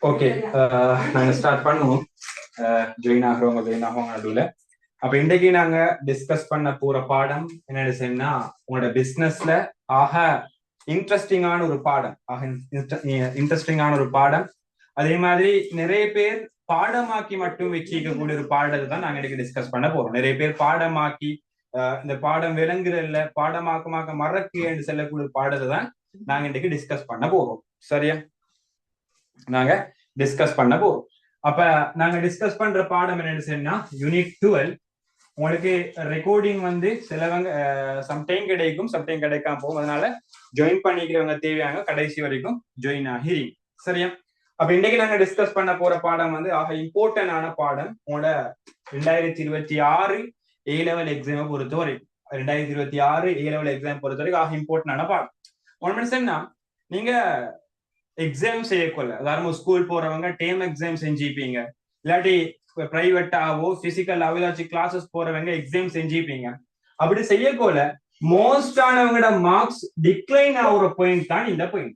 Okay, நாங்க start பண்ணுவோம். Join ஆகிறவங்க நடுவில். அப்ப இன்றைக்கு நாங்க டிஸ்கஸ் பண்ண போற பாடம் என்னன்னு சொன்னா, உங்களோட பிசினஸ்ல ஆக இன்ட்ரெஸ்டிங்கான ஒரு பாடம். இன்ட்ரெஸ்டிங்கான ஒரு பாடம். அதே மாதிரி நிறைய பேர் பாடமாக்கி மட்டும் வச்சிக்கக்கூடிய ஒரு பாடத்தை தான் நாங்க இன்னைக்கு டிஸ்கஸ் பண்ண போறோம். நிறைய பேர் பாடமாக்கி இந்த பாடம் விளங்குறதில்ல, பாடமாக்கமாக்க மறக்கேன்னு சொல்லக்கூடிய பாடத்தை தான் நாங்க இன்னைக்கு டிஸ்கஸ் பண்ண போறோம். சரியா? நாங்க டிஸ்கஸ் பண்ண போறோம். அப்ப நாங்க டிஸ்கஸ் பண்ற பாடம் என்னன்னு சொன்னா யூனிட் 12. உங்களுக்கு ரெக்கார்டிங் வந்து சிலவங்க சம்டைம் கிடைக்கும், சம்டைம் கிடைக்காம போகும். அதனால ஜாயின் பண்ணிக்கிறவங்க தேவையான கடைசி வரைக்கும் ஜாயின் ஆகிறீங்க. சரியா? அப்ப இன்னைக்கு நாங்க டிஸ்கஸ் பண்ண போற பாடம் வந்து ஆக இம்பார்ட்டன்டான பாடம். உங்களோட 2026 A-level எக்ஸாம் பொறுத்த வரைக்கும் 2026 A-level எக்ஸாம் பொறுத்த வரைக்கும் ஆக இம்பார்ட்டன்டான பாடம். ஒன் சொன்னா, நீங்க எக்ஸாம் செய்யக்கொள்ள, அதாவது ஸ்கூல் போறவங்க டேர்ம் எக்ஸாம் செஞ்சுப்பீங்க, இல்லாட்டி பிரைவேட்டாவோ பிசிக்கலாவோ ஏதாச்சும் கிளாஸஸ் போறவங்க எக்ஸாம் செஞ்சுப்பீங்க. அப்படி செய்யக்கொள்ள மோஸ்ட் ஆனவங்களோட மார்க்ஸ் டிக்ளைன் ஆகுற பாயிண்ட் தான் இந்த பாயிண்ட்.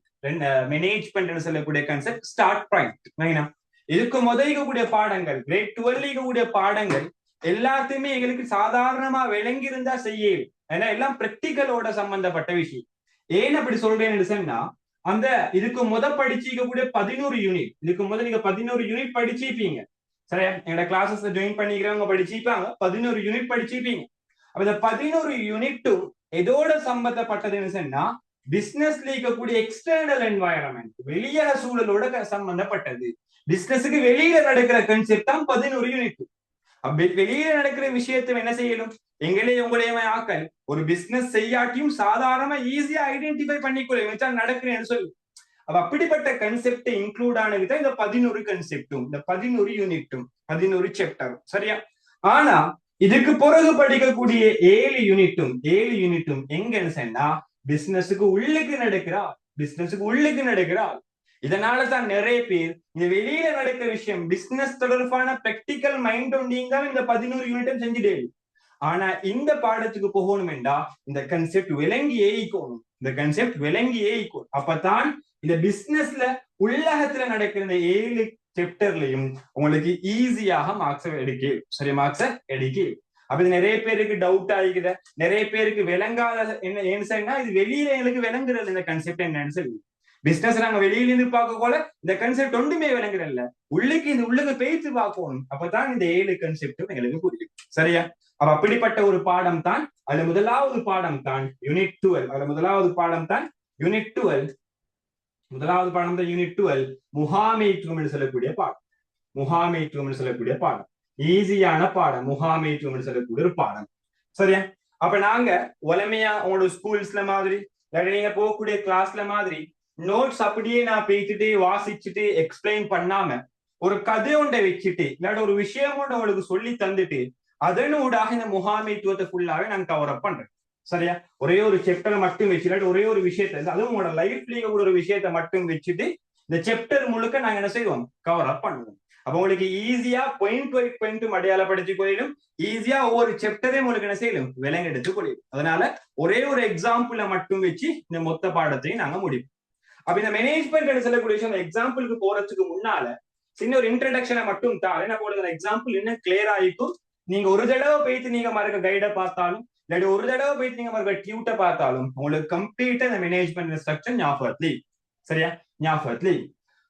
மேனேஜ்மெண்ட் சொல்லக்கூடிய கான்செப்ட் ஸ்டார்ட் பாயிண்ட். இதுக்கு முதலிக்கக்கூடிய பாடங்கள், கிரேட் 12 கூடிய பாடங்கள் எல்லாத்தையுமே எங்களுக்கு சாதாரணமா விளங்கி இருந்தா செய்ய, ஏன்னா எல்லாம் பிராக்டிக்கலோட சம்பந்தப்பட்ட விஷயம். ஏன் அப்படி சொல்றேன்னு சொன்னா, அந்த இதுக்கு படிச்சிக்கக்கூடிய 11 யூனிட், இதுக்கு முதல் நீங்க 11 யூனிட் படிச்சிருப்பீங்க. சரியா? எங்களோட கிளாஸஸ்ல ஜாயின் பண்ணிக்கிறவங்க படிச்சிருப்பாங்க, 11 யூனிட் படிச்சிருப்பீங்க. அப்ப இந்த 11 யூனிட்டும் எதோட சம்பந்தப்பட்டதுன்னு சொன்னா, பிசினஸ்ல இருக்கக்கூடிய எக்ஸ்டர்னல் என்வாயரன்மெண்ட், வெளியக சூழலோட சம்பந்தப்பட்டது. பிசினஸுக்கு வெளியில நடக்கிற கான்செப்ட் தான் 11 யூனிட். வெளியில நடக்கிற விஷயத்தை என்ன செய்யணும், எங்களே உங்களையுமே ஆக்கள் ஒரு பிசினஸ் செய்யாட்டியும் சாதாரணமா ஈஸியா ஐடென்டிஃபை பண்ணிக்கொள்ள நடக்கிறேன்னு சொல்லி. அப்ப அப்படிப்பட்ட கன்செப்ட் இன்க்ளூட் ஆனதுதான் இந்த 11 கன்செப்டும், இந்த 11 யூனிட்டும், 11 சாப்டரும். சரியா? ஆனா இதுக்கு பிறகு படிக்கக்கூடிய 7 யூனிட்டும் எங்கன்னு சொன்னா, பிசினஸுக்கு உள்ளுக்கு நடக்கிறா. இதனாலதான் நிறைய பேர் இந்த வெளியில நடக்கிற விஷயம் பிசினஸ் தொடர்பான பிராக்டிக்கல் மைண்ட் நீங்க இந்த 11 யூனிட்டும் செஞ்சுட்டே. ஆனா இந்த பாடத்துக்கு போகணும்டா இந்த கன்செப்ட் விளங்கியே ஈக்கும். அப்பதான் இந்த பிசினஸ்ல உள்ளகத்துல நடக்கிற இந்த 7 சாப்டர்லயும் உங்களுக்கு ஈஸியாக மார்க்ஸ் எடுக்க. சரி, மார்க்ஸ் எடுக்க. அப்ப இது நிறைய பேருக்கு டவுட் ஆகிக்குத, நிறைய பேருக்கு விளங்காத. என்ன இது வெளியில எங்களுக்கு விளங்குறது இந்த கன்செப்ட் என்னன்னு சொல்லி. பிசினஸ் நாங்க வெளியில இருந்து பார்க்க போல இந்த கன்செப்ட் ஒன்றுமே விளங்குறதில்ல, உள்ளுக்கு பேச்சு பார்க்கணும். அப்பதான் இந்த 7 கன்செப்டும் எங்களுக்கு புரியும். சரியா? அப்ப அப்படிப்பட்ட ஒரு பாடம் தான், அதுல முதலாவது பாடம் தான் யூனிட் 12. முதலாவது பாடம் தான் யூனிட் 12. முகாமைத்துவம் சொல்லக்கூடிய பாடம். ஈஸியான பாடம், முகாமைத்துவம் சொல்லக்கூடிய ஒரு பாடம். சரியா? அப்ப நாங்க வளமையா உங்களோட ஸ்கூல்ஸ்ல மாதிரி, நீங்க போகக்கூடிய கிளாஸ்ல மாதிரி நோட்ஸ் அப்படியே நான் பேசிட்டு வாசிச்சுட்டு எக்ஸ்பிளைன் பண்ணாம, ஒரு கதை ஒன்றை வச்சுட்டு இல்லாட்ட ஒரு விஷயம் ஒன்று உங்களுக்கு சொல்லி தந்துட்டு அதனூடாக இந்த முகாமைத்துவத்தை ஃபுல்லாவே நான் கவர் அப் பண்றேன். சரியா? ஒரே ஒரு சாப்டரை மட்டும் வச்சுட்டு, ஒரே ஒரு விஷயத்த, அதுவும் உங்களோட லைஃப்ல ஒரு விஷயத்த மட்டும் வச்சுட்டு இந்த சாப்டர் முழுக்க நாங்க என்ன செய்வோம், கவர் அப் பண்ணுவோம். அப்ப உங்களுக்கு ஈஸியா பாயிண்ட் அடையாளப்படுத்தி கொள்ளும், ஈஸியா ஒவ்வொரு சாப்டரையும் உங்களுக்கு என்ன செய்யலும், விலங்கெடுத்து கொள்ளும். அதனால ஒரே ஒரு எக்ஸாம்பிள மட்டும் வச்சு இந்த மொத்த பாடத்தையும் நாங்க முடிப்போம். அப்ப இந்த மேனேஜ்மெண்ட் சொல்லக்கூடிய விஷயம், எக்ஸாம்பிளுக்கு போறதுக்கு முன்னால சின்ன ஒரு இன்ட்ரடக்ஷனை மட்டும் தான். என்ன போடுற எக்ஸாம்பிள் இன்னும் கிளியர் ஆகிக்கும். நீங்க ஒரு தடவை போயிட்டு நீங்க மறுக்க கைட பார்த்தாலும், இல்லாட்டி ஒரு தடவை போயிட்டு நீங்க மறுக்க டியூட்ட பார்த்தாலும் உங்களுக்கு கம்ப்ளீட்டா இந்த மேனேஜ்மெண்ட் ஸ்ட்ரக்சர் ஞாபகத்துலயே. சரியா? ஞாபகத்துலயே.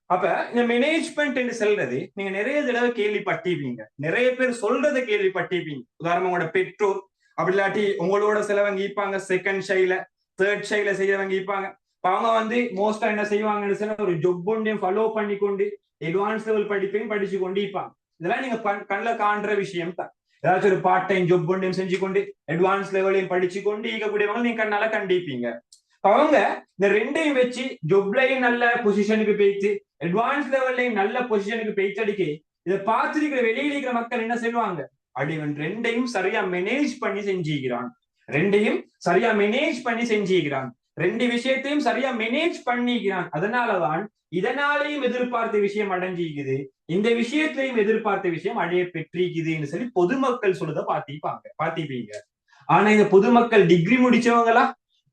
அப்ப இந்த மேனேஜ்மெண்ட் என்று சொல்றது நீங்க நிறைய தடவை கேள்விப்பட்டிருப்பீங்க, நிறைய பேர் சொல்றதை கேள்விப்பட்டிருப்பீங்க. உதாரணம், உங்களோட பெற்றோர், அப்படி இல்லாட்டி உங்களோட சிலவங்க இருப்பாங்க, செகண்ட் ஷைல தேர்ட் ஷைல செய்யறவங்க இருப்பாங்க. அவங்க வந்து மோஸ்டா என்ன செய்வாங்கன்னு சொன்னா, ஒரு ஜொப் ஒன்றையும் ஃபாலோ பண்ணி கொண்டு அட்வான்ஸ் லெவல் படிப்பையும் படிச்சு கொண்டு இருப்பாங்க. இதெல்லாம் நீங்க கண்ணில் காண்ற விஷயம் தான். ஏதாச்சும் ஒரு பார்ட் டைம் ஜொப் ஒன்றையும் செஞ்சு கொண்டு அட்வான்ஸ் லெவலையும் படிச்சு கொண்டு இருக்கக்கூடியவங்க நீங்க கண்ணால கண்டிப்பீங்க. அவங்க இந்த ரெண்டையும் வச்சு ஜொப்லையும் நல்ல பொசிஷனுக்கு போயிட்டு அட்வான்ஸ் லெவல்லையும் நல்ல பொசிஷனுக்கு போயிட்டு அடிக்க, இதை பார்த்துருக்கிற வெளியில இருக்கிற மக்கள் என்ன செய்வாங்க, அடிவன் ரெண்டையும் சரியா மேனேஜ் பண்ணி செஞ்சுக்கிறான், ரெண்டு விஷயத்தையும் சரியா மேனேஜ் பண்ணிக்கிறான். அதனாலதான் இதனாலையும் எதிர்பார்த்த விஷயம் அடைஞ்சிக்குது, இந்த விஷயத்திலையும் எதிர்பார்த்த விஷயம் அடைய பெற்றிக்குதுன்னு சொல்லி பொதுமக்கள் சொல்றத பாத்திப்பீங்க. ஆனா இந்த பொதுமக்கள் டிகிரி முடிச்சவங்களா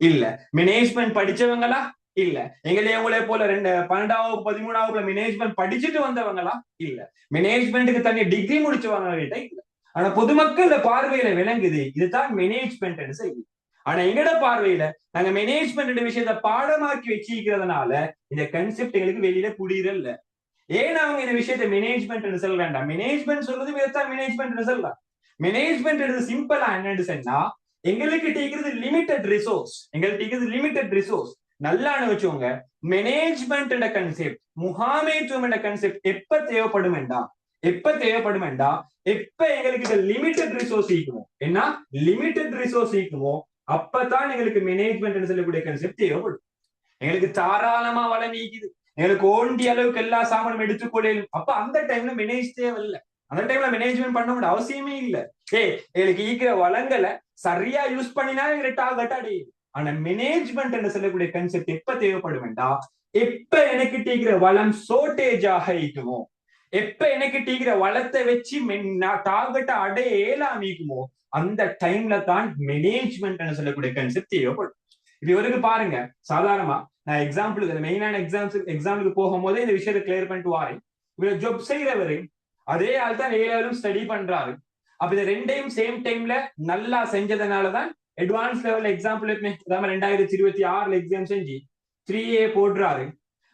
இல்ல மேனேஜ்மெண்ட் படிச்சவங்களா இல்ல. உங்களே போல 12வது 13வது மேனேஜ்மெண்ட் படிச்சுட்டு வந்தவங்களா? இல்ல. மேனேஜ்மெண்ட்டுக்கு தனி டிகிரி முடிச்சவங்க கிட்ட இல்ல. ஆனா பொதுமக்கள் பார்வையில விளங்குது இதுதான் மேனேஜ்மெண்ட் செய்யுது. ஆனா எங்கட பார்வையில நாங்க மேனேஜ்மெண்ட் விஷயத்த பாடமாக்கி வச்சிருக்கிறதுனால இந்த கன்செப்ட் எங்களுக்கு வெளியில புரியல. ஏன் அவங்க இந்த விஷயத்த மேனேஜ்மெண்ட் சொல்ல வேண்டாம். மேனேஜ்மெண்ட் சொல்றது வேறதான் மேனேஜ்மெண்ட் சொல்லலாம். மேனேஜ்மெண்ட் சிம்பிளா என்னன்னு சொன்னா எங்களுக்கு இருக்கிறது லிமிடெட் ரிசோர்ஸ். எங்களுக்கு இருக்கிறது லிமிடெட் ரிசோர்ஸ். நல்லா வச்சுக்கோங்க. மேனேஜ்மெண்ட் கன்செப்ட், முகாமைத்துவம் கன்செப்ட் எப்ப தேவைப்படும் என்றா எப்ப எங்களுக்கு லிமிடெட் ரிசோர்ஸ் ஈக்குமோ என்ன லிமிடெட் ரிசோர்ஸ் ஈக்குமோ அப்பதான் எங்களுக்கு மேனேஜ்மெண்ட் சொல்லக்கூடிய கன்செப்ட் தேவைப்படும். எங்களுக்கு தாராளமா வளம் நீக்குது, எங்களுக்கு ஓண்டிய அளவுக்கு எல்லா சாமானும் எடுத்துக்கொள்ளும். அப்ப அந்த டைம்ல மேனேஜ் தேவையில்லை. அந்த டைம்ல மேனேஜ்மெண்ட் பண்ண முடிய அவசியமே இல்ல. எங்களுக்கு ஈக்கிற வளங்களை சரியா யூஸ் பண்ணினா எங்களுக்கு டார்கெட் அடையுது. ஆனா மேனேஜ்மெண்ட் சொல்லக்கூடிய கன்செப்ட் எப்ப தேவைப்படும் வேண்டா எப்ப எனக்கு டீக்கிற வளம் ஷோர்டேஜ் ஆக இருக்குமோ, எப்ப எனக்கு டீக்கிற வளத்தை வச்சு டார்கெட்டை அடைய இயலாமிக்குமோ அந்த டைம்ல தான் மேனேஜ்மெண்ட் சொல்லக்கூடிய கன்செப்ட் தேவைப்படும். இது வரைக்கும் பாருங்க, சாதாரணமா நான் எக்ஸாம்பிளுக்கு மெயினான எக்ஸாம்பிளுக்கு போகும்போதே இந்த விஷயத்தை கிளியர் பண்ணிட்டு வாரேன். இவர் ஜாப் செய்யறவரு அதே ஆள் தான் ஏ ஸ்டடி பண்றாரு. அப்ப இந்த ரெண்டையும் சேம் டைம்ல நல்லா செஞ்சதுனாலதான் அட்வான்ஸ் லெவல் எக்ஸாம்பிள் 2026 எக்ஸாம் செஞ்சு 3A போடுறாரு.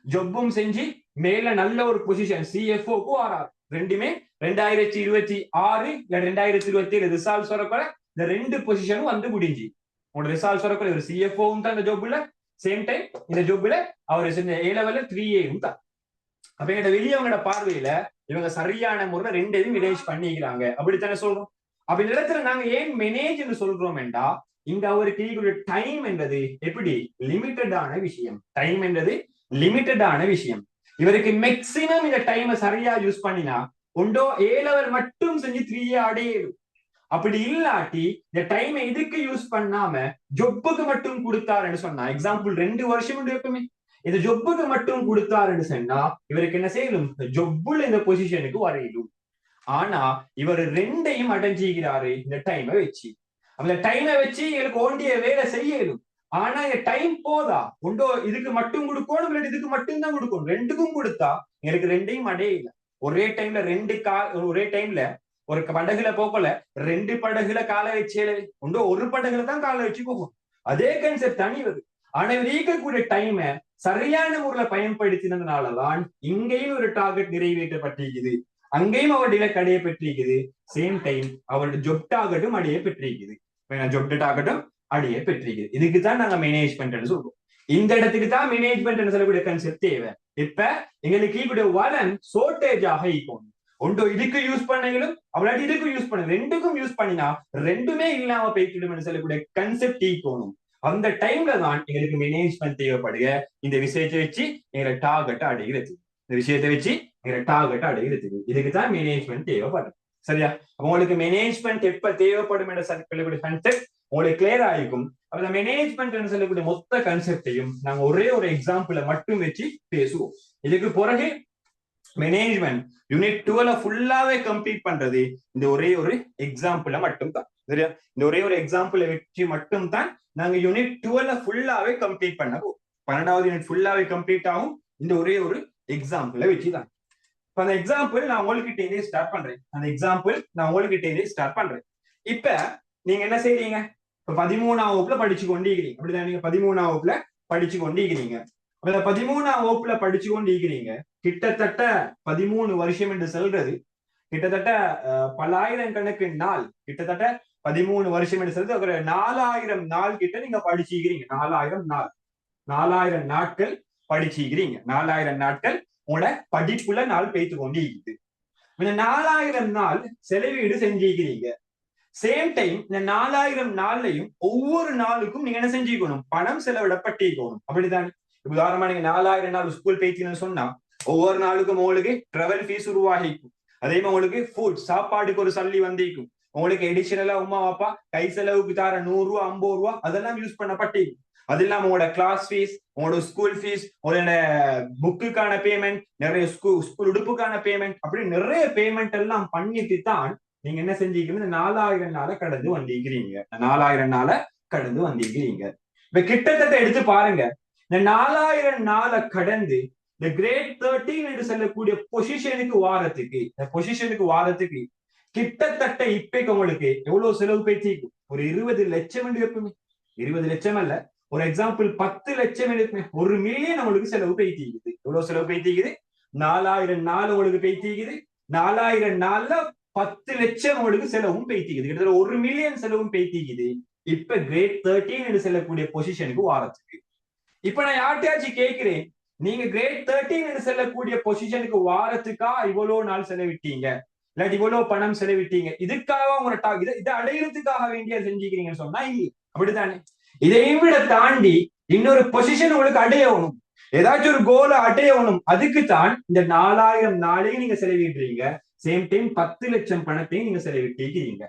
ஜொப்பும் செஞ்சு மேல நல்ல ஒரு பொசிஷன் சிஎஃப்ஓக்கு வராரு. ரெண்டுமே 2026 இல்ல 2027 ரிசல்ட்ஸ் வரப்ப இந்த ரெண்டு பொசிஷனும் வந்து முடிஞ்சு உங்களோட ரிசல்ட்ஸ் வரப்ப ஒரு சிஎஃப்ஓவும் தான் இந்த ஜொப்ல, சேம் டைம் இந்த ஜொப்ல அவர் செஞ்ச A-level 3Aவும் தான். அப்ப எங்க வெளியவங்களோட பார்வையில இவங்க சரியான முறையில ரெண்டையும் மேனேஜ் பண்ணிக்கிறாங்க அப்படித்தானே சொல்றோம். அப்ப இந்த இடத்துல நாங்க ஏன் மேனேஜ் சொல்றோம் என்றா இங்க அவருக்கு டைம் என்றது எப்படி லிமிட்டடான விஷயம். டைம் என்றது லிமிட்டடான விஷயம். இவருக்கு மேக்சிமம் இந்த டைமை சரியா யூஸ் பண்ணினா ஒன்றோ A-level மட்டும் செஞ்சு 3A அடையிடும். அப்படி இல்லாட்டி இந்த டைமை இதுக்கு யூஸ் பண்ணாம ஜொப்புக்கு மட்டும் கொடுத்தாருன்னு சொன்னா, எக்ஸாம்பிள் 2 வருஷம் எப்பவுமே இந்த ஜொப்புக்கு மட்டும் கொடுத்தாருன்னு சொன்னா இவருக்கு என்ன செய்யணும், ஜொப்புல இந்த பொசிஷனுக்கு வரையிடும். ஆனா இவர் ரெண்டையும் அடைஞ்சிக்கிறாரு இந்த டைமை வச்சு. அந்த டைமை வச்சு எங்களுக்கு ஓண்டிய வேலை செய்யணும். ஆனா இந்த டைம் போதா, ஒன்றோ இதுக்கு மட்டும் கொடுக்கணும் இல்லை இதுக்கு மட்டும் தான் கொடுக்கணும். ரெண்டுக்கும் கொடுத்தா எனக்கு ரெண்டையும் அடையல. ஒரே டைம்ல ஒரு படகுல போகல 2 படகுல காலை வச்சேல ஒன்றோ ஒரு படகுல தான் காலை வச்சு போகும். அதே கன்செப்ட் தனி வருது. ஆனா இவர் ஈக்கக்கூடிய டைமை சரியான முறையில பயன்படுத்தினதுனாலதான் இங்கேயும் ஒரு டார்கெட் நிறைவேற்றப்பட்டிருக்குது, அங்கேயும் அவருடைய இலக்கு அடைய பெற்றிருக்குது. சேம் டைம் அவருடைய ஜொப் டார்கெட்டும் அடைய பெற்றிருக்குது. ஜொப் டார்கெட்டும் அடைய பெற்றிருக்குது. இதுக்குதான் நாங்க மேனேஜ்மெண்ட் சொல்றோம். இந்த இடத்துக்கு தான் மேனேஜ்மெண்ட் சொல்லக்கூடிய கன்செப்ட் தேவை. இப்ப எங்களுக்கு ஈக்குடைய வளன் ஷோர்டேஜ் ஆக ஈக்கும். ஒன்றோ இதுக்கு யூஸ் பண்ணையிலும் அவளாடி இதுக்கு யூஸ் பண்ண ரெண்டுக்கும் யூஸ் பண்ணினா ரெண்டுமே இல்லாம போய்க்கிடும் சொல்லக்கூடிய கன்செப்ட் ஈக்கணும். அந்த டைம்ல தான் எங்களுக்கு மேனேஜ்மெண்ட் தேவைப்படுக. இந்த விஷயத்தை வச்சு எங்களை டார்கெட்டை அடைகிறது, இந்த விஷயத்தை வச்சு எங்களை டார்கெட்டை அடைகிறது. இதுக்கு தான் மேனேஜ்மெண்ட் தேவைப்படும். சரியா? உங்களுக்கு மேனேஜ்மெண்ட் எப்ப தேவைப்படும் என்ற சொல்லக்கூடிய கன்செப்ட் உங்களுக்கு கிளியர் ஆகிக்கும். அந்த மேனேஜ்மெண்ட் சொல்லக்கூடிய மொத்த கன்செப்டையும் நாங்க ஒரே ஒரு எக்ஸாம்பிள மட்டும் வச்சு பேசுவோம். இதுக்கு பிறகு மேனேஜ்மெண்ட் யூனிட் 12 ஃபுல்லாவே கம்ப்ளீட் பண்றது இந்த ஒரே ஒரு எக்ஸாம்பிள மட்டும் தான். சரியா? இந்த ஒரே ஒரு எக்ஸாம்பிள வச்சு மட்டும் தான் நாங்க யூனிட் 12 ஃபுல்லாவே கம்ப்ளீட் பண்ண போறோம். 12வது யூனிட் ஃபுல்லாவே கம்ப்ளீட் ஆகும் இந்த ஒரே ஒரு எக்ஸாம்பிள வச்சுதான். இப்ப அந்த எக்ஸாம்பிள் நான் உங்ககிட்ட ஸ்டார்ட் பண்றேன். இப்ப நீங்க என்ன செய்றீங்க? இப்ப 13ஆம் வகுப்புல படிச்சு கொண்டிருக்கிறீங்க. அப்படிதான், நீங்க 13ஆம் வகுப்புல படிச்சு கொண்டிருக்கிறீங்க. அப்ப 13ஆம் வகுப்புல படிச்சு கொண்டிருக்கிறீங்க. கிட்டத்தட்ட 13 வருஷம் என்று சொல்றது கிட்டத்தட்ட பல்லாயிரம் கணக்கு நாள், கிட்டத்தட்ட 13 வருஷம் என்று சொல்றது ஒரு 4000 நாள் கிட்ட நீங்க படிச்சுக்கிறீங்க. 4000 நாட்கள் படிச்சுக்கிறீங்க. 4000 நாட்கள் உங்களோட படிப்புல நாள் பெய்து கொண்டு இருக்குது. இந்த 4000 நாள் செலவீடு செஞ்சுக்கிறீங்க. சேம் டைம் இந்த 4000 நாள்லையும் ஒவ்வொரு நாளுக்கும் நீங்க என்ன செஞ்சுக்கணும், பணம் செலவிடப்பட்டிருக்கணும். அப்படிதான். உதாரணமா நீங்க 4000 நாள் ஸ்கூல் போய்த்தீங்கன்னு சொன்னா ஒவ்வொரு நாளுக்கும் உங்களுக்கு டிராவல் ஃபீஸ் உருவாகிக்கும். அதே மாதிரி உங்களுக்கு ஃபுட் சாப்பாடுக்கு ஒரு சல்லி வந்திருக்கும். உங்களுக்கு எடிஷனலா உமா அப்பா கை செலவுக்கு தர 100 ரூபா 50 ரூபா அதெல்லாம் யூஸ் பண்ணப்பட்டிருக்கும். அது இல்லாம உங்களோட கிளாஸ் ஃபீஸ், உங்களோட ஸ்கூல் ஃபீஸ், உங்களோட புக்குக்கான பேமெண்ட், நிறைய ஸ்கூல் உடுப்புக்கான பேமெண்ட், அப்படி நிறைய பேமெண்ட் எல்லாம் பண்ணிட்டு தான் நீங்க என்ன செஞ்சுக்கிறீங்க, 4000 நாளை கடந்து வந்திருக்கிறீங்க. 4000 நாளை கடந்து வந்திருக்கிறீங்க. இப்ப கிட்டத்தட்ட எடுத்து பாருங்க, இந்த 4000 நாளை கடந்து இந்த கிரேட் 13 என்று சொல்லக்கூடிய பொசிஷனுக்கு வாரத்துக்கு கிட்டத்தட்ட இப்ப உங்களுக்கு எவ்வளவு செலவு பேசிக்கும்? ஒரு 20 லட்சம் என்று எப்பவுமே 20 லட்சம் அல்ல, ஒரு எக்ஸாம்பிள் 10 லட்சம் இருக்குமே, 1 மில்லியன் உங்களுக்கு செலவு பேசிக்குது. எவ்வளவு செலவு பேசிக்குது? 4000 நாள் உங்களுக்கு பேசிக்குது. 4000 நாள்ல 10 லட்சம் உங்களுக்கு செலவும் பேசிக்குது. கிட்டத்தட்ட 1 மில்லியன் செலவும் பேசிக்குது. இப்ப கிரேட் 13 என்று சொல்லக்கூடிய பொசிஷனுக்கு வாரத்துக்கு. இப்ப நான் யார்கிட்டயாச்சும் கேட்கிறேன், நீங்க கிரேட் 13 என்று சொல்லக்கூடிய பொசிஷனுக்கு வாரத்துக்கா இவ்வளவு நாள் செலவிட்டீங்க, இல்லாட்டி இவ்வளவு பணம் செலவிட்டீங்க, இதுக்காக உங்களோட இதை அடையிறதுக்காக வேண்டிய செஞ்சுக்கிறீங்கன்னு சொன்னா இல்லை, அப்படித்தானே? இதையும் விட தாண்டி இன்னொரு பொசிஷன் உங்களுக்கு அடையணும், ஏதாச்சும் ஒரு கோலை அடையணும். அதுக்கு தான் இந்த 4000 நாளையும் நீங்க செலவிடுறீங்க. சேம் டைம் 10 லட்சம் பணத்தையும் நீங்க செலவிட்டிருக்கிறீங்க.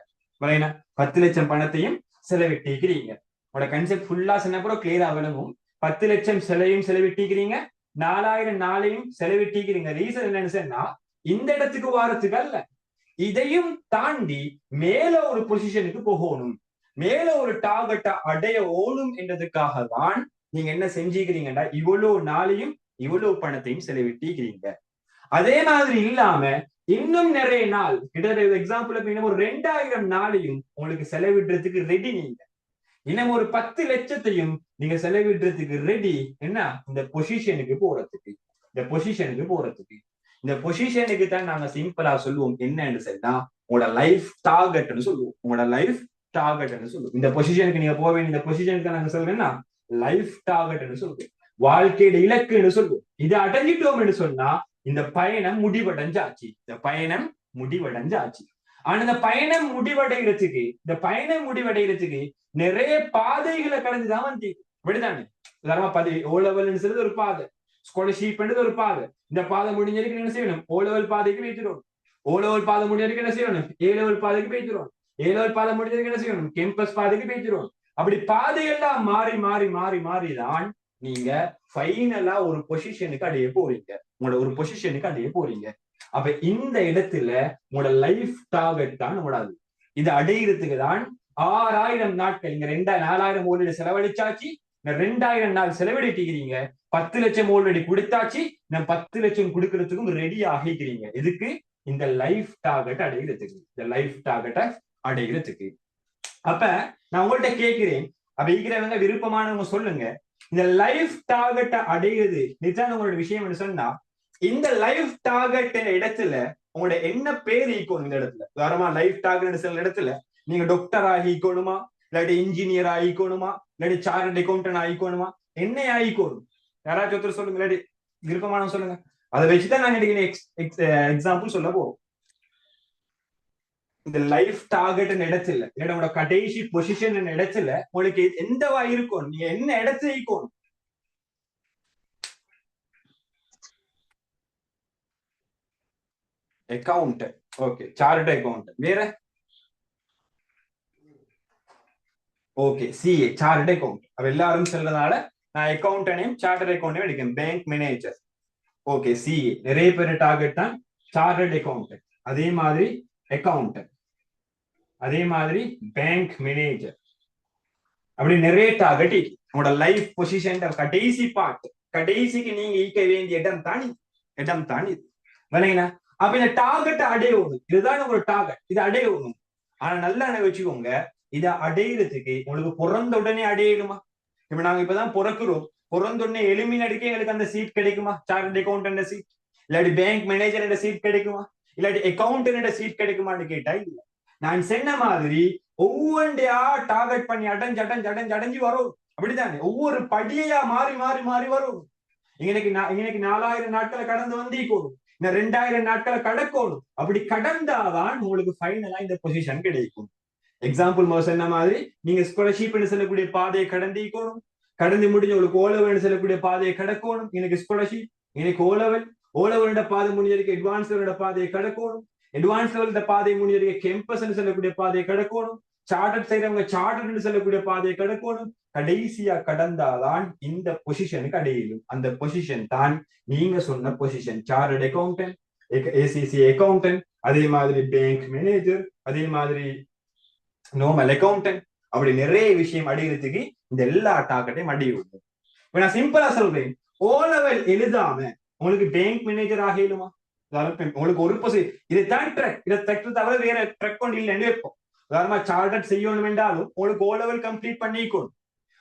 10 லட்சம் பணத்தையும் செலவிட்டிருக்கிறீங்க. உங்களோட கன்செப்ட் ஃபுல்லா சொன்ன கூட கிளியரா விளங்கும். 10 லட்சம் செலவிட்டிருக்கிறீங்க, 4000 நாளையும் செலவிட்டிருக்கிறீங்க. ரீசன் என்னன்னு சொன்னா, இந்த இடத்துக்கு வாரத்துக்கு அல்ல, இதையும் தாண்டி மேல ஒரு பொசிஷனுக்கு போகணும், மேல ஒரு டார்கெட்டை அடைய ஓணும் என்றதுக்காக தான் நீங்க என்ன செஞ்சுக்கிறீங்கன்னா இவ்வளவு நாளையும் இவ்வளவு பணத்தையும் செலவிட்டிருக்கிறீங்க. அதே மாதிரி இல்லாம இன்னும் நிறைய நாள், கிட்டத்தட்ட எக்ஸாம்பிள் ஒரு 2000 நாளையும் உங்களுக்கு செலவிடுறதுக்கு ரெடி. நீங்க இன்னும் ஒரு 10 லட்சத்தையும் நீங்க செலவிடுறதுக்கு ரெடி. என்ன? இந்த பொசிஷனுக்கு போறதுக்கு. இந்த பொசிஷனுக்கு தான் நாங்க சிம்பிளா சொல்லுவோம் என்னன்னு சொன்னா, உங்களோட லைஃப் டார்கெட்னு சொல்லுவோம். இந்த பொசிஷனுக்கு நீங்க போக வேண்டிய இந்த பொசிஷனுக்கு நாங்க சொல்றேன்னா லைஃப் டார்கெட்னு சொல்லுவோம், வாழ்க்கையோட இலக்குன்னு சொல்லுவோம். இதை அடைஞ்சிட்டோம்னு சொன்னா இந்த பயணம் முடிவடைஞ்சாச்சு. ஆனா இந்த பயணம் முடிவடைகிறதுக்கு நிறைய பாதைகளை கடந்துதான் வந்து, அப்படித்தானே? ஓ லெவல்னு சொல்றது ஒரு பாதை, ஸ்காலர்ஷிப் ஒரு பாதை. இந்த பாதை முடிஞ்சிருக்கு என்ன செய்யணும்? ஓ லெவல் பாதைக்கு வைத்திரும். ஓ லெவல் பாதை முடிஞ்சிருக்கு என்ன செய்யணும்? ஏ லெவல் பாதைக்கு வைத்திரும். ஏ லெவல் பாதை முடிஞ்சிருக்கு என்ன செய்யணும்? கேம்பஸ் பாதைக்கு வைத்திரும். அப்படி பாதையெல்லாம் மாறிதான் நீங்க ஃபைனலா ஒரு பொசிஷனுக்கு அடைய போறீங்க. அப்ப இந்த இடத்துல உங்களோட லைஃப் டார்கெட் தான் உங்களோட. இது அடையிறதுக்கு தான் 6000 நாட்கள். இங்க 4000 ஆல்ரெடி செலவழிச்சாச்சு, 2000 நாள் செலவழிக்கிறீங்க. 10 லட்சம் ஆல்ரெடி கொடுத்தாச்சு, 10 லட்சம் கொடுக்கறதுக்கும் ரெடி ஆகிக்கிறீங்க. இதுக்கு இந்த லைஃப் டார்கெட் அடைகிறதுக்கு. அப்ப நான் உங்கள்கிட்ட கேட்கிறேன், அப்ப இருக்கிறவங்க விருப்பமானவங்க சொல்லுங்க, இந்த லைஃப் டார்கெட்டை அடையுது நிஜான உங்களோட விஷயம் சொன்னா, இந்த லைஃப் டார்கெட் இடத்துல உங்களோட என்ன பேர் ஈக்கணும்? இந்த இடத்துல வேறமா லைஃப் டார்கெட் சில இடத்துல நீங்க டாக்டர் ஆகிக்கணுமா, இல்லாட்டி இன்ஜினியர் ஆகிக்கணுமா, இல்லாட்டி சார்ட் அக்கௌண்டன்ட் ஆகிக்கணுமா, என்ன ஆகிக்கணும்? யாராச்சும் ஒருத்தர் சொல்லுங்க, இல்லாட்டி விருப்பமானவங்க சொல்லுங்க. அதை வச்சுதான் நாங்க எக்ஸாம்பிள் சொல்ல போறோம். இந்த லைஃப் டார்கெட் இடத்துல உங்களோட கடைசி பொசிஷன் இடத்துல உங்களுக்கு எந்தவா இருக்கும்? நீங்க என்ன இடத்துல இருக்கும்? அக்கௌண்ட். Okay, chart account. வேற? Okay, CA, chart account. அப்ப எல்லாரும் சொல்றதுனால நான் அக்கௌண்டனையும் சார்ட்டர் அக்கௌண்டையும் எடுக்கேன். Bank manager. Okay, CA. நிறைய பேர் டார்கெட் தான் சார்ட்டர்ட் அக்கௌண்ட். அதே மாதிரி அக்கௌண்ட், அதே மாதிரி பேங்க் மேனேஜர். அப்படி நிறைய டார்கெட். உங்களோட லைஃப் பொசிஷன் கடைசி பார்ட், கடைசிக்கு நீங்க ஈக்க வேண்டிய இடம் தான் இது. விளங்கினா? அப்ப இந்த டார்கெட் அடையணும். இதுதான் உங்களோட டார்கெட். இது அடையணும். ஆனா நல்லா வச்சுக்கோங்க, இதை அடையிறதுக்கு உங்களுக்கு பிறந்த உடனே அடையணுமா? இப்ப நாங்க இப்பதான் பிறக்கிறோம், பிறந்த உடனே எலிமினேட்டுக்கு எங்களுக்கு அந்த சீட் கிடைக்குமா? சார்ட் அக்கௌண்ட் சீட், இல்லாட்டி பேங்க் மேனேஜர் சீட் கிடைக்குமா, இல்லாட்டி அக்கௌண்ட் சீட் கிடைக்குமான்னு கேட்டா இல்ல. நான் சொன்ன மாதிரி ஒவ்வொன்றையா டார்கெட் பண்ணி அடைஞ்சு வரும். அப்படித்தானே? ஒவ்வொரு படியா மாறி வரும். இன்னைக்கு 4000 நாட்களை கடந்து வந்தே கூடும், இந்த 2000 நாட்களை கடக்கணும். அப்படி கடந்தாதான் உங்களுக்கு ஃபைனலா இந்த பொசிஷன் கிடைக்கும். எக்ஸாம்பிள் சொன்ன மாதிரி நீங்க ஸ்காலர்ஷிப் சொல்லக்கூடிய பாதையை கடந்திக்கணும், கடந்து முடிஞ்ச உங்களுக்கு ஓலவல் செல்லக்கூடிய பாதையை கடக்கணும். எனக்கு ஸ்காலர்ஷிப், எனக்கு ஓலவலோட பாதை முடிஞ்சதுக்கு அட்வான்ஸ் லெவலோட பாதையை கடக்கணும், அட்வான்ஸ் லெவலோட பாதை முடிஞ்சதுக்கு கேம்பஸ் சொல்லக்கூடிய பாதையை கடக்கணும், சார்ட்டர்ட் செய்யறவங்க சார்ட்டர்ட் சொல்லக்கூடிய பாதையை கடக்கணும். கடைசியா கடந்தாதான் இந்த பொசிஷனுக்கு அடையிலும். அந்த பொசிஷன் தான் நீங்க சொன்ன position, chartered accountant, ACC accountant, அதே மாதிரி பேங்க் மேனேஜர், அதே மாதிரி நார்மல் அக்கௌண்டன்ட். அப்படி நிறைய விஷயம் அடைகிறதுக்கு இந்த எல்லா டார்கெட்டையும் அடைய விடும். இப்ப நான் சிம்பிளா சொல்றேன், ஓ லெவல் எழுதாம உங்களுக்கு பேங்க் மேனேஜர் ஆகலுமா? உங்களுக்கு ஒரு இதுதான் ட்ரக், இதை ட்ரக் தவிர வேற ட்ரக் கொண்டு இல்லைன்னு வைப்போம். உதாரணமா சார்ட்டர்ட் செய்யணும் என்றாலும் உங்களுக்கு ஓ லெவல் கம்ப்ளீட் பண்ணிக்கணும்.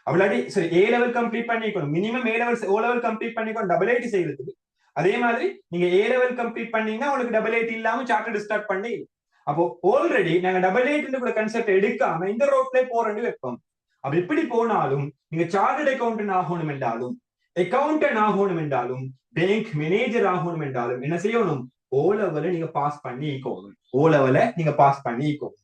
அப்படி சரி, ஏ லெவல் கம்ப்ளீட் பண்ணிக்கணும், minimum A level O level complete பண்ணிக்கணும் டபுள் ஐடி செய்யறதுக்கு. அதே மாதிரி நீங்க ஏ லெவல் கம்ப்ளீட் பண்ணீங்கன்னா உங்களுக்கு டபுள் ஐடி இல்லாம சார்ட்டர்ட் ஸ்டார்ட் பண்ணி, அப்போ ஆல்ரெடி நாங்க டபுள் ஐடி கூட கன்செப்ட் எடுக்காம இந்த ரோட்ல போறேன்னு வைப்போம். அப்ப எப்படி போனாலும் நீங்க சார்ட்டர்ட் அக்கௌண்டன்ட் ஆகணும் என்றாலும், அக்கௌண்டன்ட் ஆகணும் என்றாலும், பேங்க் மேனேஜர் ஆகணும் என்றாலும் என்ன செய்யணும்? ஓ லெவல நீங்க பாஸ் பண்ணி இருக்கணும். ஓ லெவல நீங்க பாஸ் பண்ணி இருக்கணும்.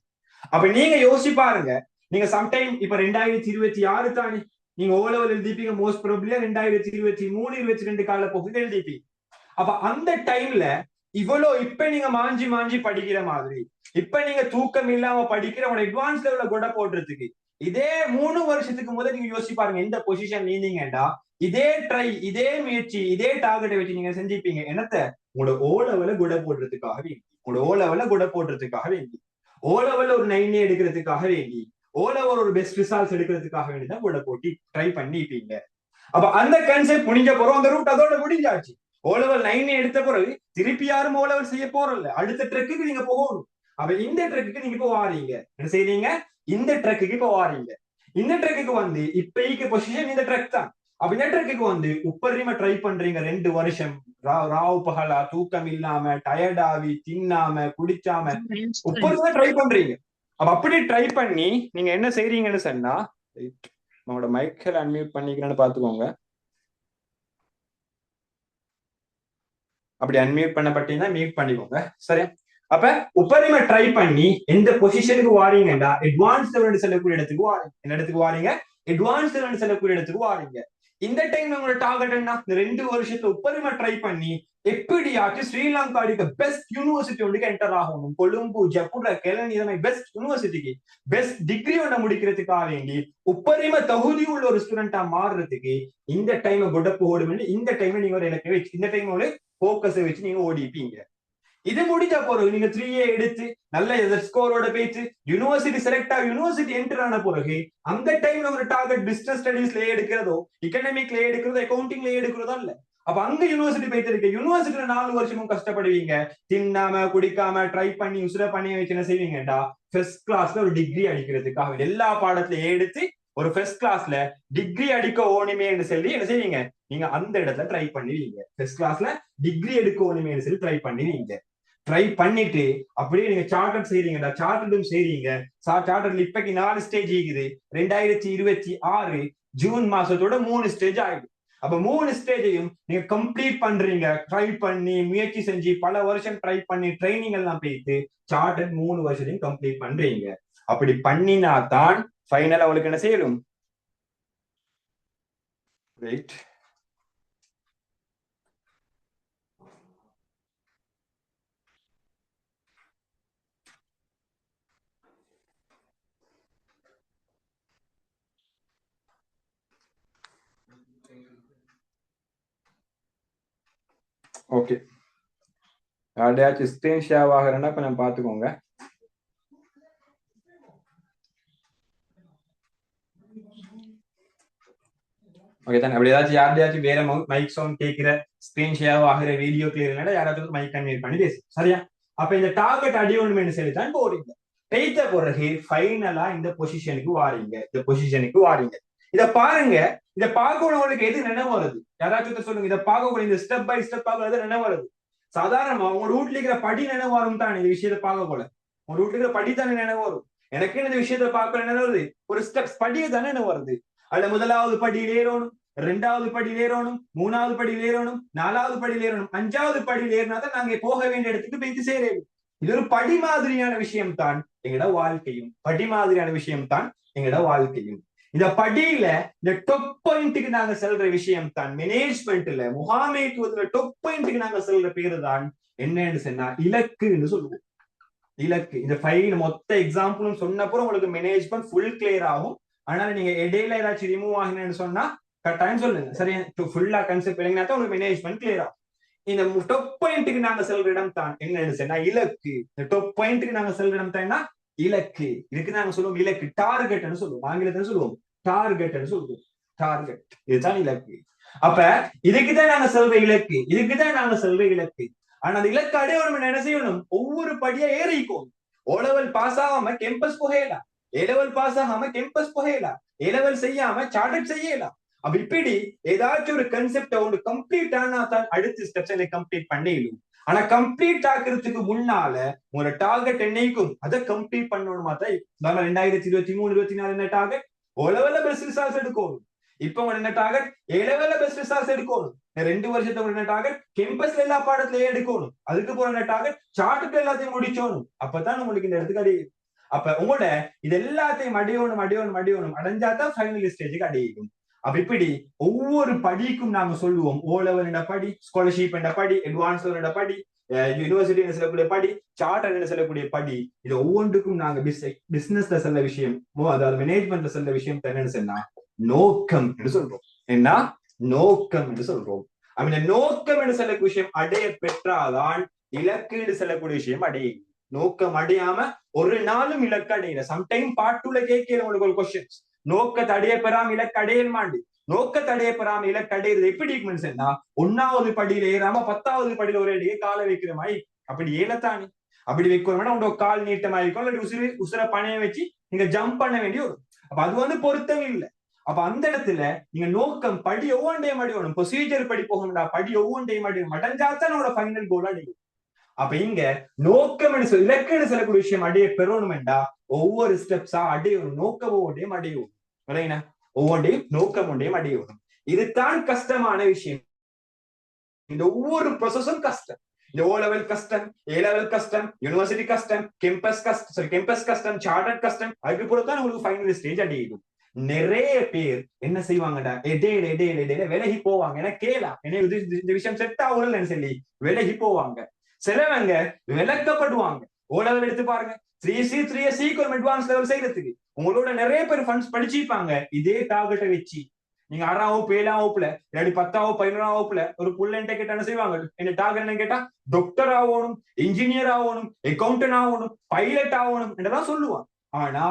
அப்ப நீங்க யோசிச்சு பாருங்க, நீங்க சம்டைம் இப்ப 2026 தானே நீங்க ஓ லெவல் எழுதிப்பீங்க, மோஸ்ட் ப்ராபபிலியா 2023 22 கால போகுது எழுதிப்பீங்க. அப்ப அந்த டைம்ல இவ்வளவு இப்ப நீங்க மாஞ்சி மாஞ்சி படிக்கிற மாதிரி, இப்ப நீங்க தூக்கம் இல்லாம படிக்கிற உங்க அட்வான்ஸ் லெவல கூட போடுறதுக்கு இதே 3 வருஷத்துக்கு முதல் நீங்க யோசிச்சு பாருங்க, எந்த பொசிஷன் நீந்தீங்கடா இதே ட்ரை, இதே முயற்சி, இதே டார்கெட்டை வச்சு நீங்க செஞ்சிப்பீங்க. என்னத்த? உங்களோட ஓ லெவல கூட போடுறதுக்காக வேண்டி, உங்களோட ஓ லெவல கூட போடுறதுக்காக வேண்டி, ஓ லெவல்ல ஒரு 9 எடுக்கிறதுக்காக வேண்டி, ஓ லெவல் ஒரு பெஸ்ட் ரிசல்ட்ஸ் எடுக்கிறதுக்காக வேண்டி தான் கூட போட்டி ட்ரை பண்ணிப்பீங்க. அப்ப அந்த கான்செப்ட் முடிஞ்ச பிறகு அந்த ரூட் அதோட முடிஞ்சாச்சு. ஓ லெவல் 9 எடுத்த பிறகு திருப்பி யாரும் ஓ லெவல் செய்ய போறதில்ல, அடுத்த ட்ரெக்குக்கு நீங்க போகணும். அப்ப இந்த ட்ரெக்குக்கு நீங்க இப்போ வாரீங்க, என்ன செய்றீங்க? இந்த ட்ரெக்குக்கு இப்போ வாரீங்க. இந்த ட்ரெக்குக்கு வந்து இப்ப பொசிஷன் இந்த ட்ரெக் தான். அப்ப இந்த ட்ரெக்குக்கு வந்து உப்பரிமா ட்ரை பண்றீங்க 2 வருஷம், ராவு பகலா தூக்கம் இல்லாம டயர்ட் ஆகி தின்னாம குடிச்சாம உப்பரிமா ட்ரை பண்றீங்க. அப்ப அப்படி ட்ரை பண்ணி நீங்க என்ன செய்றீங்கன்னு சொன்னா, உங்களோட மைக்கை அன்மியூட் பண்ணிக்கிறேன்னு பாத்துக்கோங்க. அப்படி அன்மியூட் பண்ணப்பட்டீங்கன்னா மியூட் பண்ணிக்கோங்க, சரி? அப்ப உப்பரிமை ட்ரை பண்ணி எந்த பொசிஷனுக்கு வாரீங்கடா அட்வான்ஸ் லெவல் செல்லக்கூடிய இடத்துக்கு வாரீங்க. என்ன இடத்துக்கு வாரீங்க? அட்வான்ஸ் லெவல் செல்லக்கூடிய இடத்துக்கு வாரீங்க. இந்த டைம் உங்களோட டார்கெட் என்ன? இந்த 2 வருஷத்துல உப்பரிமை ட்ரை பண்ணி எப்படியாச்சும் ஸ்ரீலங்கா அடிக்க பெஸ்ட் யூனிவர்சிட்டி ஒன்றுக்கு என்டர் ஆகணும். கொழும்பு, ஜெப்புர, கெலனி பெஸ்ட் யூனிவர்சிட்டிக்கு பெஸ்ட் டிகிரி ஒண்ண முடிக்கிறதுக்காக வேண்டி உப்பரிமை தகுதி உள்ள ஒரு ஸ்டூடெண்டா மாறுறதுக்கு இந்த டைம் கொடப்பு ஓடும். இந்த டைம் நீங்க ஒரு இலக்கை வச்சு, இந்த டைம் ஒரு போக்கஸை வச்சு நீங்க ஓடிப்பீங்க. இது முடிஞ்ச பிறகு நீங்க 3A எடுத்து நல்ல ஸ்கோரோட போயிட்டு யூனிவர்சிட்டி செலக்ட் ஆகி யூனிவர்சிட்டி என்டர் ஆன பிறகு அந்த டைம்ல ஒரு டார்கெட் பிசினஸ் ஸ்டடீஸ்ல எடுக்கிறதோ, எக்கனாமிக்ல எடுக்கிறதோ, அக்கௌண்டிங்ல எடுக்கிறதோ இல்ல. அப்ப அங்க யூனிவர்சிட்டி போயிட்டு இருக்க யூனிவர்சிட்டியில 4 வருஷமும் கஷ்டப்படுவீங்க, தின்னாம குடிக்காம ட்ரை பண்ணி உசுர பண்ணி வச்சு என்ன செய்வீங்கடா ஃபர்ஸ்ட் கிளாஸ்ல ஒரு டிகிரி அடிக்கிறதுக்காக எல்லா பாடத்திலையும் எடுத்து ஒரு ஃபர்ஸ்ட் கிளாஸ்ல டிகிரி அடிக்க ஓணுமேன்னு சொல்லி என்ன செய்வீங்க? நீங்க அந்த இடத்துல ட்ரை பண்ணுவீங்க. ஃபர்ஸ்ட் கிளாஸ்ல டிகிரி எடுக்க ஓணுமேன்னு சொல்லி ட்ரை பண்ணுவீங்க. ட்ரை பண்ணிட்டு அப்படியே நீங்க சார்ட்டர் செய்றீங்கடா, சார்ட்டர்டும் செய்றீங்க. சார்ட்டர்ல இப்பக்கு 4 ஸ்டேஜ் இருக்குது. 2026 ஜூன் மாசத்தோட 3 ஸ்டேஜ் ஆயிடுது. அப்ப 3 ஸ்டேஜையும் நீங்க கம்ப்ளீட் பண்றீங்க. ட்ரை பண்ணி முயற்சி செஞ்சு பல வருஷம் ட்ரை பண்ணி ட்ரைனிங் எல்லாம் போயிட்டு சார்ட்டர் 3 வருஷத்தையும் கம்ப்ளீட் பண்றீங்க. அப்படி பண்ணினா தான் ஃபைனலா உங்களுக்கு என்ன செய்யணும்? Right, okay. யார்டையாச்சும் ஸ்கிரீன் ஷேர் ஆகிறேன்னா கொஞ்சம் பார்த்துக்கோங்க. ஓகே தானே? அப்படி ஏதாச்சும் யார்டையாச்சும் வேற மைக் சவுண்ட் கேட்கிற, ஸ்கிரீன் ஷேர் ஆகிற, வீடியோ கிளியர் இல்லைன்னா யாராச்சும் மைக் கன்வீட் பண்ணி பேசு, சரியா? அப்ப இந்த டார்கெட் அடியோன்னு சொல்லி தான் போறீங்க. பெய்த பிறகு ஃபைனலா இந்த பொசிஷனுக்கு வாரீங்க. இந்த பொசிஷனுக்கு வாரீங்க. இத பாருங்க, இத பார்க்க உங்களுக்கு எது நினைவு வருது? யாராச்சும் சொல்லுங்க. இதை பார்க்க இந்த ஸ்டெப் பை ஸ்டெப் பார்க்க நினைவு வருது. சாதாரணமா உங்க வீட்டுல இருக்கிற படி நினைவு வரும் தான் இந்த விஷயத்த பார்க்க போல. உங்க வீட்டுல இருக்கிற படி தானே நினைவு வரும். எனக்கு இந்த விஷயத்த பார்க்க நினைவு வருது, ஒரு ஸ்டெப்ஸ் படியை தானே நினைவு வருது. அதுல முதலாவது படியில் ஏறணும், 2வது படியில் ஏறணும், 3வது படியில் ஏறணும், 4வது படியில் ஏறணும், 5வது படியில் ஏறினாதான் நாங்க போக வேண்டிய இடத்துக்கு போய் சேரணும். இது ஒரு படி மாதிரியான விஷயம் தான் எங்களோட வாழ்க்கையும். படி மாதிரியான விஷயம் தான் எங்களோட வாழ்க்கையும். இந்த படியில இந்த டொப் பாயிண்ட்டுக்கு நாங்க செல்ற விஷயம் தான் மேனேஜ்மெண்ட்ல, முகாமைத்துவத்துல டொப் பாயிண்ட்டுக்கு நாங்க செல்ற பேரு தான் என்னன்னு சொன்னா இலக்குன்னு சொல்லுவோம். இலக்கு. இந்த 5 மொத்த எக்ஸாம்பிளும் சொன்னப்பறம் உங்களுக்கு மேனேஜ்மெண்ட் ஃபுல் கிளியர் ஆகும். ஆனா நீங்க இடையில ஏதாச்சும் ரிமூவ் ஆகினு சொன்னா கட்டாயம் சொல்லுங்க, சரியா? ஃபுல்லா கன்செப்ட் இல்லைங்கன்னா தான் உங்களுக்கு மேனேஜ்மெண்ட் கிளியர் ஆகும். இந்த டொப் பாயிண்ட்டுக்கு நாங்க செல்ற இடம் தான் என்னன்னு சொன்னா இலக்கு. இந்த டொப் பாயிண்ட்டுக்கு நாங்க செல்ற இடம் தான் இலக்கு. இதுக்கு நாங்க சொல்லுவோம் இலக்கு, டார்கெட்னு சொல்லுவோம். ஆங்கிலத்துல சொல்லுவோம் டார்கெட்னு சொல்லுவோம். டார்கெட். இதுதான் இலக்கு. அப்ப இதுக்குதான் நாங்க செல்வ இலக்கு, இதுக்குதான் நாங்க செல்வ இலக்கு. ஆனா அந்த இலக்கு அடையணும் என்ன செய்யணும்? ஒவ்வொரு படியா ஏறிக்கும். ஓ லெவல் பாஸ் ஆகாம கேம்பஸ் போகலாம், ஏ லெவல் பாஸ் ஆகாம கேம்பஸ் போகலாம், ஏ லெவல் செய்யாம சார்ட்டர்ட் செய்யலாம். அப்ப இப்படி ஏதாச்சும் ஒரு கன்செப்ட ஒன்று கம்ப்ளீட் ஆனா தான் அடுத்த ஸ்டெப்ஸ் கம்ப்ளீட் பண்ணிடும். ஆனா கம்ப்ளீட் ஆக்குறதுக்கு முன்னால ஒரு டார்கெட் என்னைக்கும் அதை கம்ப்ளீட் பண்ணணுமா தான். 2023-24 என்ன டார்கெட்? ஓ லெவல்ல பெஸ்ட் ரிசல்ட்ஸ் எடுக்கணும். இப்ப உங்க என்ன டார்கெட்? ஏ லெவல்ல பெஸ்ட் ரிசல்ட்ஸ் எடுக்கணும். 2 வருஷத்துக்கு என்ன டார்கெட்? கேம்பஸ்ல எல்லா பாடத்திலேயே எடுக்கணும். அதுக்கு போற டார்கெட் சார்ட்டுக்கு எல்லாத்தையும் முடிச்சோணும். அப்பதான் உங்களுக்கு இந்த இடத்துக்கு அடையும். அப்ப உங்களோட இது எல்லாத்தையும் அடையணும் அடைஞ்சாதான் ஃபைனல் ஸ்டேஜுக்கு அடையும். அப்ப இப்படி ஒவ்வொரு படிக்கும் நாங்க சொல்லுவோம், ஓ லெவல் படி, ஸ்காலர்ஷிப் படி, அட்வான்ஸ் படி, யூனிவர்சிட்டி சொல்லக்கூடிய படி, சார்ட்டர் சொல்லக்கூடிய படி. இது ஒவ்வொன்றுக்கும் நாங்க பிசினஸ்ல சொல்ல விஷயம், அதாவது மேனேஜ்மெண்ட்ல சொல்ல விஷயம் என்னன்னு சொன்னா நோக்கம் என்று சொல்றோம். என்ன நோக்கம் என்று சொல்றோம். அப்ப நோக்கம் என்று சொல்லக்கூடிய விஷயம் அடைய பெற்றாதான் இலக்கு என்று சொல்லக்கூடிய விஷயம் அடையும். நோக்கம் அடையாம ஒரு நாளும் இலக்கு அடையில. சம்டைம் பாட்டுல கேட்கல உங்களுக்கு ஒரு கொஸ்டின்ஸ், நோக்கத்தை அடைய பெறாம இலக்கு அடையமாண்டு. நோக்கத்தை அடைய பெறாம இலக்கு அடையிறது எப்படி இருக்குன்னு 1வது படியில ஏறாம 10வது படியில ஒரு அடியே காலை வைக்கிற மாதிரி. அப்படி ஏலத்தானே அப்படி வைக்கணும்னா உங்க கால் நீட்டமா இருக்கும், இல்லாட்டி உசுர பணைய வச்சு நீங்க ஜம்ப் பண்ண வேண்டிய வரும். அப்ப அது பொருத்தம் இல்லை. அப்ப அந்த இடத்துல நீங்க நோக்கம் படி ஒவ்வொன்றையும் அடையணும். ப்ரொசீஜர் படி போகணும்டா, படி ஒவ்வொன்றையும் அடையணும். அடைஞ்சாத்தான் உங்களோட ஃபைனல் கோல் அடையும். அப்ப இங்க நோக்கம் இலக்குன்னு சொல்லக்கூடிய விஷயம் அடைய பெறணும்டா ஒவ்வொரு ஸ்டெப்ஸா அடையணும். நோக்கம் ஒவ்வொன்றையும் அடையணும், ஒவ்வொன்றையும் நோக்கம் ஒன்றையும் அடையணும். இதுதான் கஷ்டமான விஷயம். இந்த ஒவ்வொரு ப்ராசஸும் கஷ்டம். இந்த ஓ லெவல் கஷ்டம், ஏ லெவல் கஷ்டம், யூனிவர்சிட்டி கஷ்டம், கேம்பஸ் கஷ்டம், சார்ட்டர்ட் கஷ்டம். அதுக்கு பொறுத்தான் உங்களுக்கு ஃபைனல் ஸ்டேஜ் அடையும். நிறைய பேர் என்ன செய்வாங்கடா, இடையில விலகி போவாங்க. ஏன்னா கேளா இந்த விஷயம் செட் ஆகும்னு சொல்லி விலகி போவாங்க. சிலவங்க விளக்கப்படுவாங்க. ஓ லெவல் எடுத்து பாருங்க, 3C 3SC அட்வான்ஸ் லெவல் செய்யறதுக்கு உங்களோட நிறைய பேர் ஃபண்ட்ஸ் படிச்சிருப்பாங்க. இதே டார்கெட்டை வச்சு நீங்க 6ஆம் வகுப்பு 7ஆம் வகுப்புல இல்லாட்டி 10ஆம் வகுப்பு 11ஆம் வகுப்புல ஒரு புள்ளன்ட்ட கேட்ட என்ன செய்வாங்க, என்ன டார்கெட் என்ன கேட்டா டாக்டர் ஆகணும், இன்ஜினியர் ஆகணும், அக்கௌண்டன்ட் ஆகணும், பைலட் ஆகணும் என்றதான் சொல்லுவான். ஆனா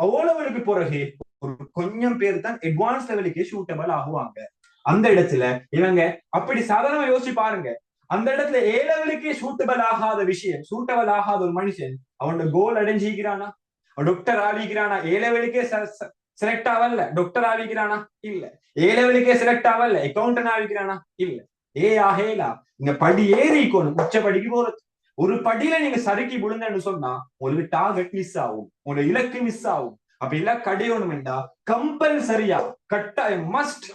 ஓ லெவலுக்கு பிறகு ஒரு கொஞ்சம் பேர் தான் அட்வான்ஸ் லெவலுக்கு சூட்டபிள் ஆகுவாங்க. அந்த இடத்துல இவங்க அப்படி சாதாரணமா யோசிச்சு பாருங்க. அந்த இடத்துல ஏ லெவலுக்கே சூட்டபிள் ஆகாத விஷயம், சூட்டபிள் ஆகாத ஒரு மனுஷன் அவனோட கோல் அடைஞ்சிக்கிறானா, டாக்டர் ஆகிக்கிறானா? ஏ லெவலுக்கே செலக்ட் ஆகல, டாக்டர் ஆகிக்கிறானா? இல்ல. ஏ லெவலுக்கே செலக்ட் ஆகல, அக்கௌண்டன்ட் ஆகிக்கிறானா? இல்ல. ஏ ஆகேலா நீங்க படி ஏறிக்கணும். உச்ச படிக்கு போறது ஒரு படியில நீங்க சறுக்கி விழுந்தன்னு சொன்னா உங்களுக்கு டார்கெட் மிஸ் ஆகும், உங்களோட இலக்கு மிஸ் ஆகும். அப்ப இலக்கு அடையணும்டா கம்பல்சரியா கட்டாயம் மஸ்ட்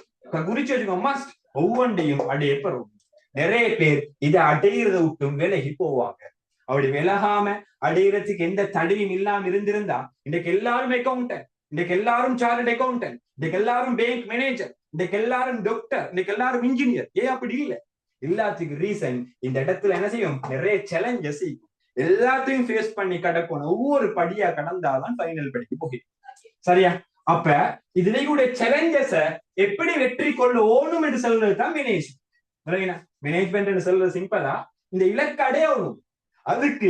குறிச்சு வச்சுக்கோ, மஸ்ட் ஒவ்வொன்றையும் அடைய பெறும். நிறைய பேர் இதை அடையிறத விட்டும் விலகி போவாங்க. அப்படி விலகாம அடையிறதுக்கு எந்த தடையும் இல்லாம இருந்திருந்தா இன்றைக்கு எல்லாரும் அக்கௌண்டன்ட், இன்றைக்கு எல்லாரும் சார்ட்டர்ட் அக்கௌண்டன்ட், இன்றைக்கு எல்லாரும் பேங்க் மேனேஜர், இன்றைக்கு எல்லாரும் டாக்டர், இன்றைக்கு எல்லாரும் இன்ஜினியர். ஏன் அப்படி இல்லை? எல்லாத்துக்கும் ரீசன் இந்த இடத்துல என்ன செய்யும், நிறைய சேலஞ்சஸ் எல்லாத்தையும் ஃபேஸ் பண்ணி கடக்கணும். ஒவ்வொரு படியா கடந்தாதான் ஃபைனல் படிக்கு போகும். சரியா? அப்ப இதுல கூட சேலஞ்சஸ எப்படி வெற்றி கொள்ள ஓணும் என்று சொல்றதுதான் மேனேஜ்மெண்ட். மேனேஜ்மெண்ட் சொல்றது சிம்பிளா இந்த இலக்கு அடையணும். அதுக்கு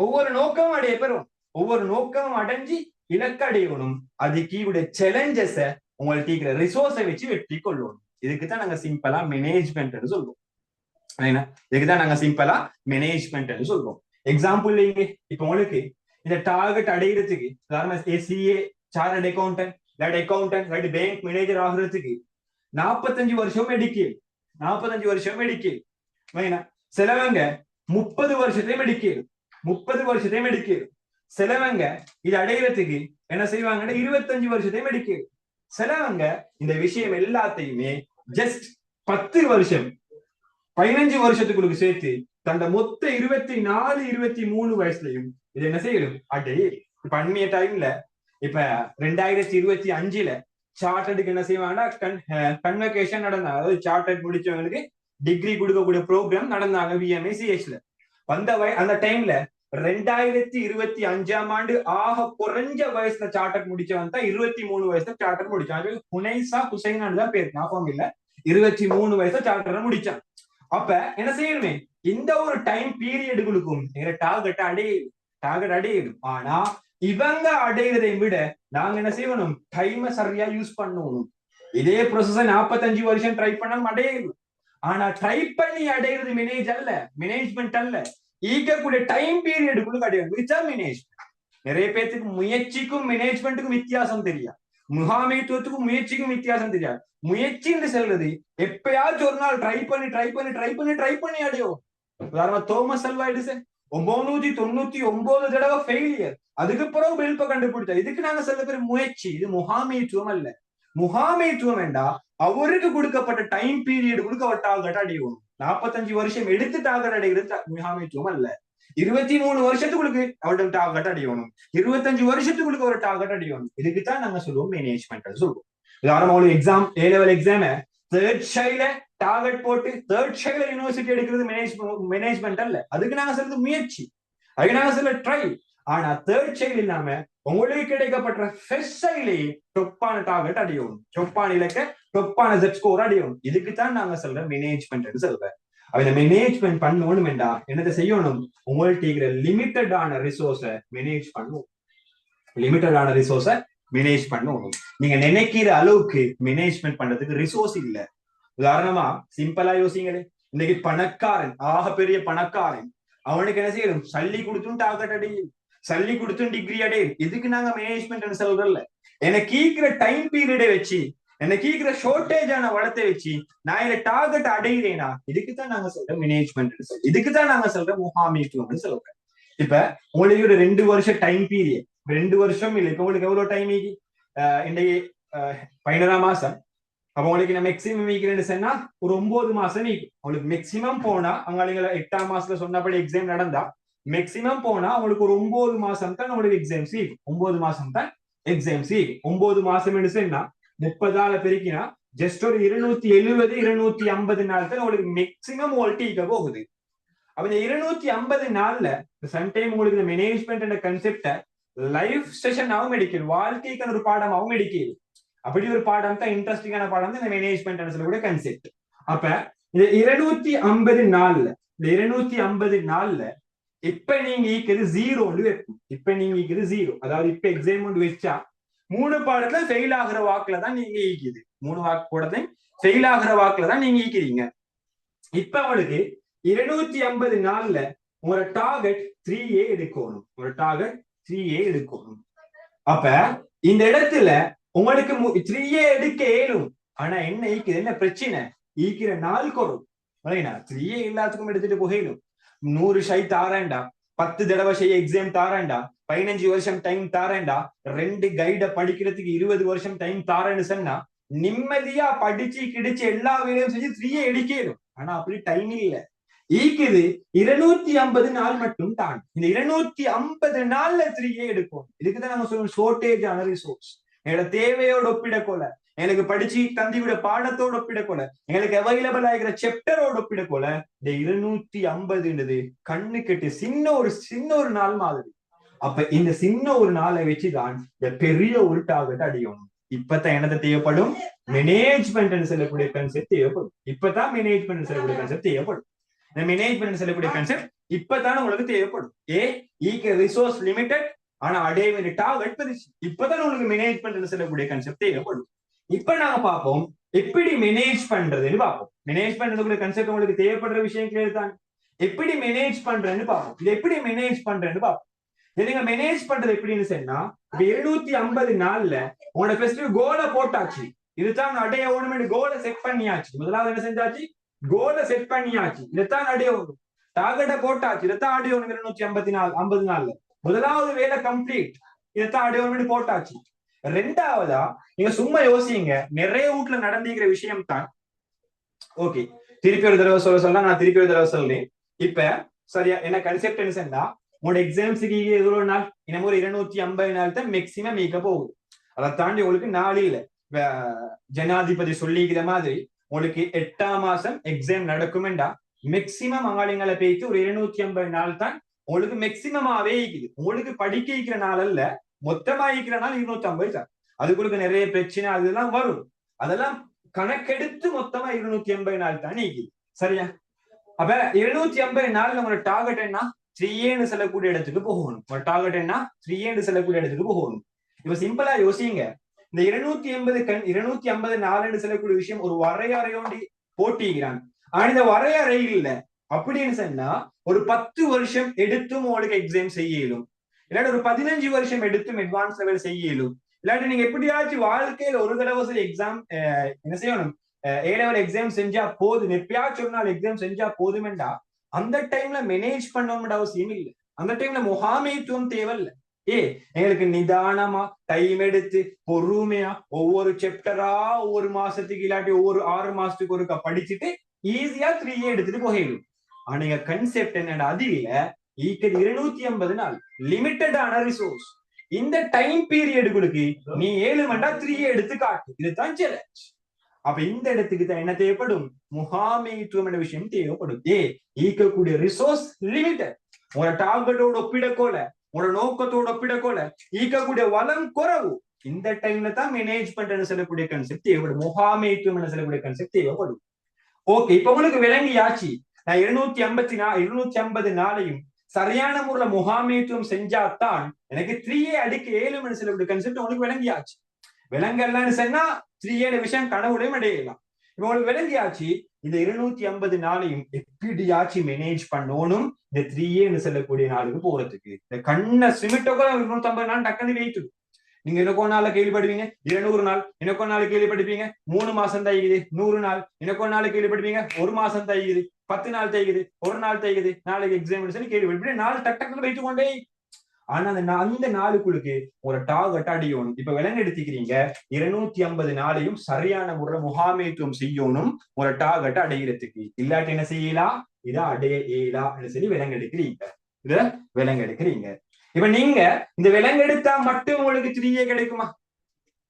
ஒவ்வொரு நோக்கமும் அடைய பெறும், ஒவ்வொரு நோக்கமும் அடைஞ்சு இலக்கு அடையணும். அதுக்கு இவருடைய சேலஞ்சஸ உங்களுக்கு ரிசோர்ஸை வச்சு வெற்றி கொள்ளணும். இதுக்குதான் நாங்க சிம்பிளா மேனேஜ்மெண்ட் சொல்றோம். இதுக்குதான் நாங்க சிம்பிளா மேனேஜ்மெண்ட் சொல்றோம். எக்ஸாம்பிள் இங்க இப்ப உங்களுக்கு இந்த டார்கெட் அடையிறதுக்கு சிஏ, சார்ட்டர்ட் அக்கௌண்டன்ட், இல்லாட்டி அக்கௌண்டன்ட், இல்லாட்டி பேங்க் மேனேஜர் ஆகுறதுக்கு 45 வருஷம் மெடிக்கல், 45 வருஷம் மெடிக்கல். சிலவங்க 30 வருஷத்தையும் மெடிக்கல், 30 வருஷத்தையும் மெடிக்கல். சிலவங்க இது அடையிறதுக்கு என்ன செய்வாங்கன்னா 25 வருஷத்தையும் மெடிக்கல். சிலவங்க இந்த விஷயம் எல்லாத்தையுமே ஜஸ்ட் 10 வருஷம் 15 வருஷத்துக்குள்ள சேர்த்து தந்த மொத்த 24 23 வயசுலயும் இது என்ன செய்யணும் அடையே. இப்ப அண்மைய டைம்ல இப்ப 2025 சார்ட்டர்டுக்கு என்ன செய்வாங்கன்னா கன்வகேஷன் நடந்தாங்க. அதாவது சார்ட்டர்ட் முடிச்சவங்களுக்கு டிகிரி கொடுக்கக்கூடிய ப்ரோக்ராம் நடந்தாங்க VMA CHல. அந்த டைம்ல 2025ஆம் ஆண்டு ஆக குறைஞ்ச வயசுல சார்ட்டர்ட் முடிச்சவன் தான் 23 வயசுல சார்ட்டர்ட் முடிச்சான். ஹுனைசா ஹுசைன் தான் பேர் ஞாபகம் இல்ல. 23 வயசுல சார்ட்டர்ட் முடிச்சான். அப்ப என்ன செய்யணுமே, இந்த ஒரு டைம் பீரியடுகளுக்கும் டார்கெட் அடையிடும். ஆனா இவங்க அடையிறதை விட நாங்க என்ன செய்யணும், டைமை சரியா யூஸ் பண்ணணும். இதே ப்ரொசஸ 45 வருஷம் ட்ரை பண்ணாலும் அடையணும். ஆனா ட்ரை பண்ணி அடையிறது மேனேஜ்மெண்ட் அல்ல. ஈக்கக்கூடிய டைம் பீரியடுக்குள்ள அடையணும். இதுதான் மேனேஜ்மெண்ட். நிறைய பேருக்கு முயற்சிக்கும் மேனேஜ்மெண்ட்டுக்கும் வித்தியாசம் தெரியாது. முகாமைத்துவத்துக்கும் முயற்சிக்கும் வித்தியாசம் தெரியாது. முயற்சின்னு சொல்றது எப்பயாச்சும் ஒரு நாள் ட்ரை பண்ணி அடையும். உதாரணமா தோமஸ் அல்வா எடிசன் 999 தடவை ஃபெயிலியர். அதுக்கு பிறகு வெல்ப கண்டுபிடிச்சா. இதுக்கு நாங்க சொல்ல பேர் முயற்சி. இது முகாமைத்துவம் அல்ல. முகாமைத்துவம் வேண்டா அவருக்கு கொடுக்கப்பட்ட டைம் பீரியட் அவர் டார்கெட் அடையணும். 45 வருஷம் எடுத்து டார்கெட் அடைகிறது முகாமைத்துவம் அல்ல. 23 வருஷத்துக்கு அவர்கிட்ட டார்கெட் அடையணும். 25 வருஷத்துக்கு ஒரு டார்கெட் அடையணும். இதுக்குதான் நாங்க சொல்லுவோம் மேனேஜ்மெண்ட் சொல்லுவோம். உதாரணமா ஒரு exam A level exam third ஷைல டார்கெட் போட்டு தேர்ட் ஷைல யூனிவர்சிட்டி எடுக்கிறது மேனேஜ்மெண்ட் அல்ல. அதுக்கு நாங்க சொல்றது முயற்சி. அதுக்கு நாங்க சொல்ல ட்ரை. ஆனா தேர்ட் ஷைல் இல்லாம உங்களுக்கு கிடைக்கப்பட்ட ஃபர்ஸ்ட் ஷைலையே டொப்பான டார்கெட் அடையணும். டொப்பான இலக்க டொப்பான செட் ஸ்கோர் அடையணும். இதுக்குதான் நாங்க சொல்ற மேனேஜ்மெண்ட் சொல்றேன். அவன் மேனேஜ்மெண்ட் பண்ணணும் வேண்டா என்னதை செய்யணும்? உங்கள்ட்ட லிமிட்டடான ரிசோர்ஸ மேனேஜ் பண்ணும். லிமிட்டடான ரிசோர்ஸ மேனேஜ் பண்ணணும். நீங்க நினைக்கிற அளவுக்கு மேனேஜ்மெண்ட் பண்றதுக்கு ரிசோர்ஸ் இல்ல. உதாரணமா சிம்பிளா யோசிங்களே, இன்னைக்கு பணக்காரன், ஆக பெரிய பணக்காரன், அவனுக்கு என்ன செய்யணும்? சல்லி கொடுத்தும் டார்கெட் அடையும், சல்லி கொடுத்தும் டிகிரி அடையும். இதுக்கு நாங்க மேனேஜ்மெண்ட் சொல்றோம்ல. எனக்கு ஈக்கிற டைம் பீரியடை வச்சு, எனக்கு ஈக்கிற ஷார்டேஜான வளத்தை வச்சு நான் இதை டார்கெட் அடைகிறேனா, இதுக்குதான் நாங்க சொல்றோம் மேனேஜ்மெண்ட். இதுக்குதான் நாங்க சொல்றோம் முகாமைத்துவம்னு சொல்றோம். இப்ப உங்களுக்கு ஒரு 2 வருஷம் டைம் பீரியட், 2 வருஷம் இல்லை, இப்ப உங்களுக்கு எவ்வளவு டைம் இன்றைக்கு 11ஆம் மாசம். அப்ப உங்களுக்கு நான் மேக்சிமம் வீக்கிறேன்னு சொன்னா ஒரு 9 மாசம் வீக்கும். உங்களுக்கு மேக்சிமம் போனா அங்க 8ஆம் மாசத்துல சொன்னபடி எக்ஸாம் நடந்தா மேக்சிமம் போனா உங்களுக்கு ஒரு 9 மாசம் தான் உங்களுக்கு எக்ஸாம்ஸ் வீக்கும். 9 மாசம் தான் எக்ஸாம்ஸ் வீக்கும். 9 மாசம் சொன்னா 30ஆல பெருக்கினா ஜஸ்ட் ஒரு 270 250 நாள் தான் உங்களுக்கு மேக்சிமம் வோல்டேஜ் போகுது. அப்ப இந்த 250 நாள்ல சம்டைம் உங்களுக்கு இந்த மேனேஜ்மெண்ட் கன்செப்ட லைஃப் செஷனாவும் எடுக்கிறது, வாழ்க்கைக்கான ஒரு பாடமாகவும் எடுக்கிறது. அப்படி ஒரு பாடம் தான் இன்ட்ரெஸ்டிங்கான பாடம் தான் இந்த மேனேஜ்மெண்ட் சொல்லக்கூடிய கன்செப்ட். அப்ப இந்த 250 நாள்ல இப்ப நீங்க ஈக்கிறது 0 வைக்கும். இப்ப நீங்க ஈக்கிறது 0. அதாவது இப்ப எக்ஸாம் ஒன்று வச்சா 3 பாடத்துல ஃபெயில் ஆகுற வாக்குல தான் நீங்க ஈக்குது. 3 வாக்கு கூடத்தையும் ஃபெயில் ஆகுற வாக்குல தான் நீங்க ஈக்கிறீங்க. இப்ப உங்களுக்கு 250 நாள்ல உங்களோட டார்கெட் 3A எடுக்கணும். ஒரு டார்கெட் 3A எடுக்கணும். அப்ப இந்த இடத்துல உங்களுக்கு 3A எடுக்க இயலும். ஆனா என்ன ஈக்குது? என்ன பிரச்சனை? ஈக்கிற நாள் குறும். 3A எல்லாத்துக்கும் எடுத்துட்டு போகலும். 100 ஷை தாரேண்டா, 10 தடவை செய்ய எக்ஸாம் தாரேண்டா, 15 வருஷம் டைம் தாரேண்டா, 2 கைட படிக்கிறதுக்கு 20 வருஷம் டைம் தாரேன்னு சொன்னா நிம்மதியா படிச்சு கிடிச்சு எல்லா வேலையும் செஞ்சு 3A எடுக்கணும். ஆனா அப்படி டைம் இல்ல. ஈக்குது 250 நாள் மட்டும் தான். இந்த 250 நாள்ல 3A எடுக்கும். இதுக்குதான் நம்ம சொல்லுவோம் ஷார்டேஜ் ஆன ரிசோர்ஸ். என்னோட தேவையோட ஒப்பிடக்கோல, எனக்கு படிச்சு தந்தியோட பாடத்தோட ஒப்பிடக்கோல, எங்களுக்கு அவைலபிள் ஆகிற சாப்டரோட ஒப்பிடக்கோல, இந்த 250 கண்ணு கெட்டு சின்ன ஒரு நாள் மாதிரி. அப்ப இந்த சின்ன ஒரு நாளை வச்சுதான் இந்த பெரிய ஒரு டார்கெட் அடையணும். இப்பதான் என்னது தேவைப்படும்? மேனேஜ்மெண்ட் சொல்லக்கூடிய கன்செப்ட் தேவைப்படும். இப்பதான் மேனேஜ்மெண்ட் சொல்லக்கூடிய கன்செப்ட் தேவைப்படும். இந்த மேனேஜ்மெண்ட் சொல்லக்கூடிய கன்செப்ட் இப்பதான் உங்களுக்கு தேவைப்படும். ரிசோர்ஸ் லிமிடெட், ஆனா அடைய வேண்டிய டார்கெட் பெருசு. இப்பதான் உங்களுக்கு மேனேஜ்மெண்ட் சொல்லக்கூடிய கன்செப்ட் தேவைப்படும். இப்ப நாங்க பார்ப்போம் எப்படி மேனேஜ் பண்றதுன்னு பார்ப்போம். மேனேஜ்மெண்ட் கன்செப்ட் உங்களுக்கு தேவைப்படுற விஷயம் கிளியர் தான். எப்படி மேனேஜ் பண்றேன்னு பார்ப்போம். இது எப்படி மேனேஜ் பண்றேன்னு பார்ப்போம். நீங்க மேனேஜ் பண்றது எப்படின்னு சொன்னா, 250 நாள்ல உங்களோட ஃபெஸ்டிவ் கோலை போட்டாச்சு. இதுதான் அடைய ஓணும். கோலை செட் பண்ணியாச்சு. முதலாவது என்ன செஞ்சாச்சு? கோலை செட் பண்ணியாச்சு. இதைத்தான் அடைய ஓடும். டார்கெட்டை போட்டாச்சு. இதைத்தான் அடைய ஓணும். 250 நாள்ல முதலாவது வேலை கம்ப்ளீட். இதைத்தான் அடைய ஓணும் போட்டாச்சு. ரெண்டாவதா நீங்க சும்மா யோசிங்க, நிறைய வீட்டுல நடந்துக்கிற விஷயம் தான். ஓகே, திருப்பி ஒரு தடவை சொல்ல நான் திருப்பி ஒரு தடவை சொல்றேன். இப்ப சரியா என்ன கன்செப்ட் என்ன சொன்னா, உங்களோட எக்ஸாம்ஸுக்கு எவ்வளவு நாள்? இன்னமும் ஒரு 250 நாள் தான் மேக்சிமம் மீக்க போகுது. அதை தாண்டி உங்களுக்கு நாளில ஜனாதிபதி சொல்லிக்கிற மாதிரி உங்களுக்கு 8ஆம் மாசம் எக்ஸாம் நடக்குமெண்டா மேக்சிமம் அங்காளிங்களை பேய்த்து ஒரு 250 நாள் தான் உங்களுக்கு மேக்சிமமாவே இருக்குது. உங்களுக்கு படிக்க இருக்கிற நாள் அல்ல, மொத்தமா இருக்கிற நாள் 250 தான். அதுக்குள்ள நிறைய பிரச்சனை அதெல்லாம் வரும். அதெல்லாம் கணக்கெடுத்து மொத்தமா 280 நாள் தான் நீக்குது. சரியா? அப்ப 250 நாள் நம்மளோட டார்கெட் என்ன? 3Aன்னு சொல்லக்கூடிய இடத்துக்கு போகணும். ஒரு டார்கெட் என்ன? 3Aன்னு சொல்லக்கூடிய இடத்துக்கு போகணும். இப்ப சிம்பிளா யோசிங்க, இந்த 250 நாள் சொல்லக்கூடிய விஷயம் ஒரு வரையறையோண்டி போட்டிக்கிறான். ஆனா இந்த வரையறை இல்ல அப்படின்னு சொன்னா ஒரு 10 வருஷம் எடுத்தும் உங்களுக்கு எக்ஸாம் செய்ய இயலும், இல்லாட்டி ஒரு 15 வருஷம் எடுத்தும் அட்வான்ஸ் லெவல் செய்ய இயலும். இல்லாட்டி நீங்க எப்படியாச்சும் வாழ்க்கையில ஒரு தடவை சில எக்ஸாம் என்ன செய்யணும், ஏ லெவல் எக்ஸாம் செஞ்சா போதும், எப்பயாச்சும் ஒரு நாள் எக்ஸாம் செஞ்சா போதுமெண்டா அந்த டைம்ல மேனேஜ் பண்ணணும்ன்ற அவசியம் இல்லை. அந்த டைம்ல முகாமைத்துவம் தேவையில்லை. எங்களுக்கு நிதானமா டைம் எடுத்து பொறுமையா ஒவ்வொரு சாப்டரா ஒவ்வொரு மாசத்துக்கு இல்லாட்டி ஒவ்வொரு 6 மாசத்துக்கு ஒருக்கா படிச்சுட்டு ஈஸியா 3A எடுத்துட்டு போயிடும். ஆனா நீங்க கன்செப்ட் என்னடா அது இல்ல, 250 நாள் லிமிட்டடான ரிசோர்ஸ். இந்த டைம் பீரியடுகளுக்கு நீ 7 மண்டா 3A எடுத்து காட்டு, இதுதான் சேலஞ்ச். அப்ப இந்த இடத்துக்கு தான் என்ன தேவைப்படும், முகாமைத்துவம் என்ற விஷயம் தேவைப்படும். ஈக்கக்கூடிய ரிசோர்ஸ் லிமிட்டட். உங்களோட டார்கெட்டோட ஒப்பிடக்கோல, உங்களோட நோக்கத்தோட ஒப்பிடக்கோல ஈக்கக்கூடிய வளம் குறவு. இந்த டைம்ல தான் மேனேஜ்மெண்ட் சொல்லக்கூடிய கன்செப்ட் தேவைப்படும், முகாமைத்துவம் சொல்லக்கூடிய கன்செப்ட் தேவைப்படும். ஓகே, இப்ப உங்களுக்கு விளங்கியாச்சு. நான் 250 நாளையும் சரியான முறையில முகாமைத்துவம் செஞ்சாதான் எனக்கு 3A அடுக்கு 7 சொல்லக்கூடிய கன்செப்ட் உங்களுக்கு விளங்கியாச்சு. விலங்கெல்லாம் சொன்னா 3A விஷயம் கனவுலையும் அடையலாம். இப்ப உங்களுக்கு விளங்கியாச்சு. இந்த 250 நாளையும் எப்படியாச்சு மேனேஜ் பண்ணணும் இந்த 3A சொல்லக்கூடிய நாளுக்கு போறதுக்கு. இந்த கண்ணை சிமிட்டோட 250 நாள் டக்குன்னு வெயிட்டு. நீங்க எனக்கோ நாள் கேள்விப்படுவீங்க 200 நாள், எனக்கோ நாள் கேள்விப்படுவீங்க 3 மாசம் தைக்குது, 100 நாள், எனக்கோ நாள் கேள்விப்படுவீங்க 1 மாசம் தைக்குது, 10 நாள் தைக்குது, 1 நாள் தைக்குது, நாளைக்கு எக்ஸாம் சொல்லி கேள்விப்படுவீங்க. நாள் டக்கு வைத்து கொண்டே. ஆனா அந்த நாளுக்குள்ளுக்கு ஒரு டார்கெட் அடையணும். இப்ப விலங்கு எடுத்துக்கிறீங்க 250 நாளையும் சரியான முறை முகாமைத்துவம் செய்யணும் ஒரு டார்கெட் அடைகிறதுக்கு. இல்லாட்டி என்ன செய்யலாம், இதை அடைய இயலான்னு சொல்லி விலங்கு எடுக்கிறீங்க. இத விலங்கு எடுக்கிறீங்க. இப்ப நீங்க இந்த விலங்கு எடுத்தா மட்டும் உங்களுக்கு 3A கிடைக்குமா?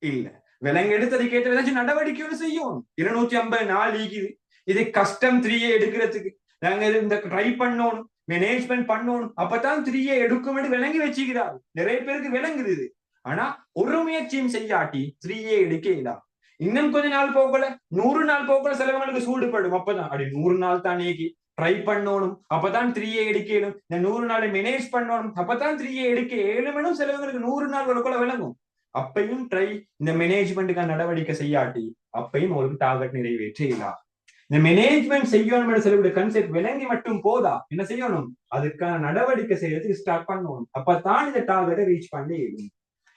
இல்ல. விலங்கு எடுத்ததுக்கு ஏற்ற ஏதாச்சும் நடவடிக்கையோடு செய்யும். 250 நாள் ஈக்குது, இது கஷ்டம் 3A எடுக்கிறதுக்கு. நாங்க இந்த ட்ரை பண்ணணும், மேனேஜ்மெண்ட் பண்ணணும், அப்பதான் 3A எடுக்கும் விளங்கி வச்சுக்கிறாரு. நிறைய பேருக்கு விளங்குது இது. ஆனா ஒரு முயற்சியும் செய்யாட்டி 3A எடுக்க இயலாம். இன்னும் கொஞ்ச நாள் போகல, 100 நாள் போகல, சிலவங்களுக்கு சூடுபடும். அப்பதான் அப்படி 100 நாள் தான் நீக்கி ட்ரை பண்ணணும், அப்பதான் 3A எடுக்க இயலும். இந்த 100 நாளை மேனேஜ் பண்ணணும், அப்பதான் 3A எடுக்க இயலும். சிலவங்களுக்கு 100 நாள் வரக்குள்ள விளங்கும். அப்பையும் ட்ரை இந்த மேனேஜ்மெண்ட்டுக்கான நடவடிக்கை செய்யாட்டி அப்பையும் உங்களுக்கு டார்கெட் நிறைவேற்றலாம். இந்த மேனேஜ்மெண்ட் செய்யணும் சொல்லக்கூடிய கன்செப்ட் விளங்கி மட்டும் போதா, என்ன செய்யணும், அதுக்கான நடவடிக்கை செய்யறதுக்கு ஸ்டார்ட் பண்ணணும். அப்பதான் இந்த டார்கெட்டை ரீச் பண்ணி.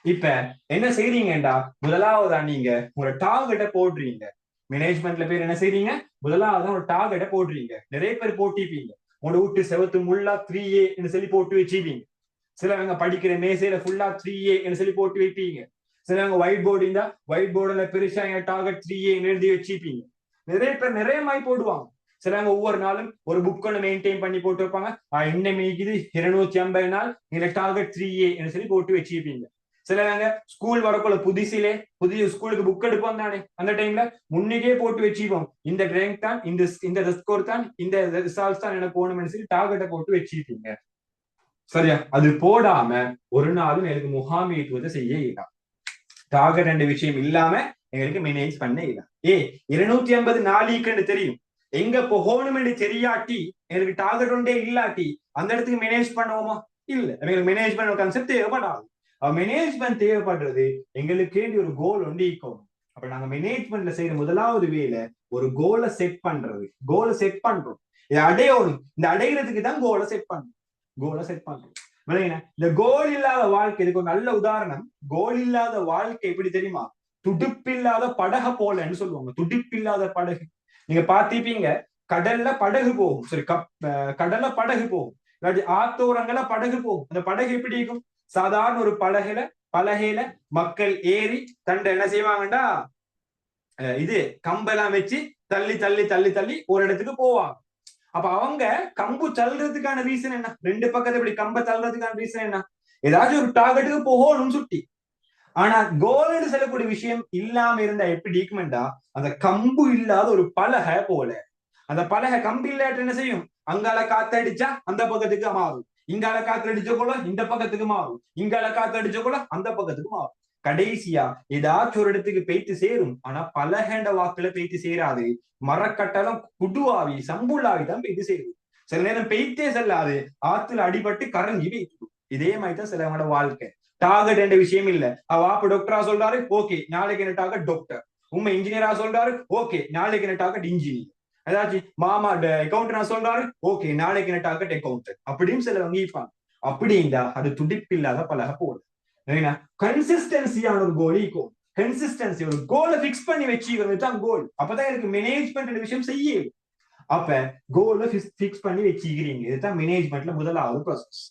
இப்ப என்ன செய்றீங்கடா, முதலாவதா நீங்க ஒரு டார்கெட்டை போடுறீங்க. மேனேஜ்மெண்ட்ல பேர் என்ன செய்றீங்க, முதலாவதான் ஒரு டார்கெட்டை போடுறீங்க. நிறைய பேர் போட்டிப்பீங்க, உங்களோட வீட்டு செவத்து முள்ளா 3A சொல்லி போட்டு வச்சுப்பீங்க. சிலவங்க படிக்கிற மேசையில ஃபுல்லா 3A சொல்லி போட்டு வைப்பீங்க. சிலவங்க ஒயிட் போர்டு இருந்தா ஒயிட் போர்டுல பெருசா டார்கெட் 3A எழுதி வச்சுப்பீங்க. நிறைய பேர் நிறைய மாதிரி போடுவாங்க. சிலவங்க ஒவ்வொரு நாளும் ஒரு புக் ஒன்று மெயின்டைன் பண்ணி போட்டு வைப்பாங்க. இன்னும் இது 250 நாள் இந்த டார்கெட் 3A சொல்லி போட்டு வச்சுப்பீங்க. சிலவங்க ஸ்கூல் வரக்குள்ள புதிய ஸ்கூலுக்கு புக் எடுப்போம் தானே, அந்த டைம்ல முன்னுக்கே போட்டு வச்சுப்போம். இந்த ரேங்க் தான், இந்த ஸ்கோர் தான், இந்த ரிசல்ட்ஸ் தான் எனக்கு போகணும்னு சொல்லி டார்கெட்டை போட்டு வச்சுப்பீங்க. சரியா? அது போடாம ஒரு நாளும் எனக்கு முகாமைத்துவத்தை செய்ய இயலாம். டார்கெட் என்ற விஷயம் இல்லாம எங்களுக்கு மேனேஜ் பண்ண இயலாம். 250 நாளைக்குன்னு தெரியும், எங்க போகணும்னு தெரியாட்டி எங்களுக்கு டார்கெட் ஒன்றே இல்லாட்டி அந்த இடத்துக்கு மேனேஜ் பண்ணுவோமா? இல்ல. எங்களுக்கு மேனேஜ்மெண்ட் கான்செப்ட் தேவைப்படாது. மேனேஜ்மெண்ட் தேவைப்படுறது எங்களுக்கு ஒரு கோல் ஒன்று ஈக்கணும். அப்ப நாங்க மேனேஜ்மெண்ட்ல செய்யற முதலாவது வேலை ஒரு கோலை செட் பண்றது. கோலை செட் பண்றோம், இதை அடையணும். இந்த அடைகிறதுக்கு தான் கோலை செட் பண்றோம். இந்த கோல் இல்லாத வாழ்க்கை, இதுக்கு ஒரு நல்ல உதாரணம். கோல் இல்லாத வாழ்க்கை எப்படி தெரியுமா, துடுப்பில்லாத படகு போலன்னு சொல்லுவாங்க. துடுப்பில்லாத படகு நீங்க பாத்திப்பீங்க, கடல்ல படகு போகும். சரி, கடல்ல படகு போகும், இல்லாட்டி ஆத்தோரங்கள படகு போகும். அந்த படகு எப்படி இருக்கும், சாதாரண ஒரு பலகையில மக்கள் ஏறி தண்டை என்ன செய்வாங்கடா, இது கம்பெல்லாம் வச்சு தள்ளி தள்ளி தள்ளி தள்ளி ஒரு இடத்துக்கு போவாங்க. அப்ப அவங்க கம்பு தள்ளுறதுக்கான ரீசன் என்ன, ரெண்டு பக்கத்தை இப்படி கம்ப தள்ளுறதுக்கான ரீசன் என்ன, ஏதாச்சும் ஒரு டார்கெட்டுக்கு போகணும் சுட்டி. ஆனா கோல்னு சொல்லக்கூடிய விஷயம் இல்லாம இருந்தா எப்படி இருக்குமெண்டா, அந்த கம்பு இல்லாத ஒரு பலகை போல. அந்த பலகை கம்பு இல்லாட்ட என்ன செய்யும், அங்கால காத்தடிச்சா அந்த பக்கத்துக்கு மாறும், இங்கால காத்தடிச்ச போல இந்த பக்கத்துக்கு மாறும், இங்கால காத்தடிச்ச போல அந்த பக்கத்துக்கு மாறும். கடைசியா ஏதாச்சும் ஒரு இடத்துக்கு பெய்த்து சேரும். ஆனா பலகேண்ட வாக்குல பெய்த்து சேராது, மரக்கட்டலம் குடுவாவி சம்புள்ளாவி தான் பெய்து சேரும். சில நேரம் பெய்த்தே செல்லாது, ஆத்துல அடிபட்டு கரைஞ்சி பெய்த்து. இதே மாதிரிதான் சிலவங்களோட வாழ்க்கை. டார்கெட் என்ற விஷயம் இல்ல. அப்ப டாக்டரா சொல்றாரு, ஓகே நாளைக்கு என்ன டார்கெட் டாக்டர். உண்மை இன்ஜினியரா சொல்றாரு, ஓகே நாளைக்கு என்ன டார்கெட் இன்ஜினியர். ஏதாச்சும் மாமா அக்கௌண்ட் சொல்றாரு, ஓகே நாளைக்கு என்ன டார்கெட் அக்கௌண்ட் அப்படின்னு சிலவங்க இருப்பாங்க. அப்படின்னா அது துடிப்பில்லாத பழக போகுது. கன்சிஸ்டன்சியான ஒரு கோல் ஈக்கும். கன்சிஸ்டன்சி ஒரு கோலை பிக்ஸ் பண்ணி வச்சுக்கிறது தான் கோல். அப்பதான் எனக்கு மேனேஜ்மெண்ட் விஷயம் செய்ய. அப்ப கோலை பிக்ஸ் பண்ணி வச்சுக்கிறீங்க, இதுதான் மேனேஜ்மெண்ட்ல முதலாவது ப்ராசஸ்.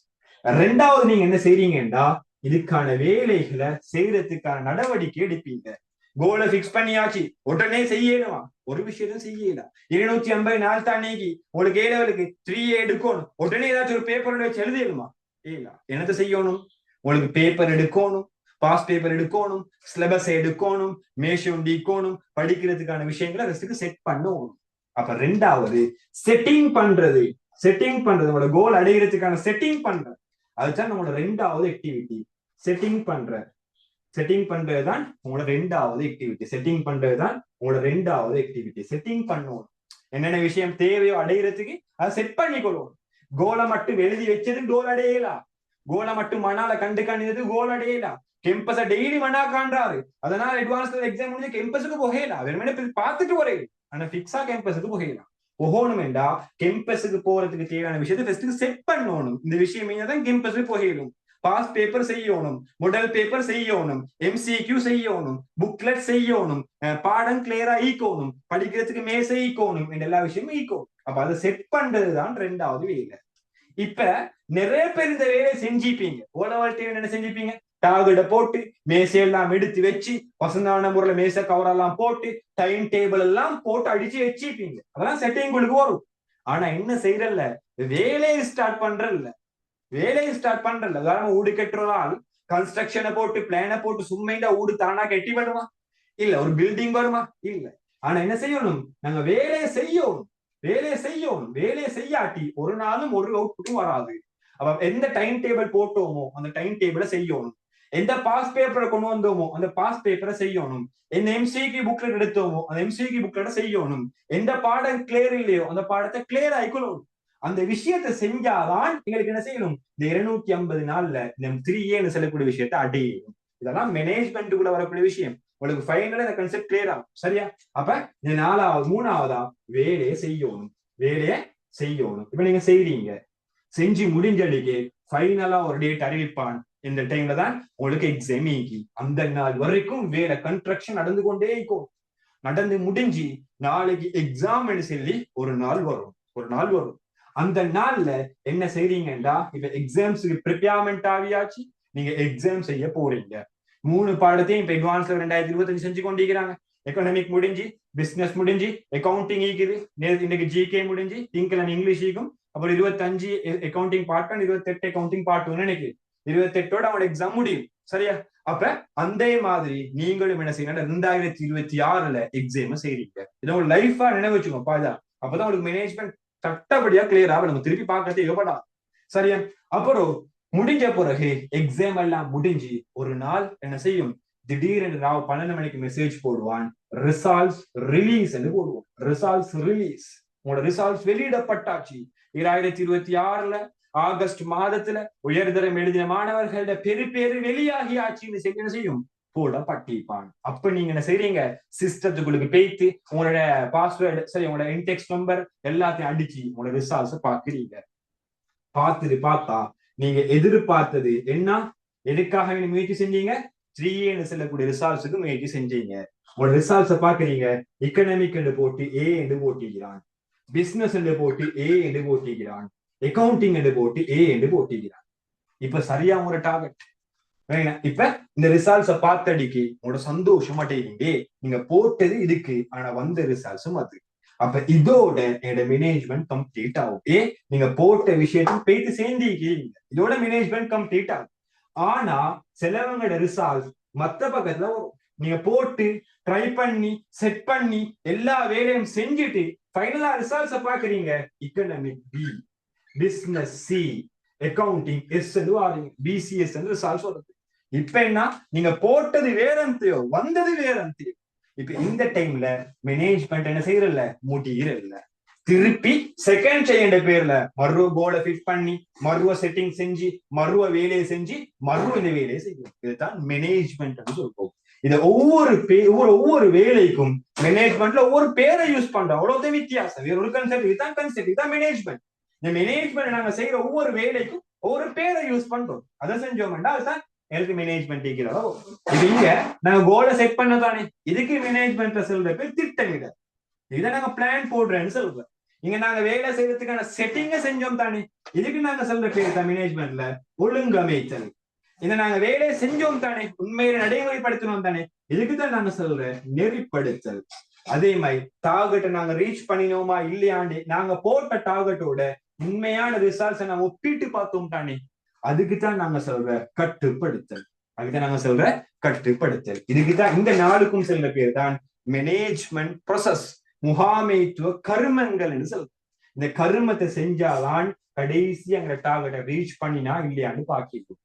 ரெண்டாவது நீங்க என்ன செய்றீங்கன்னா இதுக்கான வேலைகளை செய்யறதுக்கான நடவடிக்கை எடுப்பீங்க. கோலை பிக்ஸ் பண்ணியாச்சு, உடனே செய்யணுமா? ஒரு விஷயத்தையும் செய்யலாம். 250 நாள் தானேக்கு உங்களுக்கு ஏ லெவலுக்கு 3A எடுக்கணும், உடனே ஏதாச்சும் ஒரு பேப்பரோட வச்சு எழுதிடணுமா? இல்ல. என்னத்தை செய்யணும்? உங்களுக்கு பேப்பர் எடுக்கணும், பாஸ் பேப்பர் எடுக்கணும், சிலபஸ் எடுக்கணும், மேஷம் டிக்கணும், படிக்கிறதுக்கான விஷயங்களை ஃபர்ஸ்ட்டுக்கு செட் பண்ணணும். அப்ப ரெண்டாவது செட்டிங் பண்றது. செட்டிங் பண்றது உங்களோட கோல் அடைகிறதுக்கான செட்டிங் பண்றது, அதுதான் நம்மளோட ரெண்டாவது ஆக்டிவிட்டி. செட்டிங் பண்ற செட்டிங் பண்றதுதான் உங்களோட ரெண்டாவது ஆக்டிவிட்டி. செட்டிங் பண்றதுதான் உங்களோட ரெண்டாவது ஆக்டிவிட்டி. செட்டிங் பண்ணுவோம். என்னென்ன விஷயம் தேவையோ அடைகிறதுக்கு அதை செட் பண்ணிக்கொள்வோம். கோலை மட்டும் எழுதி வச்சது கோல் அடையலாம். கோலை மட்டும் மணால கண்டு காணினது கோல் அடையலாம். கேம்பஸ டெய்லி மணா காண்றாரு, அதனால அட்வான்ஸ் எக்ஸாம் முடிஞ்சு கேம்பஸுக்கு போகலாம். வெறுமனே பார்த்துட்டு போறேன், ஆனா பிக்ஸா கேம்பஸுக்கு போகலாம். போகணும் என்றா கேம்பஸுக்கு போறதுக்கு தேவையான விஷயத்தை ஃபர்ஸ்ட் செட் பண்ணணும். இந்த விஷயம் தான் கேம்பஸுக்கு போகணும். பாஸ் பேப்பர் செய்யணும், மாடல் பேப்பர் செய்யணும், MCQ செய்யணும், புக்லெட் செய்யணும், பாடம் கிளியரா ஈக்கணும், படிக்கிறதுக்கு மேசை ஈக்கணும், எல்லா விஷயமும் ஈக்கணும். அப்ப அதை செட் பண்றதுதான் ரெண்டாவது வேலை. இப்ப நிறைய பேர் இந்த வேலையை செஞ்சிப்பீங்க. ஓலவாழ்த்தையை என்ன செஞ்சிப்பீங்க? டார்கெட்டை போட்டு மேசையெல்லாம் எடுத்து வச்சு வசந்தான முறையில மேசை கவரெல்லாம் போட்டு டைம் டேபிள் எல்லாம் போட்டு அடிச்சு வச்சுப்பீங்க. அதெல்லாம் செட்டிங் உங்களுக்கு வரும். ஆனா என்ன செய்யறல்ல, வேலையை ஸ்டார்ட் பண்றல்ல. வேலையை ஸ்டார்ட் பண்றல்ல. உதாரணம் ஊடு கட்டுறதால் கன்ஸ்ட்ரக்ஷனை போட்டு பிளானை போட்டு சும்மைண்டா ஊடு தானா கட்டி வருமா? இல்ல. ஒரு பில்டிங் வருமா? இல்ல. ஆனா என்ன செய்யணும்? நாங்க வேலையை செய்யணும். வேலையை செய்யாட்டி ஒரு நாளும் ஒரு அவுட்புட்டும் வராது. அப்ப எந்த டைம் டேபிள் போட்டோமோ அந்த டைம் டேபிளை செய்யணும். எந்த பாஸ் பேப்பரை கொண்டு வந்தோமோ அந்த பாஸ் பேப்பரை செய்யணும். எந்த MCQ புக்லெட் எடுத்தோமோ அந்த MCQ புக்லெட்டை செய்யணும். எந்த பாடம் கிளியர் இல்லையோ அந்த பாடத்தை கிளியர் ஆயிக்கொள்ளணும். அந்த விஷயத்தை செஞ்சாதான் எங்களுக்கு என்ன செய்யணும்? இந்த 250 நாள்ல இந்த 3A சொல்லக்கூடிய விஷயத்தை அடையணும். இதெல்லாம் மேனேஜ்மெண்ட் கூட வரக்கூடிய விஷயம். உங்களுக்கு ஃபைனலா இந்த கான்செப்ட் கிளியர் ஆகும். சரியா? அப்ப இந்த மூணாவதா வேலையை செய்யணும். இப்ப நீங்க செய்றீங்க, செஞ்சு முடிஞ்சடிக்கு ஃபைனலா ஒரு டேட் அறிவிப்பான். இந்த டைம்ல தான் உங்களுக்கு எக்ஸாம் ஈகி. அந்த நாள் வரைக்கும் வேலை கன்ஸ்ட்ரக்ஷன் நடந்து கொண்டே இருக்கும். நடந்து முடிஞ்சு நாளைக்கு எக்ஸாம் சொல்லி ஒரு நாள் வரும். அந்த நாள்ல என்ன செய்றீங்கன்னா, இப்ப எக்ஸாம்ஸுக்கு ப்ரிப்பேர்மெண்ட் ஆகியாச்சு, நீங்க எக்ஸாம் செய்ய போறீங்க. 3 பாடத்தையும் இப்ப அட்வான்ஸ்ல 2025 செஞ்சு கொண்டிருக்கிறாங்க. எக்கனாமிக் முடிஞ்சு, பிசினஸ் முடிஞ்சு, அக்கௌண்டிங் ஈக்குது. இன்னைக்கு GK முடிஞ்சு, திங்கக்கிழமை இங்கிலீஷ் ஈக்கும். அப்புறம் 25 அக்கௌண்டிங் பார்ட் 1, 28 அக்கௌண்டிங் பார்ட் 1 நினைக்குது. 28ஓட அவனோட எக்ஸாம் முடியும். சரியா? அப்ப அந்த மாதிரி நீங்களும் என்ன செய்யணும்? 2026ல எக்ஸாம் செய்றீங்க. இதை உங்க லைஃபா நினைவு வச்சுக்கோங்க. அப்பதான் உங்களுக்கு மேனேஜ்மெண்ட் தட்டபடியா கிளியரா நம்ம திருப்பி பார்க்கறது யோகப்படா. சரியா? அப்புறம் முடிஞ்ச பிறகு எக்ஸாம் எல்லாம் முடிஞ்சு ஒரு நாள் என்ன செய்யும்? திடீரென்று 12 மணிக்கு மெசேஜ் போடுவான், ரிசல்ட்ஸ் ரிலீஸ் என்று போடுவோம். ரிசல்ட்ஸ் ரிலீஸ், உங்களோட ரிசல்ட்ஸ் வெளியிடப்பட்டாச்சு. 2026ல ஆகஸ்ட் மாதத்துல உயர்தரம் எழுதின மாணவர்களோட பேரு வெளியாகியாச்சுன்னு சொல்லி என்ன செய்யும்? போடப்பட்டிருப்பான். அப்ப நீங்க என்ன செய்றீங்க? சிஸ்டத்துக்குள்ளுக்கு போயிட்டு உங்களோட பாஸ்வேர்டு, சரி, உங்களோட இன்டெக்ஸ் நம்பர் எல்லாத்தையும் அடிச்சு உங்களோட ரிசல்ட்ஸ் பாக்குறீங்க. பார்த்தா நீங்க எதிர்பார்த்தது என்ன? எதுக்காக முயற்சி செஞ்சீங்க? 3A செல்லக்கூடிய ரிசல்ட்ஸுக்கு முயற்சி செஞ்சீங்க. உங்களோட ரிசல்ட்ஸை பாக்குறீங்க. எக்கனாமிக் என்று போட்டு A என்று போட்டிருக்கிறான், பிசினஸ் என்று போட்டு A என்று போட்டிருக்கிறான், அக்கௌண்டிங் என்று போட்டு A என்று போட்டிருக்கிறான். இப்ப சரியா உங்களோட டார்கெட். இப்ப இந்த ரிசல்ட்ஸ பார்த்தடிக்கு உங்களோட சந்தோஷம் அடைவீங்க. நீங்க போட்டது இதுக்கு, ஆனா வந்த ரிசல்ட்ஸும் அது. அப்ப இதோட என்னோட மேனேஜ்மெண்ட் கம்ப்ளீட் ஆகும். நீங்க போட்ட விஷயத்துக்கு போயிட்டு சேர்ந்திருக்கீங்க, இதோட மேனேஜ்மெண்ட் கம்ப்ளீட் ஆகும். ஆனா சிலவங்களோட ரிசல்ட் மத்த பக்கத்துல வரும். நீங்க போட்டு ட்ரை பண்ணி செட் பண்ணி எல்லா வேலையும் செஞ்சுட்டு ஃபைனலா ரிசல்ட்ஸ பாக்குறீங்க. Economic B, business C, accounting S வாரீங்க, BCS ரிசல்ட்ஸ் வருது. இப்ப என்ன? நீங்க போட்டது வேறத்தையோ வந்தது வேறத்தையோ. இப்ப இந்த டைம்ல மேனேஜ்மெண்ட் என்ன செய்யறதில்ல? முடியறதில்ல. திருப்பி செகண்ட் செய்யற பேர்ல மறுவ கோல ஃபிட் பண்ணி மறுவ செட்டிங் செஞ்சு மறுவ வேலையை செஞ்சு மறுவ இந்த வேலையை செய்யும். இதுதான் மேனேஜ்மெண்ட் சொல்லுவோம். இத ஒவ்வொரு வேலைக்கும் மேனேஜ்மெண்ட்ல ஒவ்வொரு பேரை யூஸ் பண்றோம். அவ்வளவு வித்தியாசம். வேற ஒரு கன்செப்ட் இதுதான் கன்செப்ட், இதுதான் மேனேஜ்மெண்ட். இந்த மேனேஜ்மெண்ட் நாங்க செய்யற ஒவ்வொரு வேலைக்கும் ஒவ்வொரு பேரை யூஸ் பண்றோம். அதை செஞ்சோம்னா அதுதான் எனக்கு மேனேஜ்மெண்ட் இருக்கிறதோ. இது இங்க நாங்க கோலை செட் பண்ணதானே, இதுக்கு மேனேஜ்மெண்ட் சொல்ற பேர் திட்டமிட. இதை நாங்க பிளான் போடுறேன்னு சொல்றோம். இங்க நாங்க வேலை செய்யறதுக்கான செட்டிங்க செஞ்சோம் தானே, இதுக்கு நாங்க சொல்ற பேர் தான் மேனேஜ்மெண்ட்ல ஒழுங்கமைத்தல். இதை நாங்க வேலையை செஞ்சோம் தானே, உண்மையில நடைமுறைப்படுத்தணும் தானே, இதுக்குதான் நாங்க சொல்ற நெறிப்படுத்தல். அதே மாதிரி டார்கெட்டை நாங்க ரீச் பண்ணினோமா இல்லையாண்டு நாங்க போட்ட டார்கெட்டோட உண்மையான ரிசல்ட்ஸை நாங்க ஒப்பிட்டு பார்த்தோம் தானே, அதுக்குதான் நாங்க சொல்ற கட்டுப்படுத்தல். அதுக்குதான் நாங்க சொல்ற கட்டுப்படுத்தல். இதுக்குதான் இந்த நாளுக்கும் சொல்ற பேர் தான் மேனேஜ்மெண்ட் ப்ராசஸ், முகாமைத்துவ கருமங்கள் என்று சொல்றோம். இந்த கருமத்தை செஞ்சாதான் கடைசி அங்க டார்கெட்டை ரீச் பண்ணினா இல்லையான்னு பாக்கிக்கும்.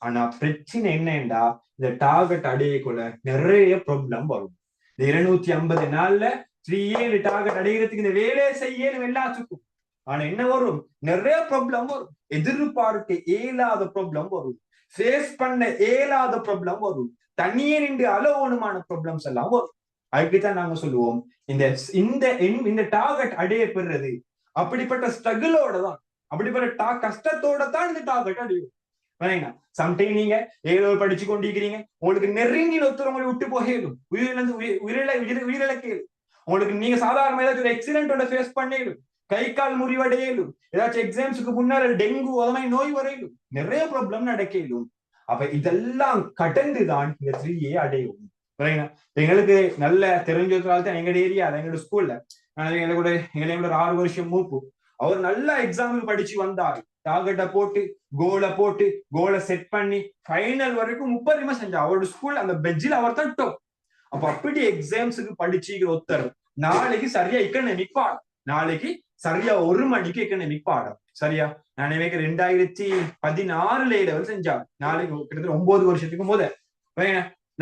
ஆனா பிரச்சனை என்னன்னா, இந்த டார்கெட் அடையக்குள்ள நிறைய ப்ராப்ளம் வரும். இந்த 250 நாள்ல 3A டார்கெட் அடைகிறதுக்கு இந்த வேலையை செய்யணும் எல்லாத்துக்கும். ஆனா என்ன வரும், நிறைய ப்ராப்ளம் வரும். எதிர்பார்க்க இயலாத ப்ராப்ளம் வரும், ஃபேஸ் பண்ண இயலாத ப்ராப்ளம் வரும், தனியே நின்று அலோனுமான ப்ராப்ளம்ஸ் எல்லாம் வரும். அதுக்குதான் நாங்க சொல்லுவோம், இந்த டார்கெட் அடைய பெறுறது அப்படிப்பட்ட ஸ்ட்ரகிளோட தான், அப்படிப்பட்ட கஷ்டத்தோட தான் இந்த டார்கெட் அடையும். சம்டைம் நீங்க ஏதோ படிச்சு கொண்டிருக்கிறீங்க, உங்களுக்கு நெருங்கின ஒருத்தர் விட்டு போகலும், உயிரிழக்கலும். உங்களுக்கு நீங்க சாதாரண ஏதாச்சும் ஒரு எக்ஸிடென்ட்டோட ஃபேஸ் பண்ணிடும், கை கால் முறிவடையலும், ஏதாச்சும் எக்ஸாம்ஸுக்கு முன்னால டெங்கு அது மாதிரி நோய் வரையிலும், நிறைய ப்ராப்ளம் நடக்கலும். அப்ப இதெல்லாம் கடந்துதான் இந்த 3A அடையும். எங்களுக்கு நல்ல தெரிஞ்சதுனால தான் எங்க ஏரியா எங்களோட ஸ்கூல்ல எங்களோட ஒரு 6 வருஷம் மூப்பு அவர் நல்லா எக்ஸாமுக்கு படிச்சு வந்தாரு. டார்கெட்டை போட்டு கோலை செட் பண்ணி ஃபைனல் வரைக்கும் 30 நிமிஷம் செஞ்சா. அவரோட ஸ்கூல் அந்த பெஞ்சில் அவர் தான் டாப். அப்ப அப்படி எக்ஸாம்ஸுக்கு படிச்சுக்கிற ஒருத்தர் நாளைக்கு சரியா எக்கனாமிக் பாடம், நாளைக்கு சரியா 1 மணிக்கு எக்கனாமிக் பாடம், சரியா நான் நினைக்க 2016 லெவல் செஞ்சாரு. நாளைக்கு கிட்டத்தட்ட 9 வருஷத்துக்கு முதல்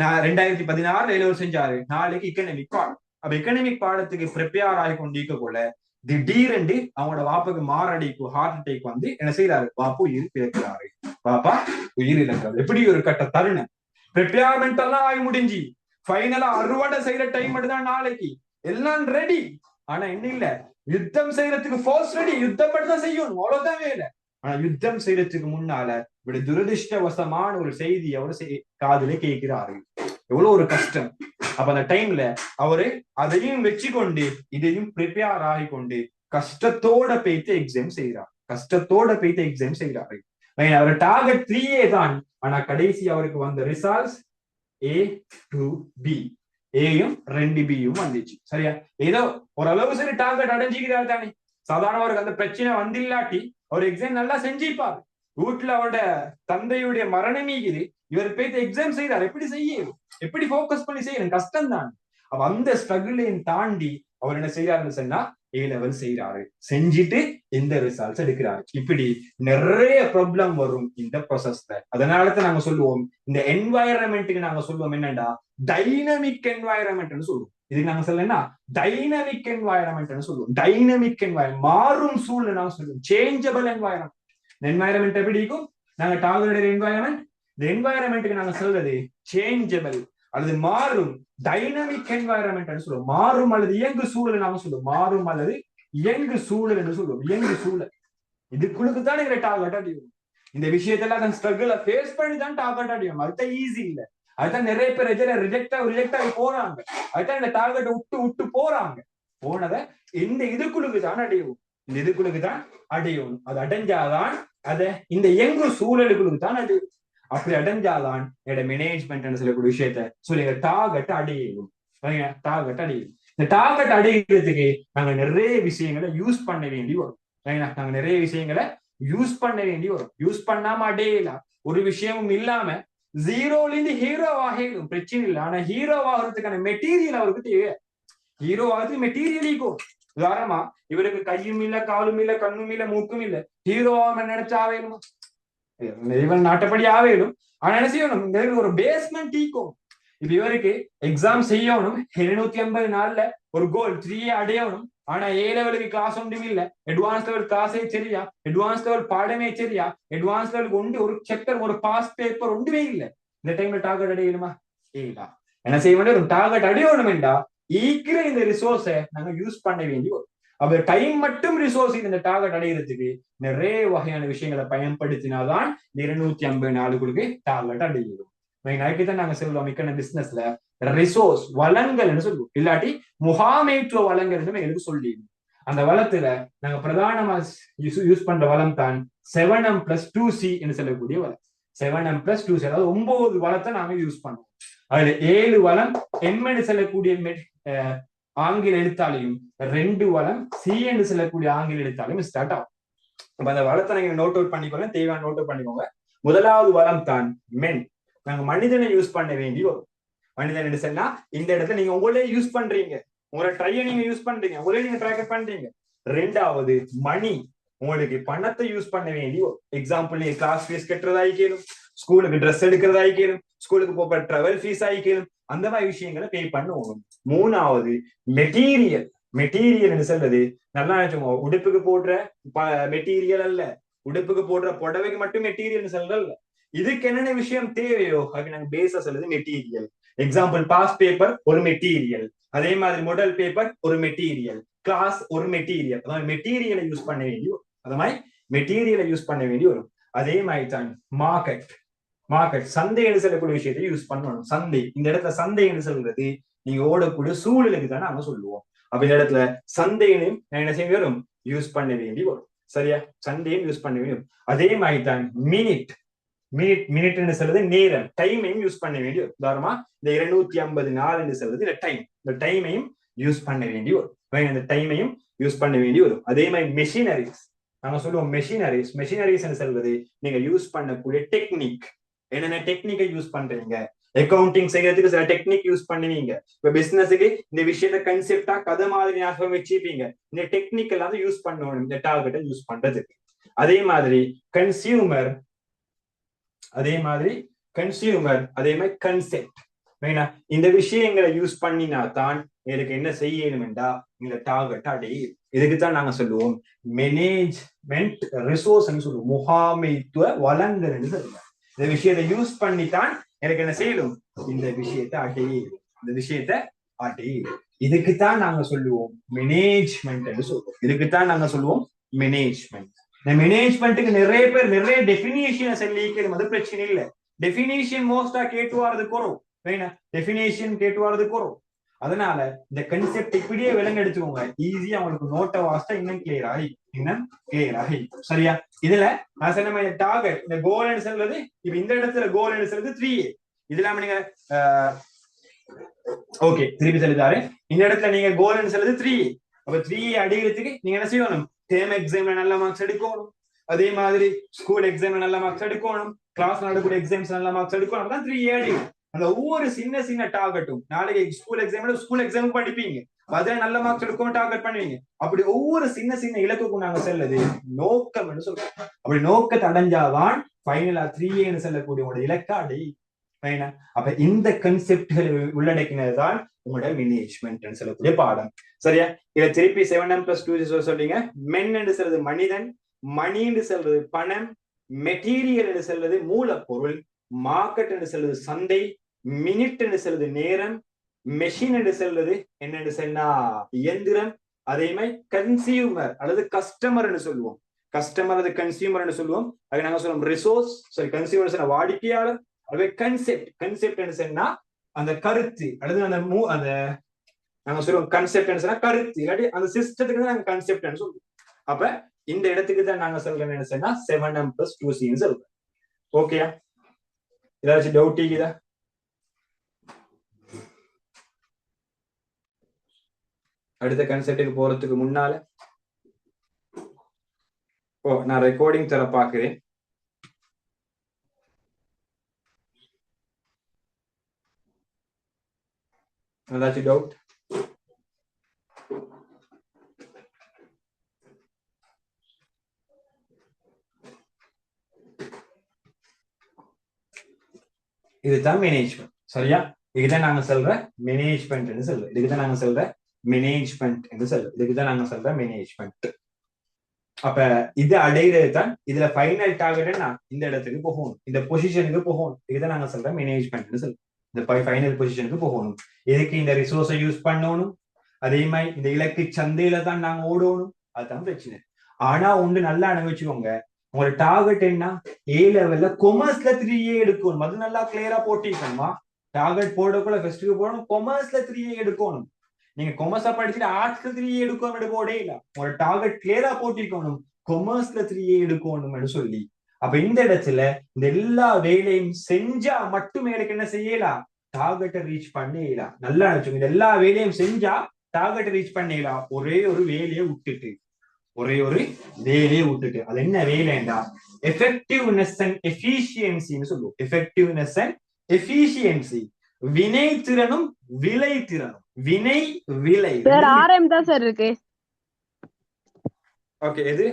நான் 2016 லெவல் செஞ்சாரு. நாளைக்கு எக்கனாமிக் பாடம். அப்ப எக்கனாமிக் பாடத்துக்கு ப்ரிப்பேர் ஆகி கொண்டிருக்க போல திடீரென்று அவங்களோட வாப்புக்கு மாரடைப்பு, ஹார்ட் அட்டாக் வந்து என்ன செய்யறாரு, பாப்பு உயிர் பிறக்கிறாரு. பாப்பா உயிர் இழக்கிறாரு. எப்படி ஒரு கட்ட தருணம். ப்ரிப்பேர்மெண்ட் எல்லாம் ஆகி முடிஞ்சு ஃபைனலா அறுவடை செய்யற டைம் மட்டும்தான் நாளைக்கு, எல்லாம் ரெடி. ஆனா என்ன இல்ல, யுத்தம் செய்யறதுக்கு ஃபோர்ஸ் ரெடி, யுத்தம் மட்டும் தான் செய்யணும், அவ்வளவுதான் வேலை. ஆனா யுத்தம் செய்யறதுக்கு முன்னால இப்படி துரதிருஷ்டவசமான ஒரு செய்தி அவர் காதுல கேட்கிறாரு. எவ்வளவு ஒரு கஷ்டம். அப்ப அந்த டைம்ல அவரு அதையும் வச்சு கொண்டு இதையும் ப்ரிப்பேர் ஆகி கொண்டு கஷ்டத்தோட போய்த்து எக்ஸாம் செய்யறாரு. அவர் டார்கெட் 3A தான். ஆனா கடைசி அவருக்கு வந்த ரிசல்ட்ஸ் A to B, ஏயும் 2Bயும் வந்துச்சு. சரியா, ஏதோ ஓரளவு சரி டார்கெட் அடைஞ்சிக்கிறார் தானே. சாதாரண அவருக்கு அந்த பிரச்சனை வந்தில்லாட்டி அவர் எக்ஸாம் நல்லா செஞ்சிருப்பாரு. வீட்டுல அவரோட தந்தையுடைய மரணமீகுது, இவர் போய் எக்ஸாம் செய்யறாரு. எப்படி செய்யணும், எப்படி போக்கஸ் பண்ணி செய்யணும், கஷ்டம் தான். அப்ப அந்த ஸ்ட்ரகிளையும் தாண்டி அவர் என்ன செய்யறாருன்னு சொன்னா A லெவல் செய்யறாரு. செஞ்சுட்டு இந்த ரிசல்ட்ஸ் எடுக்கிறாரு. இப்படி நிறைய ப்ராப்ளம் வரும் இந்த ப்ராசஸ்ல. அதனாலதான் நாங்க சொல்லுவோம், இந்த என்வாயரன்மெண்ட்டுக்கு நாங்க சொல்லுவோம் என்னன்னா டைனமிக் என்வாயரன்மெண்ட்னு சொல்லுவோம். இதுக்கு நாங்க சொல்லணும்னா டைனமிக் என்வாயரன்மெண்ட்னு சொல்லுவோம். டைனமிக் என்வாயரன்மெண்ட், மாறும் சூழ்நிலை நாங்க சொல்லுவோம். Changeable environment. என்வாயரன்மெண்ட் எப்படி இருக்கும், நாங்க டார்கெட் என்வாயரன்மெண்ட், இந்த என்வாயரன்மெண்ட்டுக்கு நாங்க சொல்றது சேஞ்சபிள் அல்லது மாறும் டைனமிக் என்வாயரன்மெண்ட் சொல்லுவோம். மாறும் அல்லது இயங்கு சூழல் நாம சொல்லுவோம். மாறும் அல்லது இயங்கு சூழல் என்று சொல்லுவோம். இயங்கு சூழல் இதுக்குள்ளுக்கு தான் எங்களை டார்கெட் அடியும். இந்த விஷயத்தெல்லாம் அந்த ஸ்ட்ரகிளை ஃபேஸ் பண்ணி தான் டார்கெட் அடியும். அதுதான் ஈஸி இல்லை. அதுதான் நிறைய பேர் ரிஜெக்ட் ஆகி போறாங்க. அதுதான் இந்த டார்கெட்டை விட்டு போறாங்க. போனதை இந்த இதுக்குள்ளுக்கு தான் அடையும். இந்த இதுக்குள்ளுக்கு தான் அடையும். அது அடைஞ்சாதான் அதை இந்த இயங்கு சூழலுக்குள்ளுக்கு தான் அடையும். அப்படி அடைஞ்சாதான் என்னோட மேனேஜ்மெண்ட் சொல்லக்கூடிய விஷயத்த சொல்லி டார்கெட் அடையும். டார்கெட் அடையும். இந்த டார்கெட் அடைகிறதுக்கு நாங்க நிறைய விஷயங்களை யூஸ் பண்ண வேண்டி வரும். நாங்க நிறைய விஷயங்களை யூஸ் பண்ண வேண்டி வரும். யூஸ் பண்ணாம அடையலாம். ஒரு விஷயமும் இல்லாம ஜீரோல இருந்து ஹீரோ ஆகலும் பிரச்சனை இல்லை. ஆனா ஹீரோ ஆகிறதுக்கான மெட்டீரியல் அவருக்கு தேவை. ஹீரோ ஆகிறதுக்கு மெட்டீரியல் இருக்கும். உதாரணமா இவருக்கு கையும் இல்ல, காலும் இல்ல, கண்ணும் இல்ல, மூக்கும் இல்ல, ஹீரோ நினைச்சா வேணுமா? இவன் நாட்டப்படி ஆவேலும். ஆனா என்ன செய்யணும், ஒரு பேஸ்மெண்ட் ஈக்கும். இப்ப இவருக்கு எக்ஸாம் செய்யணும் 750 நாள்ல ஒரு கோல் 3 அடையணும். ஆனா ஏ லெவலுக்கு கிளாஸ் ஒன்றும் இல்ல, அட்வான்ஸ் லெவல் கிளாஸே சரியா, அட்வான்ஸ் லெவல் பாடமே சரியா, அட்வான்ஸ் லெவலுக்கு ஒன்று ஒரு செப்டர் ஒரு பாஸ் பேப்பர் ஒன்றுமே இல்ல. இந்த டைம்ல டார்கெட் அடையணுமா? இல்ல. என்ன செய்ய வேண்டிய ஒரு டார்கெட் அடையணும்டா ஈக்கிற இந்த ரிசோர்ஸை நாங்க யூஸ் பண்ண வேண்டி வரும். அப்ப டைம் மட்டும் ரிசோர்ஸ் இந்த டார்கெட் அடைகிறதுக்கு நிறைய வகையான விஷயங்களை பயன்படுத்தினாதான் 250 நாளுக்குள்ளே டார்கெட் அடைகிறோம். தான் நாங்க சொல்லுவோம் மிக்க பிசினஸ்ல ரிசோர்ஸ் வளங்கள்னு சொல்லுவோம், இல்லாட்டி முகாமைத்துவ வளங்கள் எங்களுக்கு சொல்லி. அந்த வளத்துல நாங்க பிரதானமா யூஸ் பண்ற வளம் தான் 7M+2C என்று சொல்லக்கூடிய வளம். 7M+2C, அதாவது 9 வளத்தை நாங்க யூஸ் பண்றோம். அதுல 7 வளம் M என்று சொல்லக்கூடிய ஆங்கில எழுத்தாலையும் 2 வளம் C என்று சொல்லக்கூடிய ஆங்கில எழுத்தாலையும் ஸ்டார்ட் ஆகும். அப்ப அந்த வளத்தை நீங்க நோட் அவுட் பண்ணிக்கோங்க, தேவையான நோட் அவுட் பண்ணிக்கோங்க. முதலாவது வளம் தான் மென். நாங்க மனிதனை யூஸ் பண்ண வேண்டி வரும். மனிதன் சொன்னா இந்த இடத்துல நீங்க உங்களே யூஸ் பண்றீங்க, உங்களோட ட்ரையை நீங்க யூஸ் பண்றீங்க, உங்களே நீங்க ட்ராக் பண்றீங்க. ரெண்டாவது மணி, உங்களுக்கு பணத்தை யூஸ் பண்ண வேண்டி வரும். எக்ஸாம்பிள் நீங்க கிளாஸ் ஃபீஸ் கட்டுறதா கேளும், ஸ்கூலுக்கு ட்ரெஸ் எடுக்கிறதா கேளும், ஸ்கூலுக்கு போக டிராவல் ஃபீஸ் ஆகி கேளும், அந்த மாதிரி விஷயங்களை பே பண்ணுவோம். மூணாவது மெட்டீரியல். மெட்டீரியல் சொல்றது நல்லா உடுப்புக்கு போடுற மெட்டீரியல் அல்ல, உடுப்புக்கு போடுற புடவைக்கு மட்டும் மெட்டீரியல் சொல்றல்ல. இதுக்கு என்னென்ன விஷயம் தேவையோ அது நாங்க பேச சொல்றது மெட்டீரியல். எக்ஸாம்பிள் பாஸ் பேப்பர் ஒரு மெட்டீரியல், அதே மாதிரி மாடல் பேப்பர் ஒரு மெட்டீரியல், கிளாஸ் ஒரு மெட்டீரியல். அதாவது மெட்டீரியலை யூஸ் பண்ண வேண்டி வரும். அது மாதிரி மெட்டீரியலை யூஸ் பண்ண வேண்டி வரும். அதே மாதிரி தான் மார்க்கெட். மார்க்கெட் சந்தை என்று சொல்லக்கூடிய விஷயத்தை யூஸ் பண்ணணும். சந்தை, இந்த இடத்துல சந்தை என்று சொல்றது நீங்க ஓடக்கூடிய சூழலுக்கு தானே நாங்க சொல்லுவோம். அப்ப இந்த இடத்துல சந்தையினையும் என்ன செய்ய வரும், யூஸ் பண்ண வேண்டி வரும். சரியா, சந்தையும் யூஸ் பண்ண வேண்டிய. அதே மாதிரி தான் மினிட். மினிட் சொல்றது நேரம், டைமையும் யூஸ் பண்ண வேண்டி வரும். உதாரணமா இந்த 250 நாள் என்று சொல்றது இந்த டைம், இந்த டைமையும் யூஸ் பண்ண வேண்டி வரும். இந்த டைமையும் யூஸ் பண்ண வேண்டி வரும். அதே மாதிரி மெஷினரிஸ், நாங்க சொல்லுவோம் மெஷினரிஸ். மெஷினரிஸ் சொல்றது நீங்க யூஸ் பண்ணக்கூடிய டெக்னிக். என்னென்ன டெக்னிக்கை யூஸ் பண்றீங்க, அக்கௌண்டிங் செய்யறதுக்கு சில டெக்னிக் யூஸ் பண்ணுவீங்க. இப்ப பிசினஸுக்கு இந்த விஷயத்த கன்செப்டா கதை மாதிரி ஞாபகம் வச்சுப்பீங்க. இந்த டெக்னிக் எல்லாம் யூஸ் பண்ணணும் இந்த டார்கெட்டை யூஸ் பண்றதுக்கு. அதே மாதிரி கன்சியூமர், அதே மாதிரி கன்செப்ட். இந்த விஷயங்களை யூஸ் பண்ணினா தான் எனக்கு என்ன செய்யணும்டா இந்த டார்கெட் அடையும். இதுக்குத்தான் நாங்க சொல்லுவோம் மேனேஜ்மெண்ட் ரிசோர்ஸ் சொல்லுவோம், முகாமைத்துவ வளங்கள் சொல்லுவோம். இந்த விஷயத்தை யூஸ் பண்ணித்தான் எனக்கு என்ன செய்யணும், இந்த விஷயத்தை அடையும், இந்த விஷயத்தை அடையும். இதுக்குத்தான் நாங்க சொல்லுவோம் மேனேஜ்மெண்ட் என்று சொல்லுவோம். இதுக்குத்தான் நாங்க சொல்லுவோம் மேனேஜ்மெண்ட். இந்த மேனேஜ்மெண்ட்டுக்கு நிறைய பேர் நிறைய டெபினிஷன் சொல்லிக்கணும், அது பிரச்சனை இல்லை. டெபினிஷன் மோஸ்டா கேட்டு வரது குறவு, டெபினிஷன் கேட்டு வரது குறவு. அதனால இந்த கன்செப்ட் இப்படியே விலங்கு எடுத்துக்கோங்க, ஈஸியா அவங்களுக்கு நோட்டை வாசிட்டா இன்னும் கிளியர் ஆகி. சரியா, இதுல நான் சொன்ன டார்கெட் இந்த கோல் சொல்றது, இப்ப இந்த இடத்துல கோல் சொல்றது 3A. இதுல நீங்க ஓகே திருப்பி சொல்லிட்டாரு. இந்த இடத்துல நீங்க கோல் சொல்றது 3A. அப்ப 3A அடிக்கிறதுக்கு நீங்க என்ன செய்யணும், டேர்ம் எக்ஸாம்ல நல்ல மார்க்ஸ் எடுக்கணும், அதே மாதிரி ஸ்கூல் எக்ஸாம்ல நல்ல மார்க்ஸ் எடுக்கணும், கிளாஸ் நடக்கூடிய எக்ஸாம்ஸ் நல்ல மார்க்ஸ் எடுக்கணும். அப்பதான் 3A அடிக்கும். அந்த ஒவ்வொரு சின்ன டார்கெட்டும், நாளைக்கு ஸ்கூல் எக்ஸாம் படிப்பீங்க, அதுல நல்ல மார்க்ஸ் எடுக்கும் டார்கெட் பண்ணுவீங்க. அப்படி ஒவ்வொரு சின்ன இலக்குக்கும் நாங்க செல்லுது நோக்கம் என்று சொல்றோம். அப்படி நோக்கத்தை அடைஞ்சாதான் ஃபைனலா 3A செல்லக்கூடிய உங்களோட இலக்க அடை. அப்ப இந்த கன்செப்ட்களை உள்ளடக்கினதுதான் உங்களோட மேனேஜ்மெண்ட் சொல்லக்கூடிய பாடம். சரியா, இதை திருப்பி 7M+2 சொல்றீங்க. மென் என்று சொல்றது மனிதன், மணி என்று சொல்றது பணம், மெட்டீரியல் என்று சொல்றது மூலப்பொருள், மார்க்கெட் என்று சொல்றது சந்தை, மினிட் என்று சொல்றது நேரம், மெஷின் என்று சொல்றது என்னன்னு சொன்னா இயந்திரம், அதே மாதிரி கன்சியூமர் அல்லது கஸ்டமர் என்று சொல்லுவோம். கஸ்டமர் அல்லது கன்சியூமர் சொல்லுவோம். அது நாங்க சொல்லுவோம் ரிசோர்ஸ். சரி, கன்சியூமர் வாடிக்கையாளர். அதுவே கன்செப்ட் என்ன சொன்னா அந்த கருத்து அல்லது அந்த நாங்க சொல்லுவோம் கன்செப்ட் சொன்னா கருத்து, இல்லாட்டி அந்த சிஸ்டத்துக்கு தான் நாங்க கன்செப்ட் சொல்லுவோம். அப்ப இந்த இடத்துக்கு தான் நாங்க சொல்றோம் என்ன சொன்னா 7M+2C சொல்றோம். ஓகேயா, ஏதாச்சும் டவுட் இருக்குதா? அடுத்த கன்செப்டுக்கு போறதுக்கு முன்னால நான் ரெக்கார்டிங் தர பாக்குறேன். ஏதாச்சும் டவுட்? இதுதான் மேனேஜ்மெண்ட். சரியா, இதுதான் நாங்க சொல்ற மேனேஜ்மெண்ட் சொல்றோம். இதுக்குதான் நாங்க சொல்ற மேனேஜ்மெண்ட் என்று சொல்றோம். இதுக்குதான் நாங்க சொல்ற மேனேஜ்மெண்ட். அப்ப இது அடையிறது தான் இதுல ஃபைனல் டார்கெட் என்ன, இந்த இடத்துக்கு போகணும், இந்த பொசிஷனுக்கு போகணும். இதுதான் நாங்க சொல்ற மேனேஜ்மெண்ட் சொல்றோம். இந்த ஃபைனல் பொசிஷனுக்கு போகணும். இதுக்கு இந்த ரிசோர்ஸை யூஸ் பண்ணணும். அதே மாதிரி இந்த இலக்கு சந்தையில தான் நாங்க ஓடணும். அதுதான் பிரச்சனை. ஆனா ஒன்று நல்லா அனுபவிச்சுக்கோங்க, உங்களோட டார்கெட் என்ன, ஏ லெவல்ல கொமர்ஸ்ல 3A எடுக்கணும். அது நல்லா கிளியரா போட்டிக்கணுமா. டார்கெட் போடக்குள்ள ஃபர்ஸ்ட்டுக்கு போடணும், கொமர்ஸ்ல 3A எடுக்கணும். நீங்க கொமர்ஸா படிச்சுட்டு ஆர்ட்ஸ்ல 3A எடுக்கணும் போடே இல்ல. உங்களோட டார்கெட் கிளியரா போட்டிக்கணும், கொமர்ஸ்ல 3A எடுக்கணும்னு சொல்லி. அப்ப இந்த இடத்துல இந்த எல்லா வேலையும் செஞ்சா மட்டுமே எனக்கு என்ன செய்யலாம், டார்கெட்டை ரீச் பண்ணிடலாம். நல்லா நினைச்சுங்க, இந்த எல்லா வேலையும் செஞ்சா டார்கெட்டை ரீச் பண்ணிடலாம். ஒரே ஒரு வேலையை விட்டுட்டு அது என்ன வேலைண்டா, எஃபெக்டிவ்னஸ் அண்ட் எஃபிஷியன்சின்னு சொல்லுவோம். எஃபெக்டிவ்னஸ் அண்ட் எஃபிஷியன்சி, வினை திறனும் விலை திறனும். வினை விலை ஆர்எம் தான் சார் இருக்கு. ஓகே, எது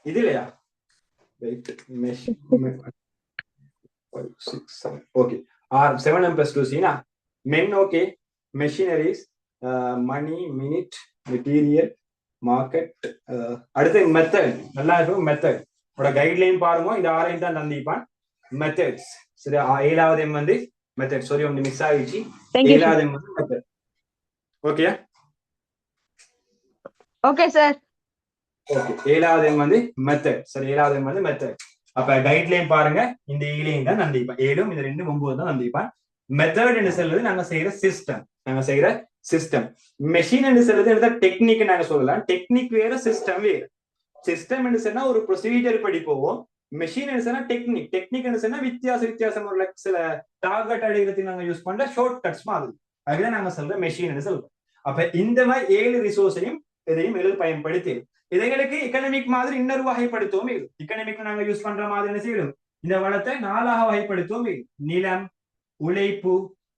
இது இல்லையா? Wait mesh 5 6 7 okay. R 7m + 2c னா மென். ஓகே, மெஷினரிஸ், மணி, மினிட், மெட்டீரியல், மார்க்கெட். அடுத்து மெத்தட். நல்லா இருக்கும் மெத்தட். உங்களோட கைட்லைன் பாருங்க, இது ஆரையும் தான் தந்திப்பான். மெத்தட்ஸ் சரி. 7வது எம் வந்து மெத்தட். சாரி, ஒன்று மிஸ் ஆயிடுச்சு. 7வது எம் வந்து method. Okay okay sir. Okay, 7வது எம் வந்து மெத்தட். சரி, 7வது எம் வந்து மெத்தட். அப்ப கைட்லைன் பாருங்க, இந்த 7 தான் நந்திப்பான். 7 இந்த 2 9 தான் நந்திப்பான். மெத்தட் என்று சொல்றது நாங்க செய்யற சிஸ்டம். மெஷின் என்று சொல்றது டெக்னிக் நாங்க சொல்லலாம். டெக்னிக் வேற, சிஸ்டம் வேற. சிஸ்டம் என்று சொன்னா ஒரு ப்ரொசீஜர் படி போவோம். மெஷின் என்று சொன்னா டெக்னிக் என்று சொன்னா வித்தியாசம் ஒரு சில டார்கெட் அடைகிறதுக்கு நாங்க யூஸ் பண்ற ஷார்ட் கட்ஸ் மாதிரி. அதுதான் நாங்க சொல்ற மெஷின் என்று சொல்றோம். அப்ப இந்த மாதிரி 7 ரிசோர்ஸையும் இதையும் பயன்படுத்தி இதைகளுக்கு எக்கனாமிக் மாதிரி இன்னொரு வகைப்படுத்துவோம். எக்கனாமிக் நாங்க யூஸ் பண்ற மாதிரி என்ன செய்யணும், இந்த வளத்தை 4ஆக வகைப்படுத்துவோம். நிலம், உழைப்பு,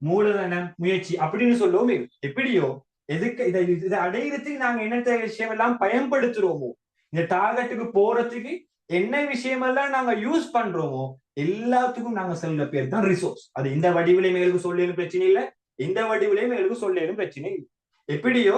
மூலதனம், முயற்சி அப்படின்னு சொல்லுவோம். எப்படியோ எதுக்கு இதை அடையிறதுக்கு நாங்க என்ன விஷயம் எல்லாம் பயன்படுத்துறோமோ, இந்த டார்கெட்டுக்கு போறதுக்கு என்ன விஷயமெல்லாம் நாங்க யூஸ் பண்றோமோ எல்லாத்துக்கும் நாங்க சொல்ற பேர் தான் ரிசோர்ஸ். அது இந்த வடிவிலையும் எங்களுக்கு சொல்லலும் பிரச்சனை இல்லை, இந்த வடிவிலையும் எங்களுக்கு சொல்லலும் பிரச்சனை இல்லை. எப்படியோ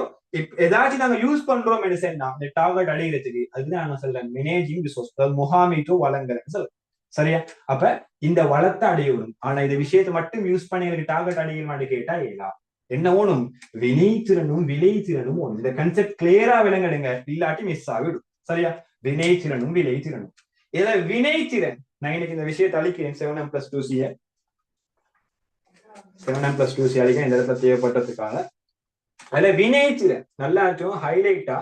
ஏதாச்சும் நாங்க யூஸ் பண்றோம் மெடிசன்னா இந்த டார்கெட் அடைகிறதுக்கு, அதுதான் நாங்க சொல்றேன் மேனேஜிங் ரிசோர்ஸ், முகாமைத்துவ வளங்கள் சொல்றேன். சரியா? அப்ப இந்த வளத்தை அடையணும். ஆனா இந்த விஷயத்தை மட்டும் யூஸ் பண்ணி எனக்கு டார்கெட் அடையணுமான்னு கேட்டா இல்ல. என்ன ஓணும், வினைத்திறனும் விளைத்திறனும் ஓணும். இந்த கன்செப்ட் கிளியரா விளங்கடுங்க, இல்லாட்டி மிஸ் ஆகிடும். சரியா? வினைத்திறனும் விளைத்திறனும். இதுல வினைத்திறன் நான் இன்னைக்கு இந்த விஷயத்தை அழிக்கிறேன். 7m + 2c 7m + 2c அழிக்க இந்த இடத்துல தேவைப்பட்டதுக்காக. அதுல வினைத்திறன் நல்லா ஹைலைட்டா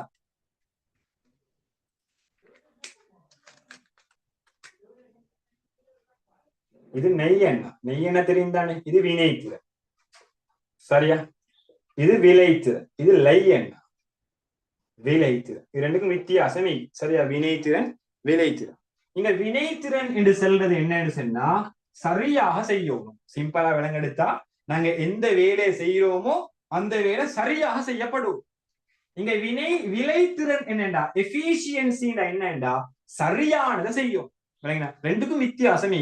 இது நெய்யெண்ணெய் தெரியும் தானே, இது வினைத்திறன். சரியா? இது விளைத்திறன், இது லையெண்ணெய் விளைத்திறன். இது ரெண்டுக்கும் வித்தியாசம். சரியா? வினைத்திறன் விளைத்திறன். இங்க வினைத்திறன் என்று சொல்றது என்னன்னு சொன்னா சரியாக செய்யணும். சிம்பிளா விளங்கெடுத்தா நாங்க எந்த வேலையை செய்யறோமோ அந்த வேலை சரியாக செய்யப்படும். இங்க விளைத்திறன் என்னண்டா, எஃபிஷியன்சி என்னண்டா சரியானதை செய்யும். ரெண்டுக்கும் வித்தியாசம்.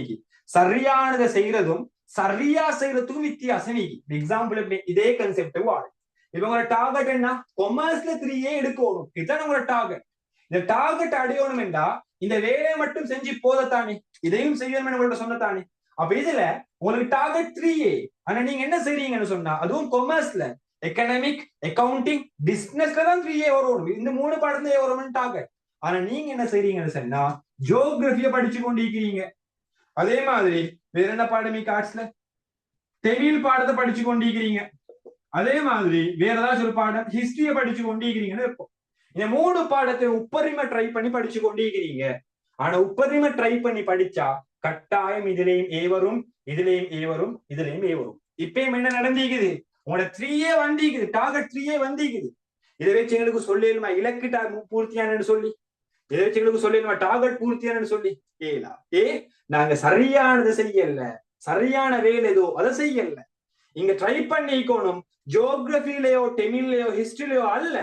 சரியானதை செய்யறதும் சரியா செய்யறதுக்கும் வித்தியாசம். எக்ஸாம்பிள் இதே கன்செப்ட் வாடு. இப்ப உங்களோட டார்கெட் என்ன, கொமர்ஸ்ல 3A எடுக்கணும். இதுதான் உங்களோட டார்கெட். இந்த டார்கெட் அடையணும் என்றா இந்த வேலையை மட்டும் செஞ்சு போதத்தானே, இதையும் செய்யணும் உங்கள்ட்ட சொன்னதானே. அப்ப இதுல உங்களுக்கு டார்கெட் 3A, ஆனா நீங்க என்ன செய்றீங்கன்னு சொன்னா அதுவும் கொமர்ஸ்ல எக்கனாமிக், அக்கவுண்டிங், பிசினஸ்ல தான் 3A வரும். இந்த 3 பாடத்துல வரும் டார்கெட். ஆனா நீங்க என்ன செய்றீங்கன்னு சொன்னா ஜியோகிராபிய படிச்சு கொண்டிருக்கிறீங்க. அதே மாதிரி வேற என்ன பாடம் ஆர்ட்ஸ்ல தமிழ் பாடத்தை படிச்சு கொண்டிருக்கிறீங்க. அதே மாதிரி வேற ஏதாச்சும் ஒரு பாடம் ஹிஸ்டரிய படிச்சு கொண்டிருக்கிறீங்கன்னு இருக்கும். இந்த 3 பாடத்தை உப்பரிமை ட்ரை பண்ணி படிச்சு கொண்டிருக்கிறீங்க. ஆனா உப்பரிமை ட்ரை பண்ணி படிச்சா கட்டாயம் இதுலயும் ஏ வரும், இதுலயும் ஏ வரும், இதுலயும் ஏ வரும். இப்பயும் என்ன நடந்திருக்குது, உங்களோட 3A வந்திக்குது, டார்கெட் 3A வந்திக்குது. இதை வச்சு எங்களுக்கு சொல்லிடுமா இலக்கு பூர்த்தியானு சொல்லி, இதை வச்சு எங்களுக்கு சொல்லிடுமா டார்கெட் பூர்த்தியானு சொல்லி ஏலா. நாங்க சரியானதை செய்யல, சரியான வேலை ஏதோ அதை செய்யல. இங்க ட்ரை பண்ணிக்கணும் ஜியோகிராபிலயோ தமிழ்லயோ ஹிஸ்டரியிலயோ அல்ல.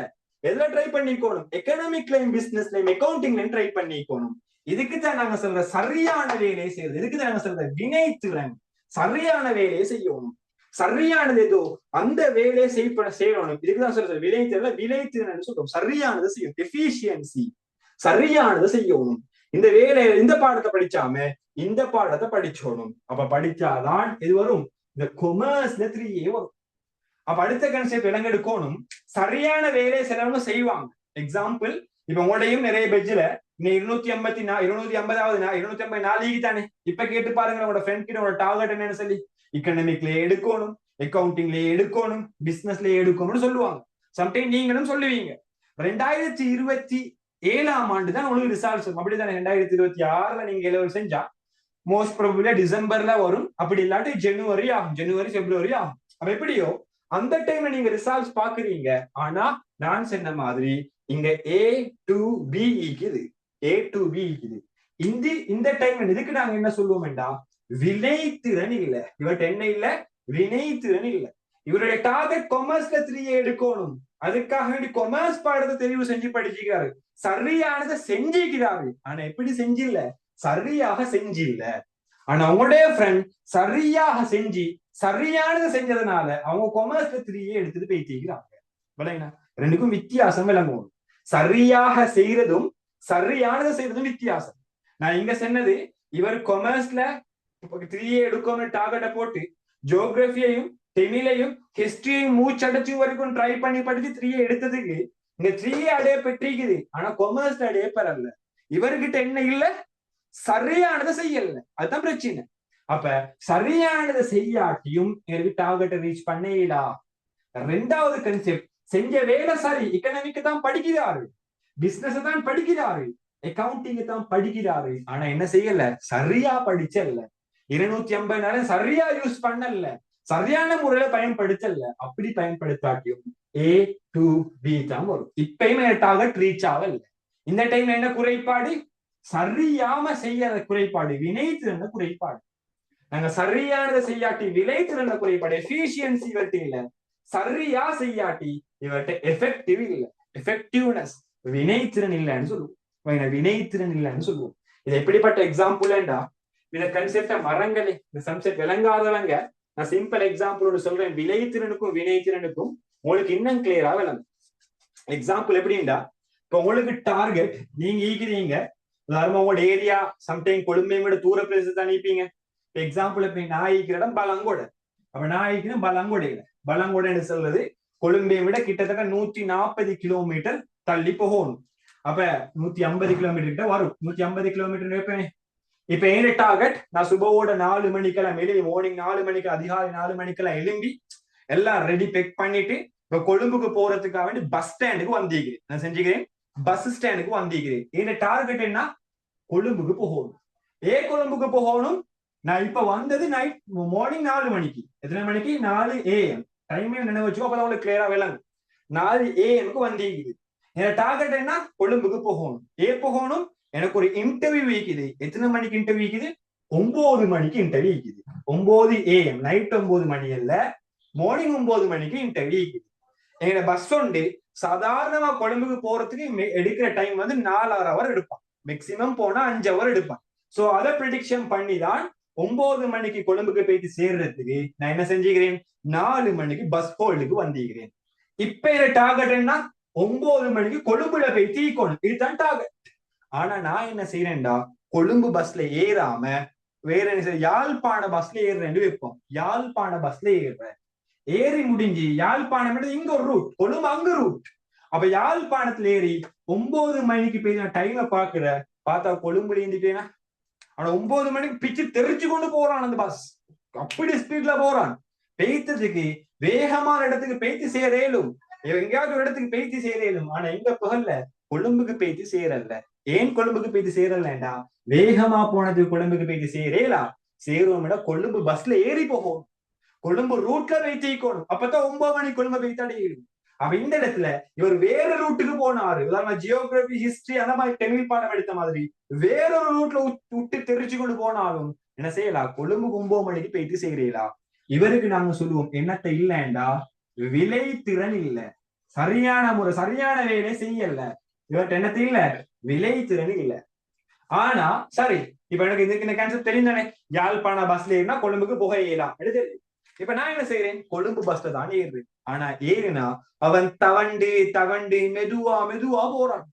எதுல ட்ரை பண்ணிக்கணும், எக்கனாமிக்லயும் பிசினஸ்லயும் அக்கவுண்டிங்லயும் ட்ரை பண்ணிக்கணும். இதுக்குதான் நாங்க சொல்ற சரியான வேலையை செய்யறது. இதுக்குதான் நாங்க சொல்ற வினைத்திறன். சரியான வேலையை செய்யணும். சரியானது ஏதோ அந்த வேலையை செய்யணும். இதுக்குதான் சொல்ற வினைத்திறன். வினைத்திறன் சொல்றோம். சரியானதை செய்யும். எஃபிஷியன்சி. சரியானதை செய்யணும். இந்த வேலையை இந்த பாடத்தை படிச்சாம இந்த பாடத்தை படிச்சோணும். அப்ப படிச்சாதான் இது வரும். இந்த கொமர்ஸ்ல 3A வரும். அப்ப அடுத்த கான்செப்ட் விளங்கெடுக்கணும். சரியான வேலையை சிலவங்க செய்வாங்க. எக்ஸாம்பிள், இப்ப உங்களையும் நிறைய பெட்ஜ்ல 250 நாளைக்கு தானே இப்ப கேட்டு பாருங்க உங்களோட ஃப்ரெண்ட் கிட்ட உங்களோட டார்கெட் என்னன்னு சொல்லி. எக்கனாமிக்லயே எடுக்கணும், அக்கௌண்டிங்லயே எடுக்கணும், பிசினஸ்லயே எடுக்கணும்னு சொல்லுவாங்க. சம்டைம் நீங்களும் சொல்லுவீங்க. 2027 தான் உங்களுக்கு ரிசல்ட்ஸ் வரும். அப்படித்தானே 2026 நீங்க லெவல் செஞ்சா மோஸ்ட் ப்ராபபிளா டிசம்பர்ல வரும். அப்படி இல்லாட்டி ஜனவரி ஆகும், ஜனவரி பிப்ரவரி ஆகும். அப்ப எப்படியோ அந்த டைம்ல நீங்க ரிசல்ட்ஸ் பாக்குறீங்க. ஆனா நான் சொன்ன மாதிரி இங்க A to B இருக்குது, A to B இருக்குது. இந்த டைம் இதுக்கு நாங்க என்ன சொல்லுவோம்டா, வினைத்திறன் இல்ல. இவர்கிட்ட என்ன இல்ல, வினைத்திறன் இல்ல. இவருடைய டார்கெட் கொமர்ஸ்ல 3A எடுக்கணும். அதுக்காக வேண்டி கொமர்ஸ் பாடத்தை தெரிவு செஞ்சு படிச்சுக்கிறாரு. சரியானதை செஞ்சுக்கிறாரு. ஆனா எப்படி செஞ்சில்ல, சரியாக செஞ்சில்ல. ஆனா அவங்களுடைய ஃப்ரெண்ட் சரியாக செஞ்சு சரியானதை செஞ்சதுனால அவங்க கொமர்ஸ்ல 3A எடுத்துட்டு போயிட்டீங்கிறாங்க. விளங்கினா ரெண்டுக்கும் வித்தியாசம் விளங்கும். சரியாக செய்யறதும் சரியானதை செய்யறதும் வித்தியாசம். நான் இங்க சொன்னது இவர் கொமர்ஸ்ல 3A எடுக்கணும்னு டார்கெட்டை போட்டு ஜியோகிராபியையும் தமிழையும் ஹிஸ்டரியையும் மூச்சடைச்சு வரைக்கும் ட்ரை பண்ணி படிச்சு 3A எடுத்ததுக்கு இங்க 3A அடைய பெற்றிருக்குது. ஆனா கொமர்ஸ்ல அடைய பெறல. இவர்கிட்ட என்ன இல்ல, சரியானதை செய்யல. அதுதான் பிரச்சனை. அப்ப சரியானதை செய்யாட்டியும் எனக்கு டார்கெட்டை ரீச் பண்ணேடா. ரெண்டாவது கான்செப்ட், செஞ்ச வேலை சரி, எக்கனாமிக் தான் படிக்கிறாரு, பிசினஸ் தான் படிக்கிறாரு, அக்கௌண்டிங் தான் படிக்கிறாரு. ஆனா என்ன செய்யல, சரியா படிச்சல்ல. 250 நாள் சரியா யூஸ் பண்ணல, சரியான முறையில பயன்படுத்தல. அப்படி பயன்படுத்தாட்டியும் A to B தான் வரும். இப்பயுமே டார்கெட் ரீச் ஆகல. இந்த டைம்ல என்ன குறைபாடு, சரியாம செய்யாத குறைபாடு, வினைத்திறன் குறைபாடு. நாங்க சரியானதை செய்யாட்டி வினைத்திறன் குறைபாடு, எஃபிஷியன்சி இவர்கிட்ட இல்ல. சரியா செய்யாட்டி இவர்கிட்ட எஃபெக்டிவ் இல்ல, எஃபெக்டிவ்னஸ், வினைத்திறன் இல்லைன்னு சொல்லுவோம். வினைத்திறன் இல்லைன்னு சொல்லுவோம். இது எப்படிப்பட்ட எக்ஸாம்பிள்டா, இந்த கன்செப்ட மரங்களே, இந்த கன்செப்ட் விளங்காதவங்க நான் சிம்பிள் எக்ஸாம்பிளோட சொல்றேன். வினைத்திறனுக்கும் வினைத்திறனுக்கும் உங்களுக்கு இன்னும் கிளியரா விளங்கும். எக்ஸாம்பிள் எப்படின்னா, இப்ப உங்களுக்கு டார்கெட் நீங்க ஈக்கிறீங்க, உங்களோட ஏரியா சம்டைம் கொழும்பையும் விட தூர பிரதேசத்தை அனுப்பிங்க. எக்ஸாம்பிள் இப்ப நான் ஈக்கிற இடம் பலங்கோட. அப்ப நான் ஈக்கிறேன் பலங்கோடையில. பலங்கோடைன்னு சொல்றது கொழும்பையை விட கிட்டத்தட்ட 140 கிலோமீட்டர் தள்ளி போகணும். அப்ப 150 கிலோமீட்டர் கிட்ட வரும். 150 கிலோமீட்டர் வைப்பேன். இப்ப ஏன் டார்கெட், நான் சுபவோட 4 மணிக்கெல்லாம் எழுதி, மார்னிங் 4 மணிக்கு, அதிகாலை 4 மணிக்கெல்லாம் எழும்பி எல்லாம் ரெடி பெக் பண்ணிட்டு இப்ப கொழும்புக்கு போறதுக்காக வேண்டி பஸ் ஸ்டாண்டுக்கு வந்திருக்கிறேன். நான் செஞ்சுக்கிறேன், பஸ் ஸ்டாண்டுக்கு வந்திருக்கிறேன். என்ன டார்கெட் என்ன, கொழும்புக்கு போகணும். கொழும்புக்கு போகணும். நான் இப்ப வந்தது நைட் மார்னிங் 4 மணிக்கு. எத்தனை மணிக்கு, 4 AM. டைம் நினைவு வச்சுக்கோ, அப்பதான் உங்களுக்கு கிளியரா விளங்கும். 4 AM வந்திருக்குது. என் டார்கெட் என்ன, கொழும்புக்கு போகணும். போகணும். எனக்கு ஒரு இன்டர்வியூ இருக்குது. எத்தனை மணிக்கு இன்டர்வியூ இருக்குது, 9 மணிக்கு இன்டர்வியூ இருக்குது. 9 AM, நைட் 9 மணி இல்ல, மார்னிங் 9 மணிக்கு இன்டர்வியூ இருக்குது. எங்க பஸ் உண்டு. சாதாரணமா கொழும்புக்கு போறதுக்கு எடுக்கிற டைம் வந்து 4 hour எடுப்பான். மேக்சிமம் போனா 5 hour எடுப்பான். சோ அதை ப்ரிடிக்ஷன் பண்ணிதான் 9 மணிக்கு கொழும்புக்கு போயிட்டு சேர்றதுக்கு நான் என்ன செஞ்சுக்கிறேன், 4 மணிக்கு பஸ் ஹோல்டுக்கு வந்திருக்கிறேன். இப்ப என்ன டார்கெட் என்ன, 9 மணிக்கு கொழும்புல போய் தீக்கணும். இதுதான் டார்கெட். ஆனா நான் என்ன செய்யறேன்டா, கொழும்பு பஸ்ல ஏறாம வேற என்ன, யாழ்ப்பாண பஸ்ல ஏறுறேன்னு வைப்போம். யாழ்ப்பாண பஸ்ல ஏறுறேன். ஏறி முடிஞ்சு யாழ்ப்பாணம் இங்க ஒரு ரூட், கொழும்பு அங்க ரூட். அப்ப யாழ்ப்பாணத்துல ஏறி 9 மணிக்கு போய் நான் டைமை பார்த்தா கொழும்புல இருந்துட்டேனா. ஆனா 9 மணிக்கு பிச்சு தெரிச்சு கொண்டு போறான் அந்த பஸ். அப்படி ஸ்பீட்ல போறான். பெய்த்ததுக்கு வேகமான இடத்துக்கு பெய்த்து சேரலும், எங்கேயாவது ஒரு இடத்துக்கு பெய்த்து சேரலும். ஆனா எங்க பகல்ல கொழும்புக்கு பெய்த்து சேரல. ஏன் கொழும்புக்கு போயிட்டு சேரலண்டா, வேகமா போனதுக்கு கொழும்புக்கு போயிட்டு சேரலா. சேருவோம், கொழும்பு பஸ்ல ஏறி போகும். கொழும்பு ரூட்ல வைத்திக்கணும். அப்பதான் 9 மணிக்கு கொழும்பு வைத்தாடிடும். அவ இந்த இடத்துல இவர் வேற ரூட்டுக்கு போனாரு. ஜியோகிராபி, ஹிஸ்டரி அந்த மாதிரி தமிழ் பாடம் எடுத்த மாதிரி வேறொரு ரூட்ல விட்டு தெரிச்சு கொண்டு போனாலும் என்ன செய்யலாம், கொழும்புக்கு 9 மணிக்கு போயிட்டு செய்யறீங்களா. இவருக்கு நாங்க சொல்லுவோம் என்னத்தை இல்லைண்டா, விளைத்திறன் இல்ல, சரியான முறை சரியான வேலை செய்யல. இவர்கிட்ட என்னத்தை இல்ல, விளைத்திறன் இல்ல. ஆனா சரி, இப்ப எனக்கு இதுக்கு இந்த கேன்சர் தெரிந்தானே, யாழ்ப்பாண பஸ்ல ஏறினா கொழும்புக்கு புகையலாம் தெரியும். இப்ப நான் என்ன செய்யறேன், கொழும்பு பஸ்ல தான் ஏறுறேன். ஆனா ஏறினா அவன் தவண்டு தவண்டு மெதுவா மெதுவா போறான்.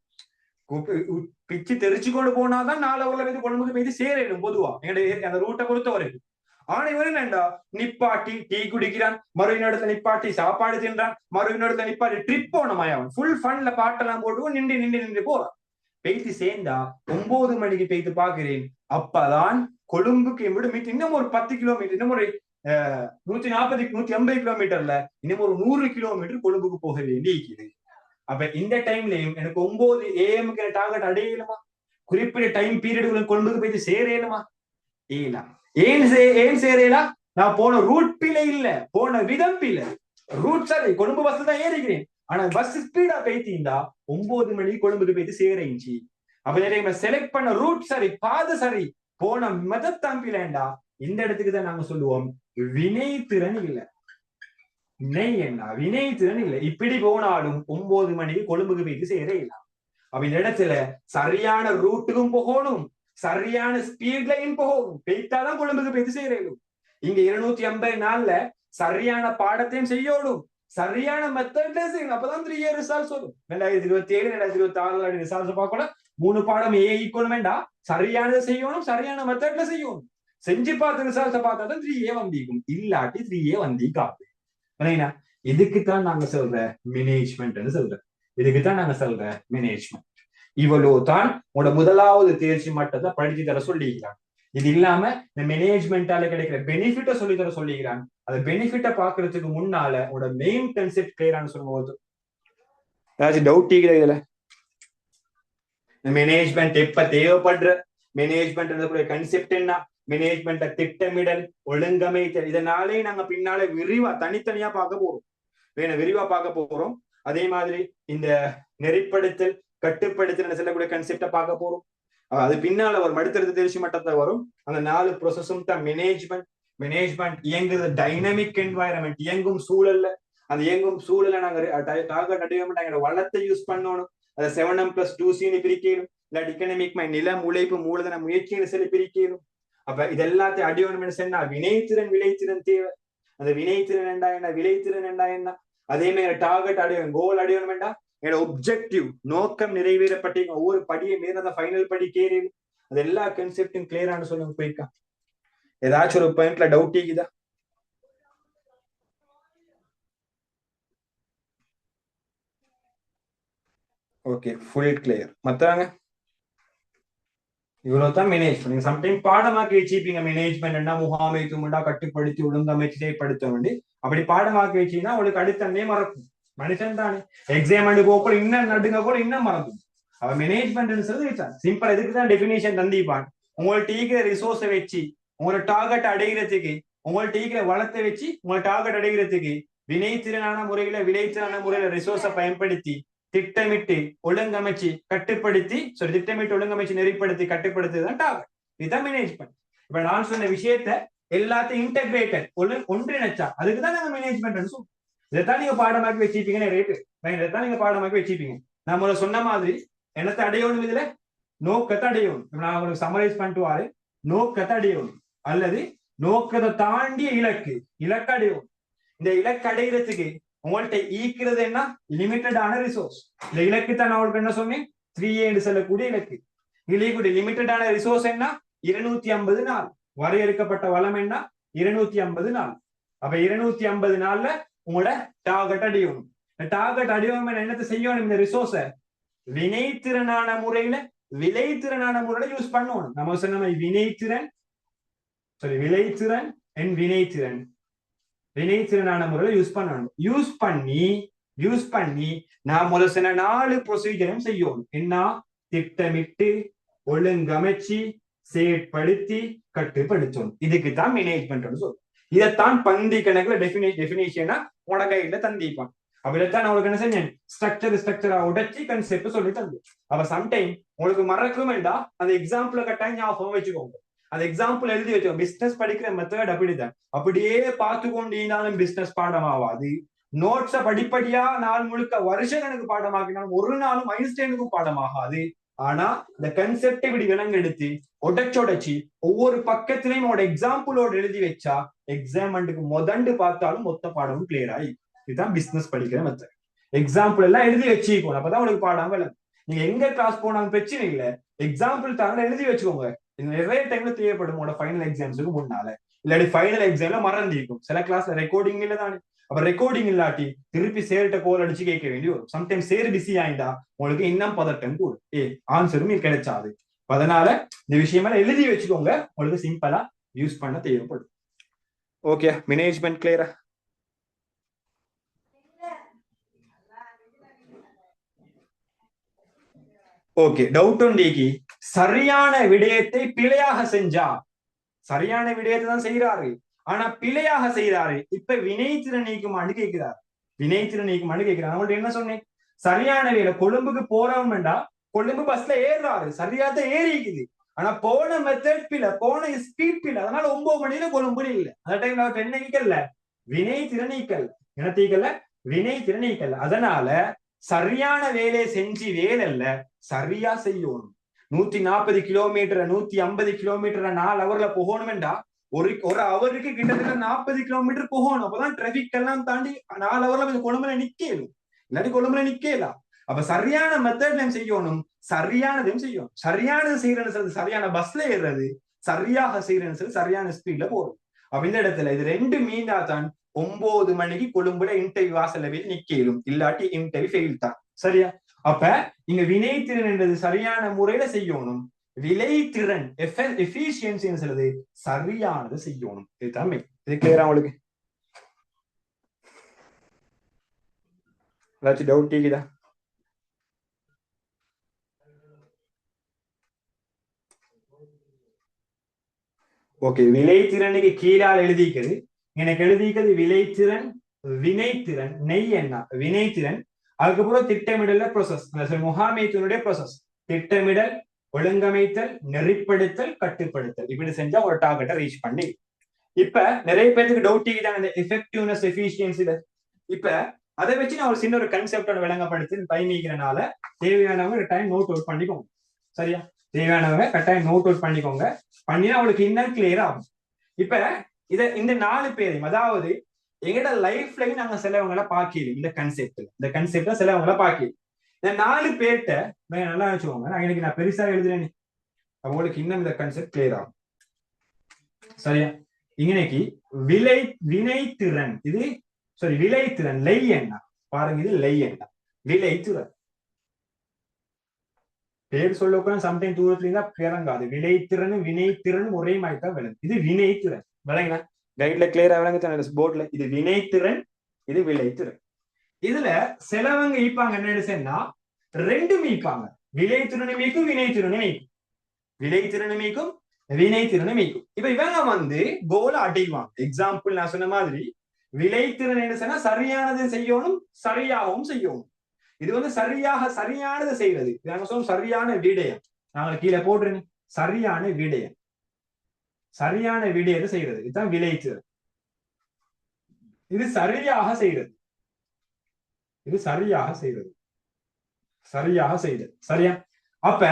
பிச்சு தெரிச்சு கொண்டு போனாதான் 4 ஹவர்ல போய் கொழும்புக்கு போய் சேரணும் பொதுவா எங்களுடைய அந்த ரூட்டை பொறுத்த வரைக்கும். ஆனா இவன் என்னண்டா, நிப்பாட்டி டீ குடிக்கிறான், மறுவினோடத்துல நிப்பாட்டி சாப்பாடு தின்றான், மறுவினோடத்துல நிப்பாட்டி ட்ரிப் போன அவன் ஃபுல் ஃபன்ல பாட்டெல்லாம் போட்டு நின்று நின்று நின்று போறான். பெய்து சேர்ந்தா 9 மணிக்கு பெய்து பாக்குறேன். அப்பதான் கொழும்புக்கு இன்னும் ஒரு 10 கிலோமீட்டர், இன்னும் ஒரு 140 180 கிலோமீட்டர்ல இன்னும் ஒரு 100 கிலோமீட்டர் கொழும்புக்கு போக வேண்டி இருக்குது. அப்ப இந்த டைம்லயும் எனக்கு 9 AM டார்கெட் அடையலுமா, குறிப்பிட்ட டைம் பீரியடுக்குள்ள கொழும்புக்கு போயிட்டு சேரலுமா? ஏன் சேரலா? நான் போன ரூட் பிழை இல்ல, போன விதம் பிழை. ரூட் சரி, கொழும்பு பஸ் தான் ஏறிக்கிறேன். ஆனா பஸ் ஸ்பீடா போயிட்டீங்களா 9 மணிக்கு கொழும்புக்கு போயிட்டு சேரஞ்சி. அப்ப செலக்ட் பண்ண ரூட் சரி, பாதை சரி, போன மெதத்தான் பிழைண்டா. இந்த இடத்துக்கு தான் நாங்க சொல்லுவோம் வினை திறன் இல்ல. வினை திறன் இல்லை. இப்படி போனாலும் 9 மணிக்கு கொழும்புக்கு போயிட்டு சேர இல்ல. அப்ப இந்த இடத்துல சரியான ரூட்டுக்கும் போகணும், சரியான ஸ்பீட்லையும் போகணும், பெய்தாதான் கொழும்புக்கு போயிட்டு சேரணும். இங்க 250 நாள்ல சரியான பாடத்தையும் செய்யணும், சரியான மெத்தட்ல செய்யணும். அப்பதான் 3 இயர் ரிசல்ட்ஸ் வரும். 2027 2026 ரிசல்ட்ஸ் பார்க்கணும். 3 பாடம் ஏ ஈக்குவல் வேண்டாம், சரியானதை செய்யணும், சரியான மெத்தட்ல செய்யணும். செஞ்சு பார்த்து ரிசல்ட்ஸ் பார்த்தா தான் 3A வந்திக்கும், இல்லாட்டி 3A வந்திக்காது. இதுக்குத்தான் நாங்க சொல்ற மேனேஜ்மெண்ட் சொல்றேன். இதுக்குத்தான் நாங்க சொல்ற மேனேஜ்மெண்ட். இவ்வளவு தான் உங்களோட முதலாவது தேர்ச்சி மட்டத்தை படிச்சு தர சொல்லிக்கிறாங்க. இது இல்லாம இந்த மேனேஜ்மெண்டால கிடைக்கிற பெனிஃபிட்ட சொல்லி தர சொல்லிக்கிறாங்க. அந்த பெனிஃபிட்ட பாக்குறதுக்கு முன்னால உங்களோட மெயின் கன்செப்ட் கிளியரானு சொல்லும்போது ஏதாச்சும் டவுட் இதுல? மேனேஜ்மெண்ட் எப்ப தேவைப்படுற, மேனேஜ்மெண்ட் கன்செப்ட் என்ன, மேனேஜ்மெண்ட் திட்டமிடல், ஒழுங்கமைத்தல், இதனாலே நாங்க பின்னால விரிவா தனித்தனியா பார்க்க போறோம், விரிவா பார்க்க போறோம். அதே மாதிரி இந்த நெறிப்படுத்தல், கட்டுப்படுத்தல் செல்லக்கூடிய கன்செப்டை பார்க்க போறோம். அது பின்னால வரும், அடுத்தடுத்த தேர்ச்சி மட்டத்தை வரும். அந்த 4 ப்ரொசஸும் தான் மேனேஜ்மெண்ட். மேனேஜ்மெண்ட் இயங்குது டைனமிக் என்வாயரன்மெண்ட், இயங்கும் சூழல்ல. அந்த இயங்கும் சூழலை நாங்க டார்கெட் அடையணும், வளத்தை யூஸ் பண்ணணும். அதை 7M+2C பிரிக்கணும், இல்லாட்டி இக்கனாமிக் நிலம், உழைப்பு, மூலதன முயற்சின்னு சொல்லி பிரிக்கணும். அப்ப இது எல்லாத்தையும் அடியோன்னு சொன்னா வினைத்திறன் விளைத்திறன் தேவை. அந்த வினைத்திறன் என்ன, விளைத்திறன் என்ன, அதே மாதிரி டார்கெட் அடையணும், கோல் அடையணும் வேண்டாம், என்னோட ஒப்ஜெக்டிவ் நோக்கம் நிறைவேறப்பட்ட ஒவ்வொரு படியை மீறத ஃபைனல் படி கேரி. அது எல்லா கன்செப்டும் கிளியரானு சொல்லுங்க போயிருக்கா? ஏதாச்சும் ஒரு பாயிண்ட்ல டவுட் இருக்குதா? Okay, full clear. மத்தவங்க இவ்வளவுதான் மேனேஜ்மெண்ட். சம்டைம் பாடமாக்கி வச்சுப்பீங்க மேனேஜ்மெண்ட் முகாமைத்துவம்டா, கட்டுப்படுத்தி ஒழுங்கமைச்சு செயற்படுத்த வேண்டி. அப்படி பாடமாக்கி வச்சீங்கன்னா உங்களுக்கு அடுத்தே மறக்கும். மனுஷன் தானே, எக்ஸாம் போக இன்னும் நடுங்க கூட இன்னும் மறக்கும். அவ மேனேஜ்மெண்ட் சிம்பிள். இதுக்குதான் டெபினேஷன் தந்திப்பான். உங்கள்ட்ட இருக்கிற ரிசோர்ஸை வச்சு உங்களோட டார்கெட் அடைகிறதுக்கு, உங்கள்ட்ட இருக்கிற வளத்தை வச்சு உங்களோட டார்கெட் அடைகிறதுக்கு வினைத்திறனான முறையில, விளைத்திறனான முறையில ரிசோர்ஸை பயன்படுத்தி திட்டமிட்டு ஒழுங்கமைச்சு கட்டுப்படுத்தி, திட்டமிட்டு ஒழுங்கமைச்சு நெறிப்படுத்தி கட்டுப்படுத்துதான் டார்கெட். இதுதான் மேனேஜ்மெண்ட். இப்ப நான் சொன்ன விஷயத்த எல்லாத்தையும் இன்டெகிரேட்டட் ஒன்றிணைச்சா அதுக்குதான் நாங்க மேனேஜ்மெண்ட் சொல்லுவோம். இதைத்தான் நீங்க பாடமாக்கி வச்சிருப்பீங்கன்னு ரேட்டு, இதைத்தான் நீங்க பாடமாக்கி வச்சிருப்பீங்க. நம்ம சொன்ன மாதிரி என்னத்தை அடையணும், இதுல நோக்கத்தை அடையணும். நான் உங்களுக்கு சமரைஸ் பண்ணிட்டு வாரு, நோக்கத்தை அடையணும் அல்லது நோக்கத்தை தாண்டிய இலக்கு அடையணும். இந்த இலக்கு அடைகிறதுக்கு உங்கள்கிட்ட ஈக்கிறது என்ன, லிமிட்டடான ரிசோர்ஸ். இந்த இலக்கு தான் நான் உங்களுக்கு என்ன சொன்னேன், 3A சொல்லக்கூடிய இலக்கு. இலக்கு லிமிட்டடான ரிசோர்ஸ் என்ன, 250 நாள். வரையறுக்கப்பட்ட வளம் என்ன, 250 நாள். அப்ப 250 நாள்ல உங்களோட டார்கெட் அடையணும். டார்கெட் அடையணும் என்னத்தை செய்யணும், இந்த ரிசோர்ஸ வினைத்திறனான முறையில, விளைத்திறனான முறையில யூஸ் பண்ணணும். நம்ம சொன்ன வினைத்திறன் விளைத்திறன் அண்ட் வினைத்திறன், வினைத்திறனான முறையில யூஸ் பண்ணணும். யூஸ் பண்ணி நான் முதல் சொன்ன 4 ப்ரொசீஜரும் செய்யணும். என்ன, திட்டமிட்டு ஒழுங்கமைச்சு செயற்படுத்தி கட்டுப்படுத்தணும். இதுக்குதான் மேனேஜ்மெண்ட் சொல்லும். இதைத்தான் பந்தி கணக்குல டெபினேஷனா உடகையில தந்திப்பான். அப்படித்தான் நான் உங்களுக்கு என்ன செஞ்சேன், ஸ்ட்ரக்சரா உடைச்சி கன்செப்ட் சொல்லி தந்து. அப்ப சம்டைம் உங்களுக்கு மறக்கும் வேண்டாம், அந்த எக்ஸாம்பிள கட்டாயம் ஞாபகம் வச்சுக்கோங்க. அந்த எக்ஸாம்பிள் எழுதி வச்சுக்கோங்க. பிசினஸ் படிக்கிற மெத்தட் அப்படிதான். அப்படியே பார்த்து கொண்டிருந்தாலும் பிசினஸ் பாடம் ஆகாது. நோட்ஸ படிப்படியா நாள் முழுக்க வருஷ கணக்கு பாடமாக்கினாலும் ஒரு நாளும் மைல்ஸ்டேனுக்கும் பாடமாகாது. ஆனா இந்த கன்செப்ட் இப்படி விலங்கெடுத்து உடைச்சு ஒவ்வொரு பக்கத்திலையும் ஒரு எக்ஸாம்பிளோட எழுதி வச்சா எக்ஸாம்க்கு முதண்டு பார்த்தாலும் மொத்த பாடமும் கிளியர் ஆகி. இதுதான் பிசினஸ் படிக்கிற மெத்தட். எக்ஸாம்பிள் எல்லாம் எழுதி வச்சுக்கணும், அப்பதான் உங்களுக்கு பாடாம விளங்கும். நீங்க எங்க கிளாஸ் போனாலும் பிரச்சனை இல்ல, எக்ஸாம்பிள் தாங்க எழுதி வச்சுக்கோங்க. இது நிறைய டைம்ல தேவைப்படும் உங்களோட ஃபைனல் எக்ஸாம்ஸுக்கு முன்னால, இல்லாட்டி ஃபைனல் எக்ஸாம்ல மறந்திருக்கும். சில கிளாஸ்ல ரெக்கார்டிங் இல்ல தானே, அப்ப ரெக்கார்டிங் இல்லாட்டி திருப்பி சேர்ட்ட கோல் அடிச்சு கேட்க வேண்டி வரும். சம்டைம்ஸ் சேர் பிஸி ஆயிட்டா உங்களுக்கு இன்னும் பதட்டம் கூடும், ஆன்சரும் கிடைச்சாது. அதனால இந்த விஷயமெல்லாம் எழுதி வச்சுக்கோங்க, உங்களுக்கு சிம்பிளா யூஸ் பண்ண தேவைப்படும். ஓகே, மேனேஜ்மெண்ட் கிளியரா? ஓகே, டவுட் உண்டேக்கி சரியான விடயத்தை பிழையாக செஞ்சா, சரியான விடயத்தை தான் செய்யறாரு ஆனா பிழையாக செய்யறாரு, இப்ப வினைத்திறன் நீக்குமான்னு கேட்கிறாரு. வினைத்திறன் நீக்குமான்னு கேட்கிறாரு. அவங்கள்ட்ட என்ன சொன்னேன், சரியான வேலை கொழும்புக்கு போறவன்டா கொழும்பு பஸ்ல ஏறுறாரு, சரியாத்தான் ஏறிக்குது, ஆனா போன மெத்தட் பிள்ளை, போன ஸ்பீட் பிள்ளை, அதனால 9 மணியில கொழும்பு இல்ல. அந்த டைம்ல அவர் என்ன நீக்கல்ல, வினை திறனீக்கல். என்ன தீக்கல்ல, வினை திறனீக்கல். அதனால சரியான வேலையை செஞ்சு வேலைல்ல, சரியா செய்யணும். 140 கிலோமீட்டர் 150 கிலோமீட்டர் 4 ஹவர்ல போகணும்டா ஒரு அவருக்கு கிட்டத்தட்ட 40 கிலோமீட்டர் போகணும். அப்பதான் டிராபிக் எல்லாம் தாண்டி 4 ஹவர்ல கொழும்புல நிக்கலும், இல்லாட்டி கொழும்புல நிக்கலாம். அப்ப சரியான மெத்தட் நம்ம செய்யணும், சரியானதையும் செய்யணும். சரியானது செய்யறது சரியான பஸ்ல ஏறுறது, சரியாக செய்யறது சரியான ஸ்பீட்ல போறது. அப்ப இந்த இடத்துல இது ரெண்டு மீண்டா தான் 9 மணிக்கு கொழும்புல இன்டர்வியூ வாசல்ல போய் நிக்கலும், இல்லாட்டி இன்டர்வியூ ஃபெயில் தான். சரியா? அப்ப இங்க வினைத்திறன் என்றது சரியான முறையில செய்யணும், விளைத்திறன் எஃபிஷியன்சி சொல்றது சரியானது செய்யணும். இதுதான் இது கிளியரா உங்களுக்கு? ஏதாச்சும் டவுட் கேக்குதா? ஓகே, விளைத்திறனுக்கு கீழால் எழுதிக்கிறது, எனக்கு எழுதிக்கிறது விளைத்திறன், வினைத்திறன், நெய் என்ன வினைத்திறன், அதுக்கப்புறம் திட்டமிடல ப்ரோசஸ், முகாமைத்தினுடைய ப்ரோசஸ், திட்டமிடல், ஒழுங்கமைத்தல், நெறிப்படுத்தல், கட்டுப்படுத்தல். இப்படி செஞ்சா ஒரு டார்கெட்டை ரீச் பண்ணி. இப்ப நிறைய பேருக்கு டவுட் தான் இந்த எஃபெக்டிவ்னஸ் எஃபிஷியன்சில. இப்ப அதை வச்சு நான் ஒரு சின்ன ஒரு கன்செப்டோட விளங்கப்படுத்தி பயணிக்கிறனால தேவையானவங்க டைம் நோட் அவுட் பண்ணிக்கோங்க. சரியா? தேவையானவங்க கட்டாயம் நோட் அவுட் பண்ணிக்கோங்க, பண்ணினா அவங்களுக்கு இன்னும் கிளியர் ஆகும். இப்ப இந்த 4 பேரையும், அதாவது எங்கட லைஃப்லயும் நாங்க சிலவங்களை பாக்கிடும் இந்த கன்செப்ட்ல சிலவங்களை பாக்கிடும். இந்த 4 பேர்கிட்ட நல்லா வச்சுக்கோங்க. நான் இன்னைக்கு நான் பெருசா எழுதுறேன், அவங்களுக்கு இன்னும் இந்த கன்செப்ட் கிளியர் ஆகும். சரியா? இன்னைக்கு வினைத்திறன், இது விளைத்திறன், லை என்ன பாருங்க, இது லை என்ன விளைத்திறன். பேர் சொல்ல சம்டைம் தூரத்துல இருந்தா பிறங்காது. விளைத்திறனும் வினைத்திறனும் ஒரே மாதிரி தான் விளங்கு. இது வினைத்திறன் விளங்குனா கைட்ல கிளியரா விளங்கு போர்ட்ல. இது வினைத்திறன், இது விளைத்திறன். இதுல சிலவங்க ஈப்பாங்க என்ன சொன்னா ரெண்டும் ஈப்பாங்க, விளைத்திறனும் மீக்கும் வினைத்திறனும் மீக்கும், விளைத்திறனும் மீக்கும் வினைத்திறனும் மீக்கும். இப்ப இவங்க கோல அடைவாங்க. எக்ஸாம்பிள் நான் சொன்ன மாதிரி விளைத்திறன் என்ன சொன்னா சரியானதை செய்யணும், சரியாகவும் செய்யணும். இது சரியானதை செய்யறது. நாங்க சொல்லும் சரியான விடயம், நாங்க கீழே போட்டுருங்க, சரியான விடயம், சரியான விடயத்தை செய்யறது. இதுதான் விளைத்திறன். இது சரியாக செய்யறது, இது சரியாக செய்யறது, சரியாக செய்யறது. சரியா? அப்ப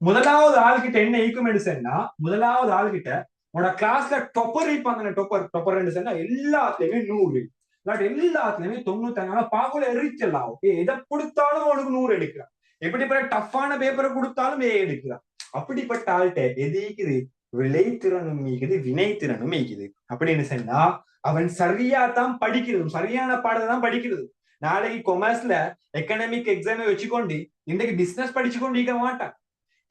முதலாவது ஆள்கிட்ட என்ன ஈக்கும் சொன்னா, முதலாவது ஆள்கிட்ட உன்னோட கிளாஸ்ல டொப்பர் இருப்பாங்க. டொப்பர் சொன்னா எல்லாத்துலயுமே 100, எல்லாத்துலயுமே 95. பாக்குல எரிச்சலாம். எதை கொடுத்தாலும் அவனுக்கு 100 எடுக்கிறான். எப்படிப்பட்ட டஃப்பான பேப்பரை கொடுத்தாலும் எடுக்கிறான். அப்படிப்பட்ட ஆள்கிட்ட எது ஈக்குது, விளைத்திறனும் மீக்குது, வினைத்திறனும் மீக்குது. அப்படின்னு சொன்னா அவன் சரியா தான் படிக்கிறது, சரியான பாடத்தை தான் படிக்கிறது. நாளைக்கு கொமர்ஸ்ல எக்கனாமிக் எக்ஸாமை வச்சுக்கொண்டு இன்றைக்கு பிசினஸ் படிச்சு கொண்டு இருக்க மாட்டான்.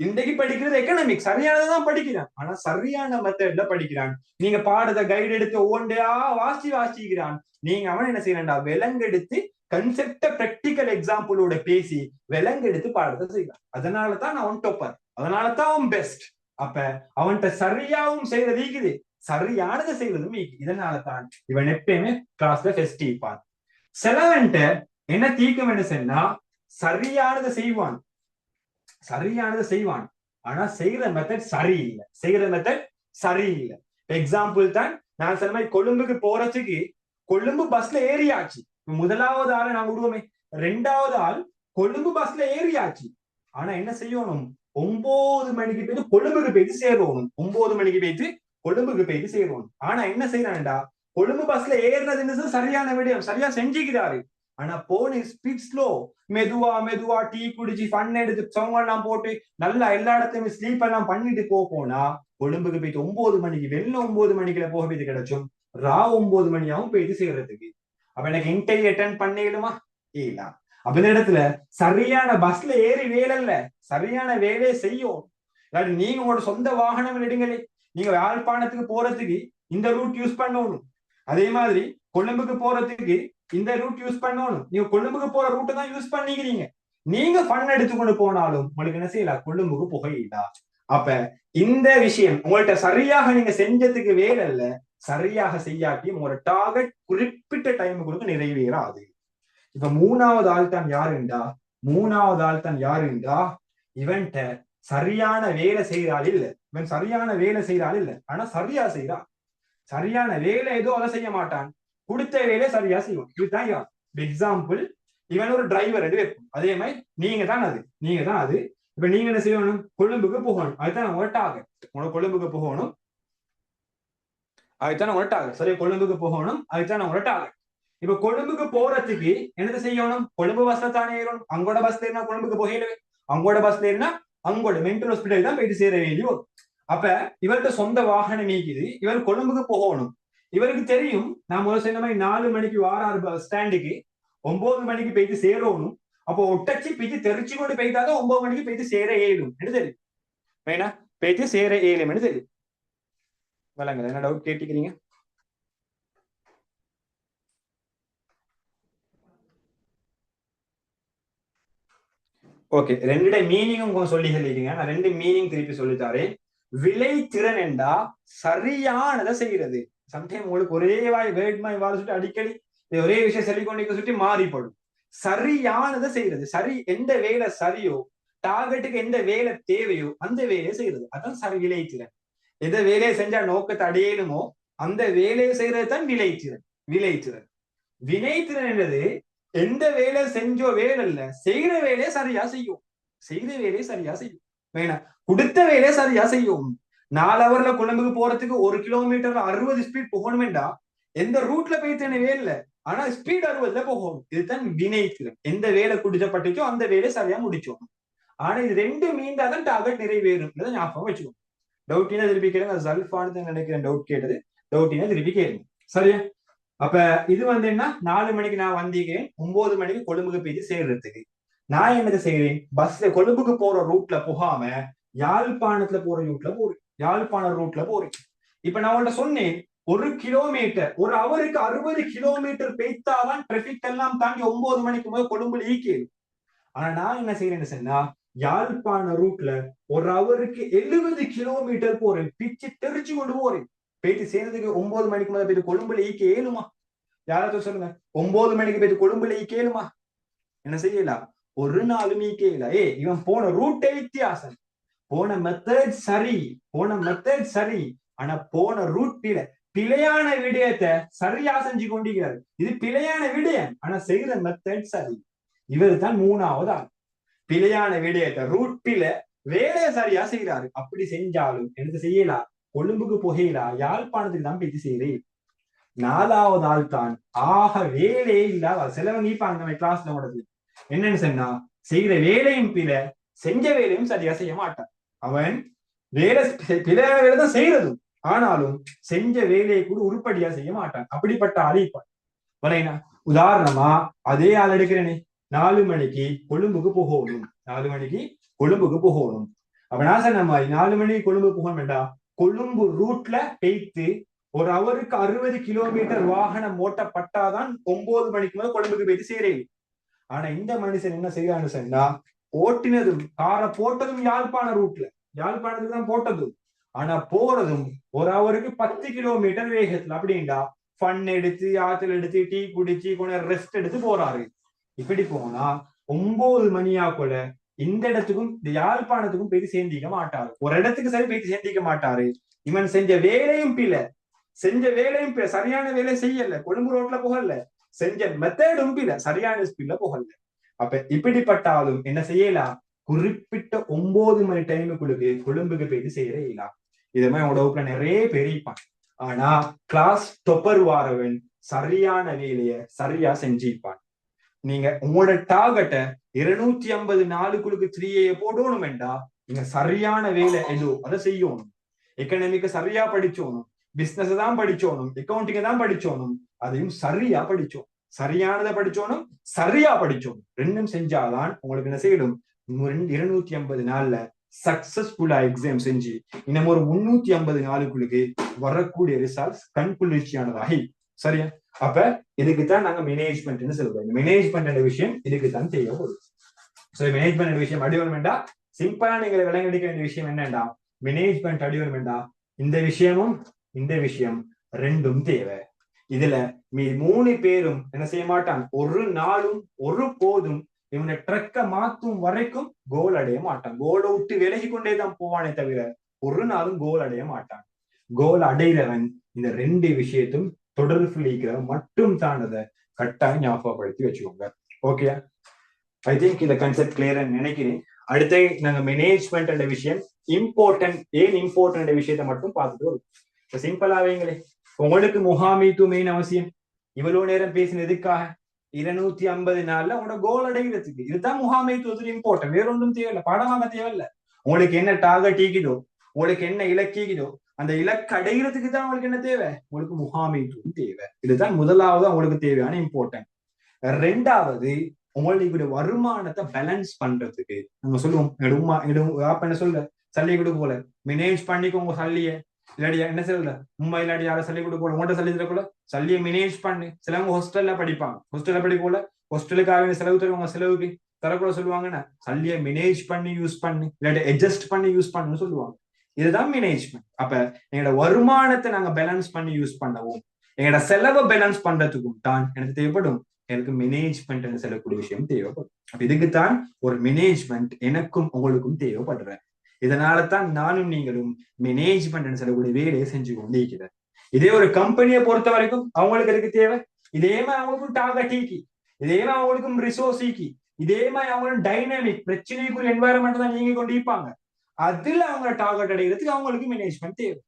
இன்றைக்கு படிக்கிறது எக்கனாமிக், சரியானதான் படிக்கிறான், ஆனா சரியான மெத்தட்ல படிக்கிறான். நீங்க பாடத்தை கைடு எடுத்து ஒவ்வொன்றையா வாசிக்கிறான். நீங்க அவன் என்ன செய்யறான்டா, விலங்கெடுத்து கன்செப்ட பிராக்டிக்கல் எக்ஸாம்பிளோட பேசி விலங்கெடுத்து பாடத்தை செய்யறான். அதனாலதான் அவன் டொப்பர், அதனாலதான் அவன் பெஸ்ட். அப்ப அவன்கிட்ட சரியாவும் செய்யறது ஈக்குது, சரியானதை செய்யறதும் ஈக்குது. இதனாலதான் இவன் எப்பயுமே கிளாஸ்ல ஃபெஸ்ட் ஈப்பான். சிலவன்ட்ட என்ன தீக்கம் என்ன சொன்னா, சரியானதை செய்வான், சரியானதை செய்வான், ஆனா செய்யற மெத்தட் சரியில்லை, செய்யற மெத்தட் சரியில்லை. எக்ஸாம்பிள் தான் நான் சொன்ன மாதிரி கொழும்புக்கு போறதுக்கு கொழும்பு பஸ்ல ஏறியாச்சு. முதலாவது ஆளை நான் விடுவோமே, 2வது ஆள் கொழும்பு பஸ்ல ஏறியாச்சு, ஆனா என்ன செய்யணும், 9 மணிக்கு போயிட்டு கொழும்புக்கு போயிட்டு சேரணும். 9 மணிக்கு போயிட்டு கொழும்புக்கு போயிட்டு சேரணும். ஆனா என்ன செய்யறான்டா, கொழும்பு பஸ்ல ஏறினதுன்னு சரியான விடயம், சரியா செஞ்சுக்கிறாரு. ஆனா போன ஸ்பீட் ஸ்லோ, மெதுவா மெதுவா டீ குடிச்சு ஃபன் எடுத்து சாங் எல்லாம் போட்டு நல்லா எல்லா இடத்தையும் ஸ்லீப் எல்லாம் பண்ணிட்டு போனா கொழும்புக்கு போயிட்டு 9 மணிக்கு வெளில 9 மணிக்குள்ள போக போயிட்டு கிடைச்சும் ரா 9 மணியாவும் போயிட்டு செய்யறதுக்கு. அப்ப எனக்கு இன்டர்வியூ அட்டென்ட் பண்ணிடுமா இல்ல. அப்ப இந்த இடத்துல சரியான பஸ்ல ஏறி வேலை இல்ல, சரியான வேலையை செய்யும். நீங்க உங்களோட சொந்த வாகனம் எடுங்களே, நீங்க யாழ்ப்பாணத்துக்கு போறதுக்கு இந்த ரூட் யூஸ் பண்ணணும். அதே மாதிரி கொழும்புக்கு போறதுக்கு இந்த ரூட் யூஸ் பண்ணணும். நீங்க கொழும்புக்கு போற ரூட்டை தான் யூஸ் பண்ணிக்கிறீங்க. நீங்க ஃபன் எடுத்துக்கொண்டு போனாலும் உங்களுக்கு என்ன செய்யலாம், கொழும்புக்கு புகையிடா. அப்ப இந்த விஷயம் உங்கள்ட்ட சரியாக நீங்க செஞ்சதுக்கு வேலை இல்ல, சரியாக செய்யாட்டி உங்களோட டார்கெட் குறிப்பிட்ட டைமுக்கு நிறைவேறாது. இப்ப மூணாவது ஆள் தான் யாருண்டா, இவன்ட்ட சரியான வேலை செய்யறாள் இல்ல, இவன் சரியான வேலை செய்யறாள் இல்ல, ஆனா சரியா செய்யறா. சரியான வேலை ஏதோ அதை செய்ய மாட்டான், கொடுத்த வேலையை சரியா செய்வோம். இதுதான் எக்ஸாம்பிள். இவன் ஒரு டிரைவர் வைப்போம். அதே மாதிரி நீங்க தான் அது. இப்ப நீங்க என்ன செய்யணும், கொழும்புக்கு போகணும். அதுதான் உங்களோட டார்கெட். உங்களோட கொழும்புக்கு போகணும், அதுதான் உங்களோட டார்கெட். சரியா, கொழும்புக்கு போகணும், அதுதான் உங்களோட டார்கெட். இப்ப கொழும்புக்கு போறதுக்கு என்னது செய்யணும், கொழும்பு பஸ்ல தானே ஏறணும். அங்கோட பஸ்ல ஏறினா கொழும்புக்கு போகலவே, அங்கோட பஸ்ல ஏறினா அங்கோட மென்டல் ஹாஸ்பிட்டல் தான் போயிட்டு சேர வேண்டி வரும். அப்ப இவர்கிட்ட சொந்த வாகனம் நீக்குது, இவர் கொழும்புக்கு போகணும். இவருக்கு தெரியும் நான் முதல்ல சொன்ன மாதிரி 4 மணிக்கு வாராரு பஸ் ஸ்டாண்டுக்கு, 9 மணிக்கு போயிட்டு சேரணும். அப்போ ஒட்டச்சி போயிட்டு தெரிச்சு கொண்டு போயிட்டாதான் 9 மணிக்கு போயிட்டு சேர ஏழும் தெரியும். வேணா போயிட்டு சேர ஏழும் தெரியும். வழங்க என்ன டவுட் கேட்டுக்கிறீங்க? ஓகே, ரெண்டு மீனிங்கும் சொல்லி சொல்லிருக்கீங்க. நான் 2 மீனிங் திருப்பி சொல்லித்தாரேன். விளைத்திறன் என்றா சரியானதை செய்யறது. சம்டைம் உங்களுக்கு ஒரே வேர்ட் மாதிரி வாழ சுட்டு அடிக்கடி ஒரே விஷயம் சொல்லிக்கொண்டு சுட்டி மாறிப்படும். சரியானதை செய்யறது, சரி எந்த வேலை சரியோ, டார்கெட்டுக்கு எந்த வேலை தேவையோ அந்த வேலையை செய்யறது, அதான் சரி விளைத்திறன். எந்த வேலையை செஞ்சா நோக்கத்தை அடையணுமோ அந்த வேலையை செய்யறது தான் விளைத்திறன். வினைத்திறன் என்றது எந்த வேலை செஞ்சோ வேலை இல்ல, செய்யற வேலையை சரியா செய்யும். வேணா கொடுத்த வேலையை சரியா செய்யும். 4 ஹவர்ல கொழும்புக்கு போறதுக்கு 1 கிலோமீட்டர் 60 ஸ்பீட் போகணும்டா, எந்த ரூட்ல போயிட்டு வேலை, ஆனா ஸ்பீட் 60ல போகணும். இதுதான் வினைத்திறன். எந்த வேலை குடிச்சப்பட்டுச்சோ அந்த வேலையை சரியா முடிச்சோம். ஆனா இது 2 மீண்டாதான் டார்கெட் நிறைவேறும். ஞாபகம் வச்சுக்கோங்க. டவுட்டினா திருப்பி கேளுங்க. சல்ஃபான்னு நினைக்கிறேன் டவுட் கேட்டது. டவுட்டினா திருப்பி கேளுங்க. சரியா? அப்ப இது என்ன, 4 மணிக்கு நான் வந்தீங்கேன், 9 மணிக்கு கொழும்புக்கு போயிட்டு சேர்றதுக்கு நான் என்ன செய்யறேன், பஸ்ல கொழும்புக்கு போற ரூட்ல போகாம யாழ்ப்பாணத்துல போற ரூட்ல போறேன். இப்ப நான் உங்கள்ட்ட சொன்னேன், 1 கிலோமீட்டர் ஒரு அவருக்கு 60 கிலோமீட்டர் பெய்த்தாதான் டிராபிக் எல்லாம் தாண்டி 9 மணிக்கு முதல் கொழும்புல ஈக்கேது. ஆனா நான் என்ன செய்யறேன்னு சொன்னா, யாழ்ப்பாண ரூட்ல ஒரு அவருக்கு 70 கிலோமீட்டர் போறேன், பிச்சு தெரிச்சு கொண்டு போறேன். போயிட்டு சேர்ந்ததுக்கு 9 மணிக்கு முதல் போயிட்டு கொழும்புல ஈக்க ஏழுமா? யாராவது சொல்லுங்க, 9 மணிக்கு போயிட்டு கொழும்புல ஈக்க ஏழுமா? என்ன செய்யலாம், ஒரு நாளும் ஈக்க இல்ல. இவன் போன ரூட்டே வித்தியாசம், போன மெத்தட் சரி, ஆனா போன ரூட் பிழையான விடயத்தை சரியா செஞ்சு கொண்டிருக்கிறார். இது பிழையான விடயம், ஆனா செய்யற மெத்தட் சரி. இவர் தான் 3வது ஆள். பிழையான விடயத்தை ரூட் பிழை, வேலையை சரியா செய்யறாரு. அப்படி செஞ்சாலும் எனக்கு செய்யலாம், கொழும்புக்கு புகையிலா யாழ்ப்பாணத்துக்கு தான் போயிட்டு செய்யறேன். 4வது ஆள் தான் ஆக வேலையே இல்லாத. சிலவங்க இப்ப கிளாஸ்ல உடது என்னன்னு சொன்னா, செய்யற வேலையும் பிழை, செஞ்ச வேலையும் சரியா செய்ய மாட்டான். அவன் பிழையான வேலை தான் செய்யறதும், ஆனாலும் செஞ்ச வேலையை கூட உருப்படியா செய்ய மாட்டான். அப்படிப்பட்ட அழைப்பான். உதாரணமா அதே ஆள் எடுக்கிறேனே, 4 மணிக்கு கொழும்புக்கு போகணும். அப்ப நான் சொன்ன மாதிரி 4 மணிக்கு கொழும்பு போகணும் வேண்டாம், கொழும்பு ரூட்ல பெய்த்து ஒரு அவருக்கு 60 கிலோமீட்டர் வாகனம் ஓட்டப்பட்டாதான் 9 மணிக்கு மேல கொழும்புக்கு போயிட்டு சேரேன். ஆனா இந்த மனுஷன் என்ன செய்யறான்னு சொன்னா, ஓட்டினதும் காரை போட்டதும் யாழ்ப்பாண ரூட்ல, யாழ்ப்பாணத்துக்கு தான் போட்டதும், ஆனா போறதும் ஒரு அவருக்கு 10 கிலோமீட்டர் வேகத்துல. அப்படின்டா ஃபன் எடுத்து ஆற்றல் எடுத்து டீ குடிச்சு கொஞ்சம் ரெஸ்ட் எடுத்து போறாரு. இப்படி போனா 9 மணியா கூட இந்த இடத்துக்கும் இந்த யாழ்ப்பாணத்துக்கும் போயிட்டு சேர்ந்திக்க மாட்டாரு. ஒரு இடத்துக்கு சரி போயிட்டு சேர்ந்திக்க மாட்டாரு. இவன் செஞ்ச வேலையும் பிழை, சரியான வேலை செய்யல, கொழும்பு ரோட்ல போகல, செஞ்ச மெத்தடும் பிழை, சரியான ஸ்பீட்ல போகல. அப்ப இப்படிப்பட்டாலும் என்ன செய்யலாம், குறிப்பிட்ட 9 மணி டைமுக்குள்ளுக்கு கொழும்புக்கு போயிட்டு செய்யற இல்லா. இது மாதிரி உங்களோட வகுப்புல நிறைய பேர் இருப்பான். ஆனா கிளாஸ் டொப்பர் வாரவன் சரியான வேலைய சரியா செஞ்சிருப்பான். நீங்க உங்களோட டார்கெட்டை 250 நாளுக்குள்ளுக்கு 3A போடணும் வேண்டா, நீங்க சரியான வேலை எதோ அதை செய்யணும். எக்கனாமிக்க சரியா படிச்சோணும், பிசினஸ் தான் படிச்சோணும், அக்கௌண்டிங்க தான் படிச்சோணும், அதையும் சரியா படிச்சோம். சரியானதை படிச்சோனும் சரியா படிச்சோம். ரெண்டும் செஞ்சாதான் உங்களுக்கு என்ன செய்யணும், 250 நாள்ல சக்சஸ்ஃபுல்லா எக்ஸாம் செஞ்சு இன்னும் ஒரு 350 நாளுக்குள்ளுக்கு வரக்கூடிய ரிசல்ட்ஸ் கண்குளிர்ச்சியானதாகி. சரியா? அப்ப இதுக்குத்தான் நாங்க மேனேஜ்மெண்ட்னு சொல்றோம். இந்த மேனேஜ்மெண்ட் விஷயம் இதுக்குத்தான் தேவைப்படுது. மேனேஜ்மெண்ட் விஷயம் அடிவரமெண்டா சிம்பிளா நீங்க விளங்கடிக்க வேண்டிய விஷயம் என்னண்டா, மேனேஜ்மெண்ட் அடிவரமெண்டா இந்த விஷயமும் இந்த விஷயம் ரெண்டும் தேவை. இதுல மீ 3 பேரும் என்ன செய்ய மாட்டான், ஒரு நாளும் ஒரு போதும் இவனை ட்ரக்க மாத்தும் வரைக்கும் கோல் அடைய மாட்டான். கோலை விட்டு விலகி கொண்டேதான் போவானே தவிர ஒரு நாளும் கோல் அடைய மாட்டான். கோல் அடைகிறவன் இந்த 2 விஷயத்தும் தொடர்பு மட்டும் தானதை கட்டாயம் ஞாபகப்படுத்தி வச்சுக்கோங்க. ஓகே, ஐ திங்க் இந்த கான்செப்ட் கிளியரா நினைக்கிறேன். அடுத்து நாங்க மேனேஜ்மெண்ட் விஷயம் இம்பார்ட்டன்ட், ஏன் இம்பார்ட்டன்ட் விஷயத்த மட்டும் பார்த்துட்டு வரும். சிம்பிளாவேங்களே, உங்களுக்கு முகாமைத்துவம் மெயின் அவசியம். இவ்வளவு நேரம் பேசினதுக்காக 250 நாள்ல உங்களோட கோல் அடைகிறதுக்கு இதுதான் முகாமைத்துவத்துக்கு இம்பார்ட்டன்ட். வேற ஒன்றும் தேவையில்லை, பாடமாக தேவையில்லை. உங்களுக்கு என்ன டார்கெட் ஈக்குதோ, உங்களுக்கு என்ன இலக்கியதோ, அந்த இலக்கு அடைகிறதுக்கு தான் உங்களுக்கு என்ன தேவை, உங்களுக்கு முகாமைத்துவம் தேவை. இதுதான் முதலாவது உங்களுக்கு தேவையான இம்பார்ட்டன்ட். ரெண்டாவது, உங்களுக்கு வருமானத்தை பேலன்ஸ் பண்றதுக்கு நம்ம சொல்லுவோம், என்ன சொல்ல சல்லி கொடுக்க போல மேனேஜ் பண்ணிக்கோங்க சல்லிய, இல்லாடி என்ன சொல்ல உண்மை இல்லாடி யாரும் சல்லி கொடுக்க போல உங்கள்கிட்ட சல்லி தரக்குள்ள சல்லியை மேனேஜ் பண்ணு. சிலவங்க ஹாஸ்டல்ல படிப்பாங்க, ஹாஸ்டல்ல படிக்கல ஹாஸ்டலுக்காக செலவு தருவாங்க, செலவுக்கு தரக்குள்ள சொல்லுவாங்கன்னா சல்லியை மேனேஜ் பண்ணி யூஸ் பண்ணு, இல்லாட்டி அட்ஜஸ்ட் பண்ணி யூஸ் பண்ணுன்னு சொல்லுவாங்க. இதுதான் மேனேஜ்மெண்ட். அப்ப எங்களோட வருமானத்தை நாங்க பேலன்ஸ் பண்ணி யூஸ் பண்ணவும், எங்களோட செலவை பேலன்ஸ் பண்றதுக்கும் தான் எனக்கு தேவைப்படும், எனக்கு மேனேஜ்மெண்ட் சொல்லக்கூடிய விஷயம் தேவைப்படும். அப்ப இதுக்குத்தான் ஒரு மேனேஜ்மெண்ட் எனக்கும் உங்களுக்கும் தேவைப்படுற. இதனால தான் நானும் நீங்களும் மேனேஜ்மெண்ட் சொல்லக்கூடிய வேலையை செஞ்சு கொண்டு இருக்கிறேன். இதே ஒரு கம்பெனியை பொறுத்த வரைக்கும் அவங்களுக்கு எதுக்கு தேவை, இதே மாதிரி அவங்களுக்கும் டார்கெட் ஈக்கி, இதே மாதிரி அவங்களுக்கும் ரிசோர்ஸ் ஈக்கி, இதே மாதிரி அவங்களும் டைனாமிக் பிரச்சனைக்குரிய என்வாயர்மெண்ட் தான் நீங்க கொண்டு இருப்பாங்க. அதுல அவங்க டார்கெட் அடைகிறதுக்கு அவங்களுக்கு மேனேஜ்மெண்ட் தேவை.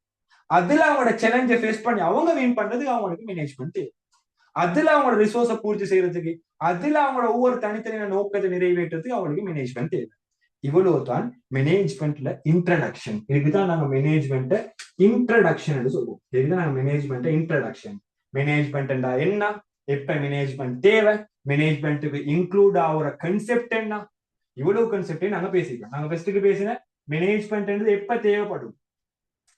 அதுல அவங்களோட சேலஞ்சை ஃபேஸ் பண்ணி அவங்க வின் பண்றதுக்கு அவங்களுக்கு மேனேஜ்மெண்ட் தேவை. அதுல அவங்களோட ரிசோர்ஸை பூர்த்தி செய்யறதுக்கு, அதுல அவங்களோட ஒவ்வொரு தனித்தனியான நோக்கத்தை நிறைவேற்றதுக்கு அவங்களுக்கு மேனேஜ்மெண்ட் தேவை. இவ்வளவுதான் மேனேஜ்மெண்ட்ல இன்ட்ரடக்ஷன். இதுக்குதான் நாங்க மேனேஜ்மெண்ட் இன்ட்ரடக்ஷன் சொல்லுவோம். இதுதான் நாங்க மேனேஜ்மெண்ட் இன்ட்ரடக்ஷன். மேனேஜ்மெண்ட் என்ன, எப்ப மேனேஜ்மெண்ட் தேவை, மேனேஜ்மெண்ட்டுக்கு இன்க்ளூட் ஆகிற கன்செப்ட் என்ன, இவ்வளவு கன்செப்டே நாங்க பேசிக்கிறோம். நாங்க ஃபர்ஸ்ட்டுக்கு பேசின மேனேஜ்மெண்ட் எப்ப தேவைப்படும்,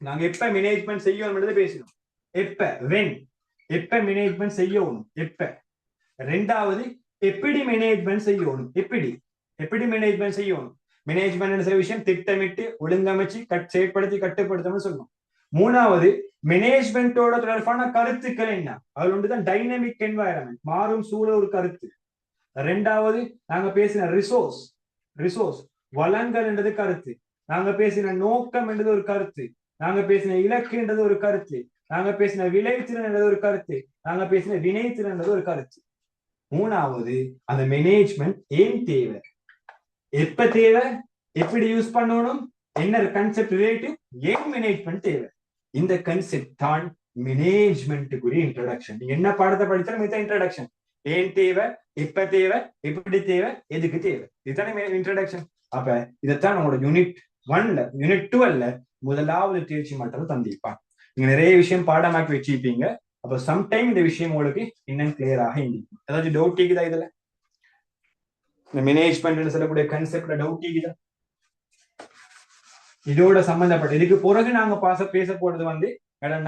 நாங்க எப்ப மேனேஜ்மெண்ட் செய்யணும் பேசணும், எப்ப வென், எப்ப மேனேஜ்மெண்ட் செய்யணும் எப்ப. ரெண்டாவது, எப்படி மேனேஜ்மெண்ட் செய்யணும், எப்படி மேனேஜ்மெண்ட் செய்யணும். மேனேஜ்மெண்ட் சில விஷயம் திட்டமிட்டு ஒழுங்கமைச்சு செயற்படுத்தி கட்டுப்படுத்தணும்னு சொல்லணும். மூணாவது, மேனேஜ்மெண்டோட தொடர்பான கருத்துக்கள் என்ன, அதுல ஒன்றுதான் டைனமிக் என்வாயரன்மெண்ட், மாறும் சூழல் ஒரு கருத்து. ரெண்டாவது, நாங்க பேசின ரிசோர்ஸ் வளங்கள் என்றது கருத்து, நாங்க பேசின நோக்கம் என்றது ஒரு கருத்து, நாங்க பேசின இலக்கு என்றது ஒரு கருத்து, நாங்க பேசின விளைத்திறன் என்றது ஒரு கருத்து, நாங்க பேசின வினைத்திறன் என்றது ஒரு கருத்து. மூணாவது, அந்த மேனேஜ்மெண்ட் ஏன் தேவை, எப்ப தேவை, எப்படி யூஸ் பண்ணணும், என்ன கன்செப்ட் ரிலேட்டிவ், ஏன் மேனேஜ்மெண்ட் தேவை. இந்த கன்செப்ட் தான் மேனேஜ்மெண்ட்டுக்குரிய இன்ட்ரோடக்ஷன். நீங்க என்ன பாடத்தை படிச்சாலும் இதுதான் இன்ட்ரோடக்ஷன். ஏன் தேவை, எப்ப தேவை, எப்படி தேவை, எதுக்கு தேவை, இதுதானே இன்ட்ரோடக்ஷன். அப்ப இதைத்தான் உங்களோட யூனிட் 1ல யூனிட் 12ல முதலாவது தேர்ச்சி மட்டும் தந்திருப்பான். நீங்க நிறைய விஷயம் பாடமாக்கி வச்சிருப்பீங்க. அப்ப சம்டைம் இந்த விஷயம் உங்களுக்கு இன்னும் கிளியராக இருக்கும். ஏதாச்சும் டவுட் இருக்குதா இதுல, இந்த மேனேஜ்மெண்ட் சொல்லக்கூடிய கன்செப்ட்ல டவுட் இருக்குதா, இதோட சம்பந்தப்பட்ட இதுக்கு பிறகு நாங்க பேச போறது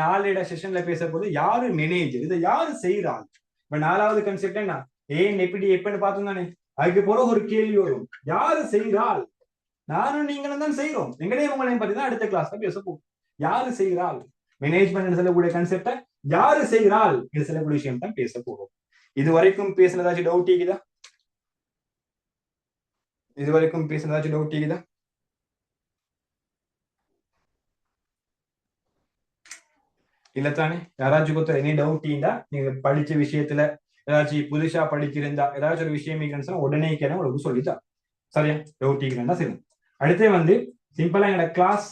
நாலு செஷன்ல பேச போது யாரு மேனேஜர், இதை யாரு செய்யறாங்க. இப்ப 4வது கன்செப்ட் என்ன, ஏன் எப்படி எப்பன்னு பார்த்தோம் தானே. அதுக்கு பிறகு ஒரு கேள்வி வரும், யாரு செய்யறாள். நானும் நீங்களும் தான் செய்யறோம், எங்களையும் உங்களையும் பத்தி தான் அடுத்த கிளாஸ்ல பேச போகும். யாரு செய்யறாள், மேனேஜ்மெண்ட் சொல்லக்கூடிய கன்செப்ட யாரு செய்யறாள், இது சொல்லக்கூடிய விஷயம் தான் பேச போறோம். இது வரைக்கும் பேசினதாச்சும் டவுட் இருக்குதா, இது வரைக்கும் பேசினதாச்சும் டவுட் இருக்குதா. இல்லத்தானே, யாராச்சும் கொடுத்த எனி டவுட் இருந்தா நீங்க படிச்ச விஷயத்துல ஏதாச்சும் புதுசா படிச்சிருந்தா ஏதாச்சும் ஒரு விஷயம் உடனே உங்களுக்கு சொல்லித்தான். சரியா டவுட் கேட்கலன்னா சரி. அடுத்து வந்து சிம்பிளா என்னோட கிளாஸ்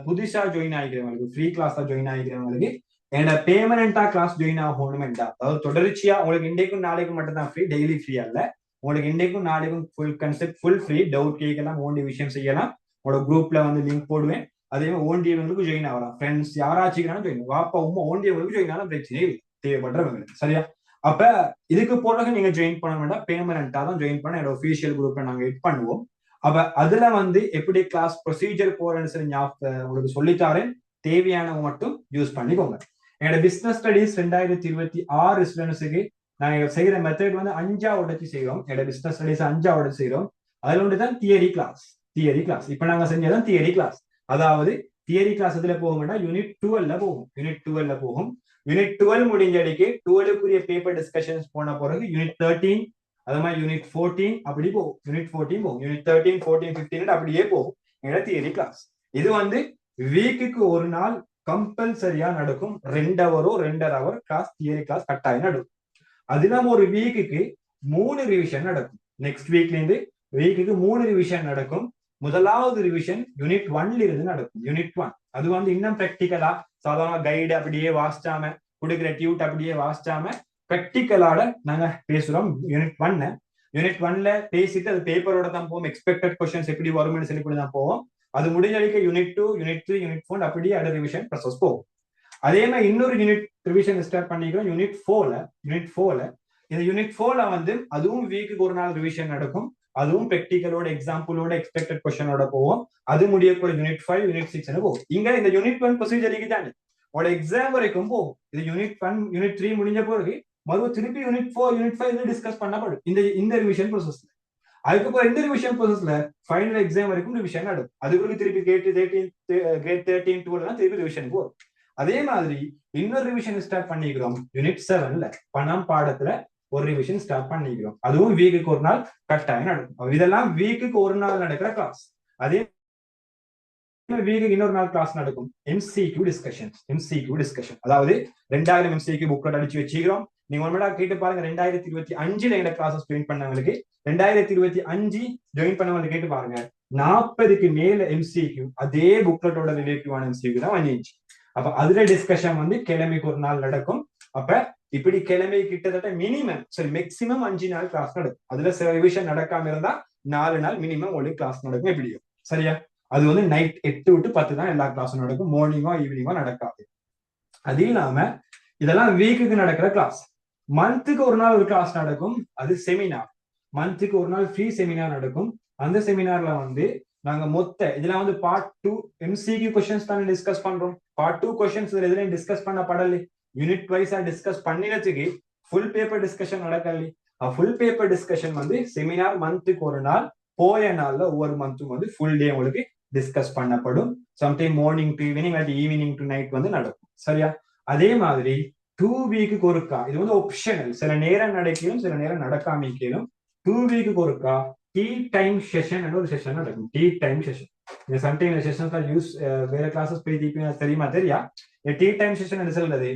புதுசா ஜாயின் ஆகிக்கிறவங்களுக்கு ஃப்ரீ கிளாஸா ஜாயின் ஆகிக்கிறவங்களுக்கு என்னோட பேமெண்டா கிளாஸ் ஜாயின் ஆகணுமெண்டா, அதாவது தொடர்ச்சியா உங்களுக்கு இன்றைக்கும் நாளைக்கும் மட்டும் தான் ஃப்ரீ, டெய்லி ஃப்ரீ அல்ல. உங்களுக்கு இன்றைக்கும் நாளைக்கும் full concept full free, doubt கேட்கலாம், ஓண்டி விஷயம் செய்யலாம். உங்களோட குரூப்ல வந்து லிங்க் போடுவேன். அதே மாதிரி ஓண்டியவங்களுக்கு ஜாயின் ஆகலாம், ஃப்ரெண்ட்ஸ் யாராச்சும் ஜாயின், வாப்பா உமா ஓண்டியவங்களுக்கு ஜாயின் ஆகலாம், பிரச்சனையே இல்லை தேவைப்படுறவங்களுக்கு. சரியா அப்ப இதுக்கு போறதுக்கு நீங்க ஜாயின் பண்ண வேண்டாம், பேமெண்டா தான் ஜாயின் பண்ண என்னோட ஒஃபிஷியல் குரூப்ல நாங்க எட் பண்ணுவோம். அப்ப அதுல வந்து எப்படி கிளாஸ் ப்ரொசீஜர் போறேன்னு சொல்லி உங்களுக்கு சொல்லித்தாரேன், தேவையானவங்க மட்டும் யூஸ் பண்ணிக்கோங்க. என்னோட பிசினஸ் ஸ்டடிஸ் 2026 ஸ்டூடெண்ட்ஸுக்கு நாங்க செய்யற மெத்தட் வந்து 5ஆ உடைச்சு செய்யறோம். என்னோட பிசினஸ் ஸ்டடிஸ் 5ஆ உடைச்சு செய்யறோம். அதுல ஒன்றுதான் தியரி கிளாஸ். தியரி கிளாஸ் இப்ப நாங்க செஞ்சதான் தியரி கிளாஸ். அதாவது தியரி கிளாஸ் இதுல போகும்னா யூனிட் 12ல போகும். யூனிட் 12ல போகும். யூனிட் 12 முடிஞ்சடிக்கு 12க்குரிய பேப்பர் டிஸ்கஷன்ஸ் போன பிறகு யூனிட் 13, அது மாதிரி யூனிட் 14 அப்படி போகும். யூனிட் 14 போகும். யூனிட் 13, 14, 15 அப்படியே போகும் என்னோட தியரி கிளாஸ். இது வந்து வீக்குக்கு ஒரு நாள் கம்பல்சரியா நடக்கும். 2 ஹவரோ 2.5 ஹவர் கிளாஸ், தியரி கிளாஸ் கட்டாயம் நடக்கும். அது இல்லாம ஒரு வீக்குக்கு 3 ரிவிஷன் நடக்கும். நெக்ஸ்ட் வீக்ல இருந்து வீக்குக்கு 3 ரிவிஷன் நடக்கும். முதலாவது ரிவிஷன் யூனிட் 1ல இருந்து நடக்கும். யூனிட் 1 அது வந்து இன்னும் பிராக்டிக்கலா, சாதாரண கைடு அப்படியே வாசிச்சாம, கொடுக்குற டியூட் அப்படியே வாசிச்சாம பிராக்டிக்கலாட நாங்க பேசுறோம். யூனிட் 1ல பேசிட்டு அது பேப்பரோட தான் போவோம். எக்ஸ்பெக்டட் கொஸ்டின்ஸ் எப்படி வரும்னு சொல்லி கூட தான் போவோம். அது முடிஞ்சளிக்க யூனிட் 2, யூனிட் 3, யூனிட் 4 அப்படியே அடுத்த ரிவிஷன் ப்ராசஸ் போகும். அதே மாதிரி இன்னொரு யூனிட் ரிவிஷன் ஸ்டார்ட் பண்ணிக்கிறோம் யூனிட் 4ல. இந்த யூனிட் 4ல வந்து அதுவும் வீக்குக்கு ஒரு நாள் ரிவிஷன் நடக்கும். அதுவும் பிராக்டிக்கலோட, எக்ஸாம்பிளோட, எக்ஸ்பெக்டட் கொஸ்டினோட போவோம். அது முடியக்கூடிய யூனிட் 5, யூனிட் 6 போகும். இங்க இந்த யூனிட் 1 ப்ரொசீஜருக்கு தானே உங்களோட எக்ஸாம் வரைக்கும் போகும். இது யூனிட் 1, யூனிட் 3 முடிஞ்ச பிறகு மறுபடியும் திருப்பி யூனிட் 4, யூனிட் 5 டிஸ்கஸ் பண்ணப்படும் இந்த ரிவிஷன் ப்ரோசஸ்ல. அதுக்கப்புறம் இந்த ரிவிஷன் ப்ரோசஸ்ல ஃபைனல் எக்ஸாம் வரைக்கும் ரிவிஷன் நடக்கும். அதுக்கு திருப்பி கிரேட் 13, 12 தான் திருப்பி ரிவிஷனுக்கு வரும். அதே மாதிரி இன்னொரு ரிவிஷன் ஸ்டார்ட் பண்ணிக்கிறோம் யூனிட் 7ல. பணம் பாடத்துல ஒரு ரிவிஷன் ஸ்டார்ட் பண்ணிக்கிறோம். அதுவும் வீக்குக்கு ஒரு நாள் கட்டாயம் நடக்கும். இதெல்லாம் வீக்குக்கு ஒரு நாள் நடக்கிற கிளாஸ். அதே வீக்குக்கு இன்னொரு நாள் கிளாஸ் நடக்கும். MCQ discussion. அதாவது 2000 MCQ புக்லெட் அடிச்சு வச்சுக்கிறோம். நீங்க ஒன் மினிட் கேட்டு பாருங்க. 2025ல எங்க கிளாஸஸ் ஜாயின் பண்ணவங்களுக்கு, 2025 ஜாயின் பண்ணவங்களுக்கு கேட்டு பாருங்க. 40க்கு மேல MCQ அதே புக்லெட்டோட ரிலேட்டிவான MCQ தான் வந்துச்சு. அப்ப அதுல டிஸ்கஷன் வந்து கிழமைக்கு ஒரு நாள் நடக்கும். அப்ப இப்படி கிழமை கிட்டத்தட்ட மினிமம் மேக்சிமம் 5 நாள் கிளாஸ் நடக்கும். அதுல சில ரிவிஷன் நடக்காம இருந்தா 4 நாள் மினிமம் ஒரு கிளாஸ் நடக்கும். எப்படியும் சரியா. அது வந்து நைட் 8 to 10 தான் எல்லா கிளாஸும் நடக்கும். மார்னிங்கோ ஈவினிங்கோ நடக்காது. அது இல்லாம இதெல்லாம் வீக்குக்கு நடக்கிற கிளாஸ். மந்த்துக்கு ஒரு நாள் ஒரு கிளாஸ் நடக்கும். அது செமினார். மந்த்துக்கு ஒரு நாள் ஃப்ரீ செமினார் நடக்கும். அந்த செமினார்ல வந்து நாங்க இதெல்லாம் வந்து பார்ட் 2 MCQ கொஸ்டின்ஸ் தான் டிஸ்கஸ் பண்றோம். பார்ட் 2 கொஸ்டின்ஸ் எதுலையும் டிஸ்கஸ் பண்ணப்படல. யூனிட் வைஸா டிஸ்கஸ் பண்ணினதுக்கு ஃபுல் பேப்பர் டிஸ்கஷன் நடக்கல. ஃபுல் பேப்பர் டிஸ்கஷன் வந்து செமினார் மந்த்துக்கு ஒரு நாள், போய நாள்ல ஒவ்வொரு மந்த்தும் வந்து ஃபுல் டே உங்களுக்கு டிஸ்கஸ் பண்ணப்படும். சம்டைம் மார்னிங் டு ஈவினிங் அல்லது ஈவினிங் டு நைட் வந்து நடக்கும். சரியா. அதே மாதிரி 2 வீக்குக்கு ஒருக்கா, இது வந்து ஆப்ஷனல், சில நேரம் நடக்கலும் சில நேரம் நடக்காமிக்கலும். 2 வீக்குக்கு ஒருக்கா டீ டைம் செஷன் ஒரு செஷன் நடக்கும். Tea time session. இந்த சம்டைம் செஷன்ஸ் யூஸ் வேற கிளாஸஸ் போய் தெரியுமா தெரியா. டீ டைம் செஷன் என்ன சொல்றது,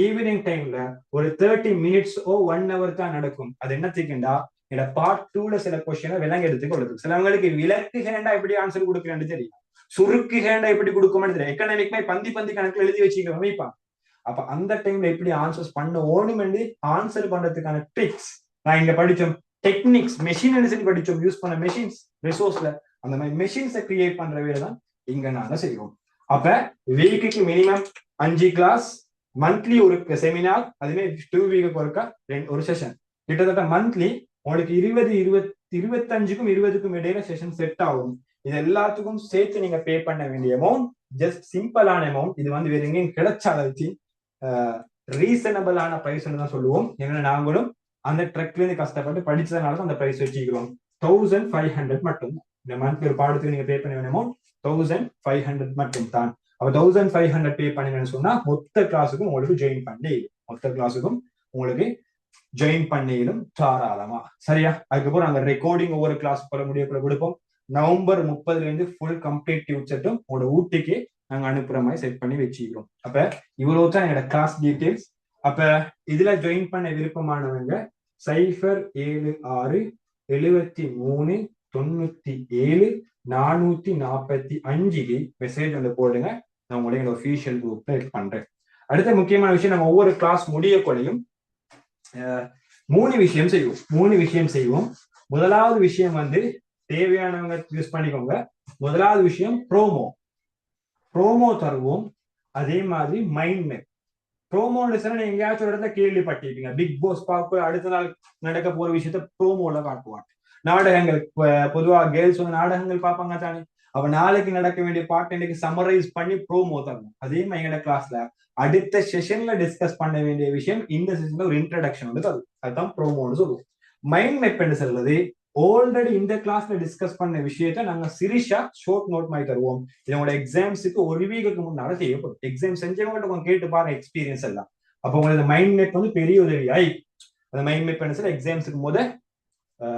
ஈவினிங் டைம்ல ஒரு 30 minutes 1 hour தான் நடக்கும். அது என்ன திக்கண்டா, இந்த பார்ட் 2ல சில கொஸ்டினை விலங்கு எடுத்துக்கொள்ளுது. சிலவங்களுக்கு விலக்கு ஹேண்டா எப்படி ஆன்சர் கொடுக்குறேன்னு தெரியும், சுருக்கு ஹேண்டா எப்படி கொடுக்கும்னு தெரியும். எக்கனாமிக்மே பந்தி கணக்குல எழுதி வச்சுக்கிறோம் வைப்பான். அப்ப அந்த டைம்ல எப்படி ஆன்சர்ஸ் பண்ண ஓணுமெண்டு ஆன்சர் பண்றதுக்கான ட்ரிக்ஸ் நான் இங்க படிச்சோம். டெக்னிக்ஸ், மெஷின் சொல்லி படிச்சோம். யூஸ் பண்ண மெஷின்ஸ், ரிசோர்ஸ்ல அந்த மாதிரி மெஷின்ஸை கிரியேட் பண்ற வேலை தான் இங்க நாங்க செய்வோம். அப்ப வீக்குக்கு மினிமம் 5 கிளாஸ், மந்த்லி ஒரு செமினார், அதுவே 2 வீக்குக்கு ஒருக்கா ஒரு செஷன். கிட்டத்தட்ட மந்த்லி உங்களுக்கு 25க்கும் 20க்கும் இடையில செஷன் செட் ஆகும். இது எல்லாத்துக்கும் சேர்த்து நீங்க பே பண்ண வேண்டிய அமௌண்ட் ஜஸ்ட் சிம்பிளான அமௌண்ட். இது வந்து வேற எங்கேயும் கிடைச்ச அளவுக்கு ரீசனபிளான பிரைஸ் தான் சொல்லுவோம். ஏன்னா நாங்களும் அந்த ட்ரக்ல இருந்து கஷ்டப்பட்டு படிச்சதுனால தான் அந்த பிரைஸ் வச்சுக்கிறோம். 1500 மட்டும் இந்த மந்த்லி ஒரு பாடத்துக்கு நீங்க பே பண்ண வேண்டிய அமௌண்ட் 1500 மட்டும் தான். அப்ப 1500 பே பண்ணீங்கன்னு சொன்னா மொத்த கிளாஸுக்கும் உங்களுக்கு ஜாயின் பண்ணிடும் தாராளமா. சரியா. அதுக்கப்புறம் நாங்க ரெக்கார்டிங் ஒவ்வொரு கிளாஸ் போல முடியக்குள்ள கொடுப்போம். நவம்பர் 30ல இருந்து ஃபுல் கம்ப்ளீட் டியூட் செட்டும் உங்களோட ஊட்டிக்கு நாங்க அனுப்புற மாதிரி செட் பண்ணி வச்சுக்கிறோம். அப்ப இவ்வளவு தான் என்னோட கிளாஸ் டீடைல்ஸ். அப்ப இதுல ஜாயின் பண்ண விருப்பமானவங்க 07673 97 445 மெசேஜ் வந்து போடுங்க. நான் உங்களுடைய ஒஃபிஷியல் குரூப்ல ஹெல்ப் பண்றேன். அடுத்த முக்கியமான விஷயம், நம்ம ஒவ்வொரு கிளாஸ் முடியக்குள்ளையும் 3 விஷயம் செய்வோம். முதலாவது விஷயம் வந்து தேவையானவங்க யூஸ் பண்ணிக்கோங்க. முதலாவது விஷயம் ப்ரோமோ தருவோம். அதே மாதிரி மைண்ட் மேப். ப்ரோமோன்னு சொன்னா நீங்க எங்கேயாச்சும் ஒரு இடத்துல கேள்விப்பட்டிருப்பீங்க. பிக் பாஸ் பார்க்க அடுத்த நாள் நடக்க போற விஷயத்த ப்ரோமோல காட்டுவாங்க. நாடகங்கள் பொதுவா கேர்ள்ஸ் வந்து நாடகங்கள் பார்ப்பாங்க தானே. அப்ப நாளைக்கு நடக்க வேண்டிய பாட்டு இன்னைக்கு சமரைஸ் பண்ணி ப்ரோமோ தரணும். அதே மாதிரி எங்களோட கிளாஸ்ல அடுத்த செஷன்ல டிஸ்கஸ் பண்ண வேண்டிய விஷயம் இந்த செஷன்ல ஒரு இன்ட்ரடக்ஷன் வந்து தரும். அதுதான் ப்ரோமோன்னு சொல்லுவோம். மைண்ட் மேப் என்று சொல்றது ஆல்ரெடி இந்த கிளாஸ்ல டிஸ்கஸ் பண்ண விஷயத்த நாங்க சிரிஷா ஷார்ட் நோட் மாதிரி தருவோம். இதோட எக்ஸாம்ஸுக்கு ஒரு வீக்குக்கு முன்னால தேவைப்படும். எக்ஸாம் செஞ்சவங்கள்ட்ட கொஞ்சம் கேட்டு பாருங்க எக்ஸ்பீரியன்ஸ் எல்லாம். அப்போ உங்களுக்கு மைண்ட் மேப் வந்து பெரிய உதவியாய். அந்த மைண்ட் மேப் பண்ண எக்ஸாம்ஸுக்கு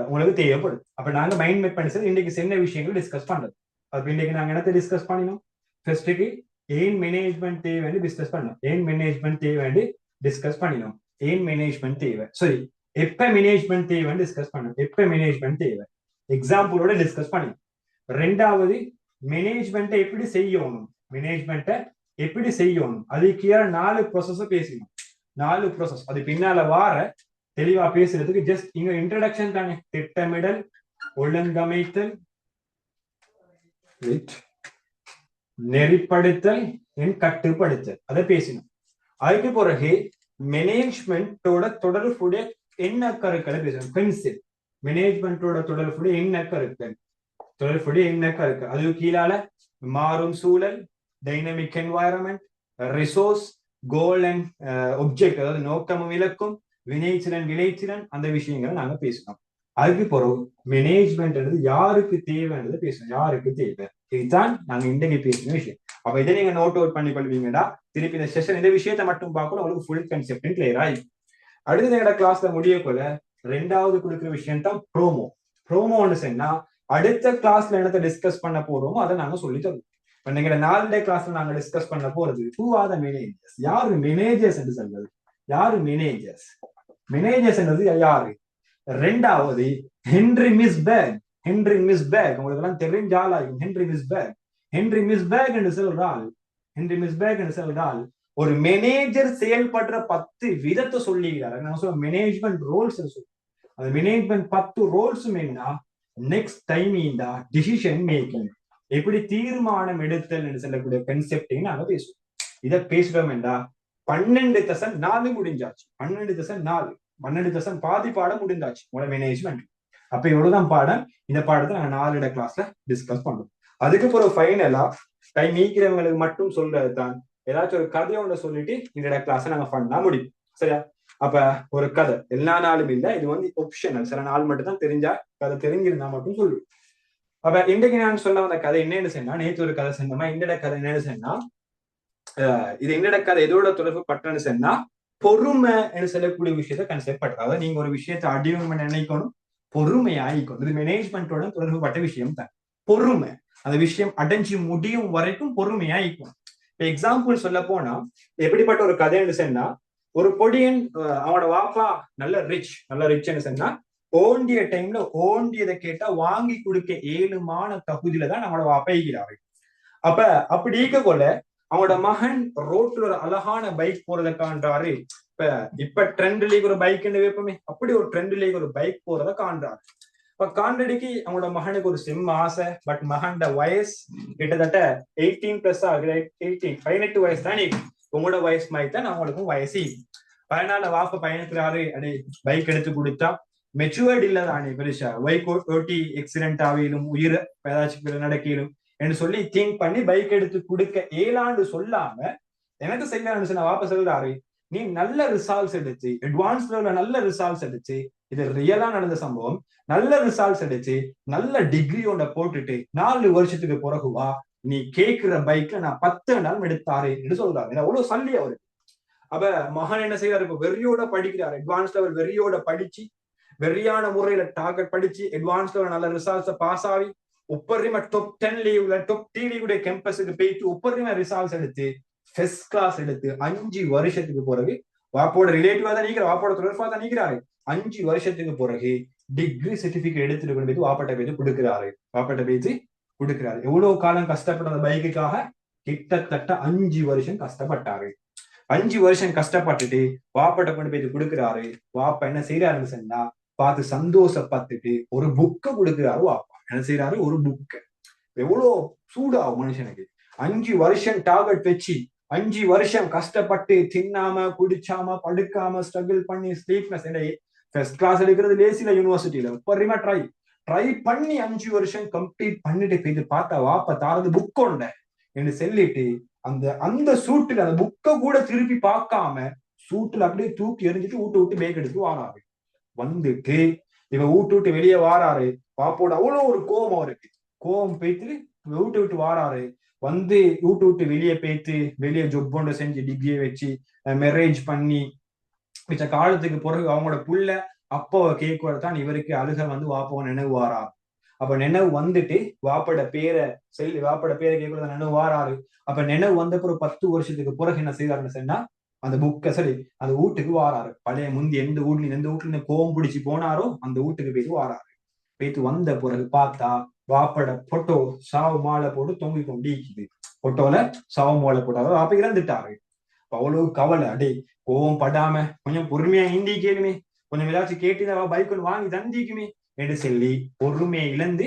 உங்களுக்கு தேவைப்படும். அப்ப நாங்க மைண்ட் மேப் பண்ணி இன்னைக்கு சின்ன விஷயங்கள் டிஸ்கஸ் பண்றது. அப்ப இன்னைக்கு நாங்க என்னத்தை டிஸ்கஸ் பண்ணினோம்? ஃபர்ஸ்ட்டுக்கு ஏன் மேனேஜ்மெண்ட் தேவைன்னு டிஸ்கஸ் பண்ணோம். ஏன் மேனேஜ்மெண்ட் தேவைன்னு டிஸ்கஸ் பண்ணினோம். ஏன் மேனேஜ்மெண்ட் தேவை, சரி எப்ப மேனேஜ்மெண்ட் தேவைன்னு டிஸ்கஸ் பண்ணோம். எப்ப மேனேஜ்மெண்ட் தேவை எக்ஸாம்பிளோட டிஸ்கஸ் பண்ணினோம். ரெண்டாவது மேனேஜ்மெண்ட்டை எப்படி செய்யணும், அதுக்கு 4 ப்ராசஸ் பேசணும். 4 ப்ராசஸ் அது பின்னால வார தெளிவா பேசுறதுக்கு ஜஸ்ட் இங்க இன்ட்ரடக்ஷன் தானே. திட்டமிடல், ஒழுங்கமைத்தல், நெறிப்படுத்தல், கட்டுப்படுத்தல், அதை பேசணும். அதுக்கு பிறகு மேனேஜ்மெண்டோட தொடர்புடைய என்ன கருக்களை பேசணும். பென்சில் மேனேஜ்மெண்டோட தொடர்புடைய என்ன கருக்கள், அது கீழால மாறும் சூழல், dynamic environment, resource, goal and object, அதாவது நோக்கமும் இலக்கும், வினைத்திறன், அந்த விஷயங்களை நாங்க பேசணும். அதுக்கு பிறகு மேனேஜ்மெண்ட் யாருக்கு தேவைன்றது பேசணும். யாருக்கு தேவை, இதுதான் நாங்க இன்றைக்கு பேசின விஷயம். அப்ப இதை நீங்க நோட் அவுட் பண்ணி கொள்வீங்கடா. திருப்பி இந்த செஷன் இந்த விஷயத்தை மட்டும் பார்க்கணும், உங்களுக்கு ஃபுல் கான்செப்ட் கிளியர் ஆயிடும். அடுத்த எங்கட கிளாஸ்ல முடியக்குள்ள ரெண்டாவது கொடுக்குற விஷயம் தான் ப்ரோமோன்னு சொன்னா அடுத்த கிளாஸ்ல என்னத்தை டிஸ்கஸ் பண்ண போறோமோ அதை நாங்க சொல்லி தருவோம். இப்ப நீங்க 4 டே கிளாஸ்ல நாங்க டிஸ்கஸ் பண்ண போறது ஹூ ஆர் த மேனேஜர்ஸ். யாரு மேனேஜர்ஸ் என்று சொல்றது? யாரு மேனேஜர்ஸ் என்றது யாரு? ரெண்டாவது ஹென்ரி மிஸ்பேக். உங்களுக்கு எல்லாம் தெரிஞ்சாலும் ஹென்ரி மிஸ்பேக் என்று சொல்றால் ஒரு மேனேஜர் செயல்படுற 10 விதத்தை சொல்லிக்கிறார். மேனேஜ்மெண்ட் ரோல்ஸ் சொல்லி அந்த மேனேஜ்மெண்ட் 10 ரோல்ஸும் என்ன, நெக்ஸ்ட் டைம் இந்த டிசிஷன் மேக்கிங், எப்படி தீர்மானம் எடுத்தல் என்று சொல்லக்கூடிய கான்செப்டையும் நாங்க பேசுவோம். இதை பேசுறோம் என்றா 12 முடிஞ்சாச்சு. 12 பாதி பாடம் முடிஞ்சாச்சு உங்களோட மேனேஜ்மெண்ட். அப்ப இவ்வளவுதான் பாடம். இந்த பாடத்தை நாங்க 4 கிளாஸ்ல டிஸ்கஸ் பண்றோம். அதுக்கு பிறகு ஃபைனலா டைம் ஈக்கிறவங்களுக்கு மட்டும் சொல்றது தான் ஏதாச்சும் ஒரு கதையை ஒன்று சொல்லிட்டு இந்த கிளாஸை நாங்க பண்ணா முடியும். சரியா? அப்ப ஒரு கதை எல்லா நாளும் இல்லை, இது வந்து ஆப்ஷனல். சில நாள் மட்டும் தான் தெரிஞ்சா, கதை தெரிஞ்சிருந்தா மட்டும் சொல்லுவோம். அப்ப இன்றைக்கு நான் சொல்ல வந்த கதை என்னன்னு சொன்னா, நேற்று ஒரு கதை சொன்னோமா, இந்த கதை என்னன்னு சொன்னா, இது எங்கட கதை எதோட தொடர்பு பட்டன்னு சொன்னா பொறுமை என்று சொல்லக்கூடிய விஷயத்த கன்செப்ட் பண்றது. அதாவது நீங்க ஒரு விஷயத்தை அடியும் நினைக்கணும், பொறுமையாயிக்கணும். இது மேனேஜ்மெண்டோட தொடர்பு பட்ட விஷயம் தான் பொறுமை. அந்த விஷயம் அடைஞ்சு முடியும் வரைக்கும் பொறுமையாயிக்கணும். இப்ப எக்ஸாம்பிள் சொல்ல போனா எப்படிப்பட்ட ஒரு கதைன்னு சொன்னா, ஒரு பொடியன் அவனோட வாப்பா நல்ல ரிச்ன்னு சொன்னா ஓண்டிய டைம்ல ஓண்டியதை கேட்டா வாங்கி கொடுக்க ஏழுமான தகுதியில தான் நம்மளோட வாப்பா ஈகிறாரு. அப்ப அப்படி ஈக்க கொள்ள அவனோட மகன் ரோட்ல ஒரு அழகான பைக் போறதை காண்றாரு. இப்ப ட்ரெண்ட்லீக் ஒரு பைக் வைப்போமே, அப்படி ஒரு ட்ரெண்ட்லீக் ஒரு பைக் போறதை காண்றாரு. இப்ப காண்டடிக்கு அவனோட மகனுக்கு ஒரு செம்ம ஆசை. பட் மகனோட வயசு கிட்டத்தட்ட 18+ ஆகுது. 18 வயசு தான். உங்களோட வயசு மாதிரி தான் அவங்களுக்கும் வயசு. அதனால வாப்ப பயணிக்கிறாரு. அடே பைக் எடுத்து கொடுத்தா மெச்சுவர்ட் இல்லதானே பெருசா, பைக் ஓட்டி எக்ஸிடென்ட் ஆகிடும், உயிர் ஏதாச்சும் நடக்கிடும் என்று சொல்லி திங்க் பண்ணி பைக் எடுத்து கொடுக்க ஏழாண்டு சொல்லாம எனக்கு செய்யலான்னு வாப்ப சொல்றாரு, நீ நல்ல ரிசால்ட்ஸ் எடுத்து அட்வான்ஸ் லெவல்ல நல்ல ரிசால்ட்ஸ் எடுத்து, இது ரியலா நடந்த சம்பவம், நல்ல ரிசால்ட்ஸ் எடுத்து நல்ல டிகிரியோட போட்டுட்டு 4 வருஷத்துக்கு பிறகுவா நீ கேட்கிற பைக்ல நான் 10 நாள் எடுத்தாரு என்று சொல்றாரு. அவ்வளவு சல்லி அவரு. அப்ப மகன் என்ன செய்யறாரு, இப்ப வெறியோட படிக்கிறாரு. அட்வான்ஸ் லெவல் வெறியோட படிச்சு, வெறியான முறையில டார்கெட் படிச்சு அட்வான்ஸ் லெவல் நல்ல ரிசால்ட்ஸ் பாஸ் ஆகி உப்பரிமா டாப் 10 லீவ்ல டாப் 3 லீவுடைய கேம்பஸுக்கு போயிட்டு உப்பரிமா ரிசால்ட்ஸ் எடுத்து ஃபர்ஸ்ட் கிளாஸ் எடுத்து 5 வருஷத்துக்கு பிறகு வாப்போட ரிலேட்டிவா தான் நீக்கிறார், வாப்போட தொடர்பா தான் நீக்கிறாரு. 5 வருஷத்துக்கு பிறகு டிகிரி சர்டிபிகேட் எடுத்துட்டு கொண்டு போய் வாப்பட்ட பேச்சு கொடுக்கிறாரு. வாப்பட்ட பேச்சு கொடுக்கிறாரு. எவ்வளவு காலம் கஷ்டப்பட்ட அந்த பைக்குக்காக? கிட்டத்தட்ட 5 வருஷம் கஷ்டப்பட்டாரு. 5 வருஷம் கஷ்டப்பட்டுட்டு வாப்பட்ட கொண்டு போய் கொடுக்கிறாரு. வாப்பா என்ன செய்யறாருன்னு சொன்னா, பார்த்து சந்தோஷப்பட்டுட்டு ஒரு புக்கை கொடுக்கிறாரு. வாப்பா என்ன செய்யறாரு? ஒரு புக்கு. எவ்வளவு சூடாகும் மனுஷனுக்கு. 5 வருஷம் டார்கெட் வச்சு 5 வருஷம் கஷ்டப்பட்டு தின்னாம குடிச்சாம படுக்காம ஸ்ட்ரகிள் பண்ணி ஸ்லீப்னஸ் ஃபர்ஸ்ட் கிளாஸ் எடுக்கிறது லேசில யூனிவர்சிட்டியில எப்படிமா ட்ரை பண்ணி 5 வருஷம் கம்ப்ளீட் பண்ணிட்டு போயிட்டு பார்த்தா வாப்பா தாரது புக் உண்ட என்று சொல்லிட்டு அந்த சூட்டுல அந்த புக்கை கூட திருப்பி பார்க்காம சூட்டுல அப்படியே தூக்கி எரிஞ்சிட்டு விட்டு பேக் எடுத்து வாராரு. வந்துட்டு இவன் விட்டு வெளியே வாராரு. பாப்போட அவ்வளவு ஒரு கோபம் இருக்கு. கோபம் போயிட்டு விட்டு வாராரு. வந்து விட்டு வெளியே போயிட்டு வெளியே ஜொப் ஒன்று செஞ்சு டிகிரியை வச்சு மேரேஜ் பண்ணி மிச்ச காலத்துக்கு பிறகு அவங்களோட புள்ள அப்பாவை கேட்கறதான் இவருக்கு அழுக வந்து வாப்பாவை நினைவு வாராரு. அப்ப நினைவு வந்துட்டு வாப்பட பேரை கேட்கறத நினைவு வாராரு. அப்ப நினைவு வந்த பிறகு 10 வருஷத்துக்கு பிறகு என்ன செய்வாருன்னு சொன்னா, அந்த புக்கை அந்த வீட்டுக்கு வாராரு. பழைய முந்தி எந்த வீட்டுல கோவம் பிடிச்சி போனாரோ அந்த வீட்டுக்கு போயிட்டு வாராரு. போயிட்டு வந்த பிறகு பார்த்தா வாப்பட போட்டோ சாவு மாலை போட்டு தொங்கி கொண்டிருக்குது. போட்டோல சாவு மாலை போட்டாரு. வாப்ப இறந்துட்டாரு. அவ்வளவு கவலை. அடே கோவம் படாம கொஞ்சம் பொறுமையா ஹிந்தி கேளுமே, கொஞ்சம் ஏதாச்சும் கேட்டுதான் பைக் ஒன்று வாங்கி தந்திக்குமே என்று சொல்லி பொறுமையை இழந்து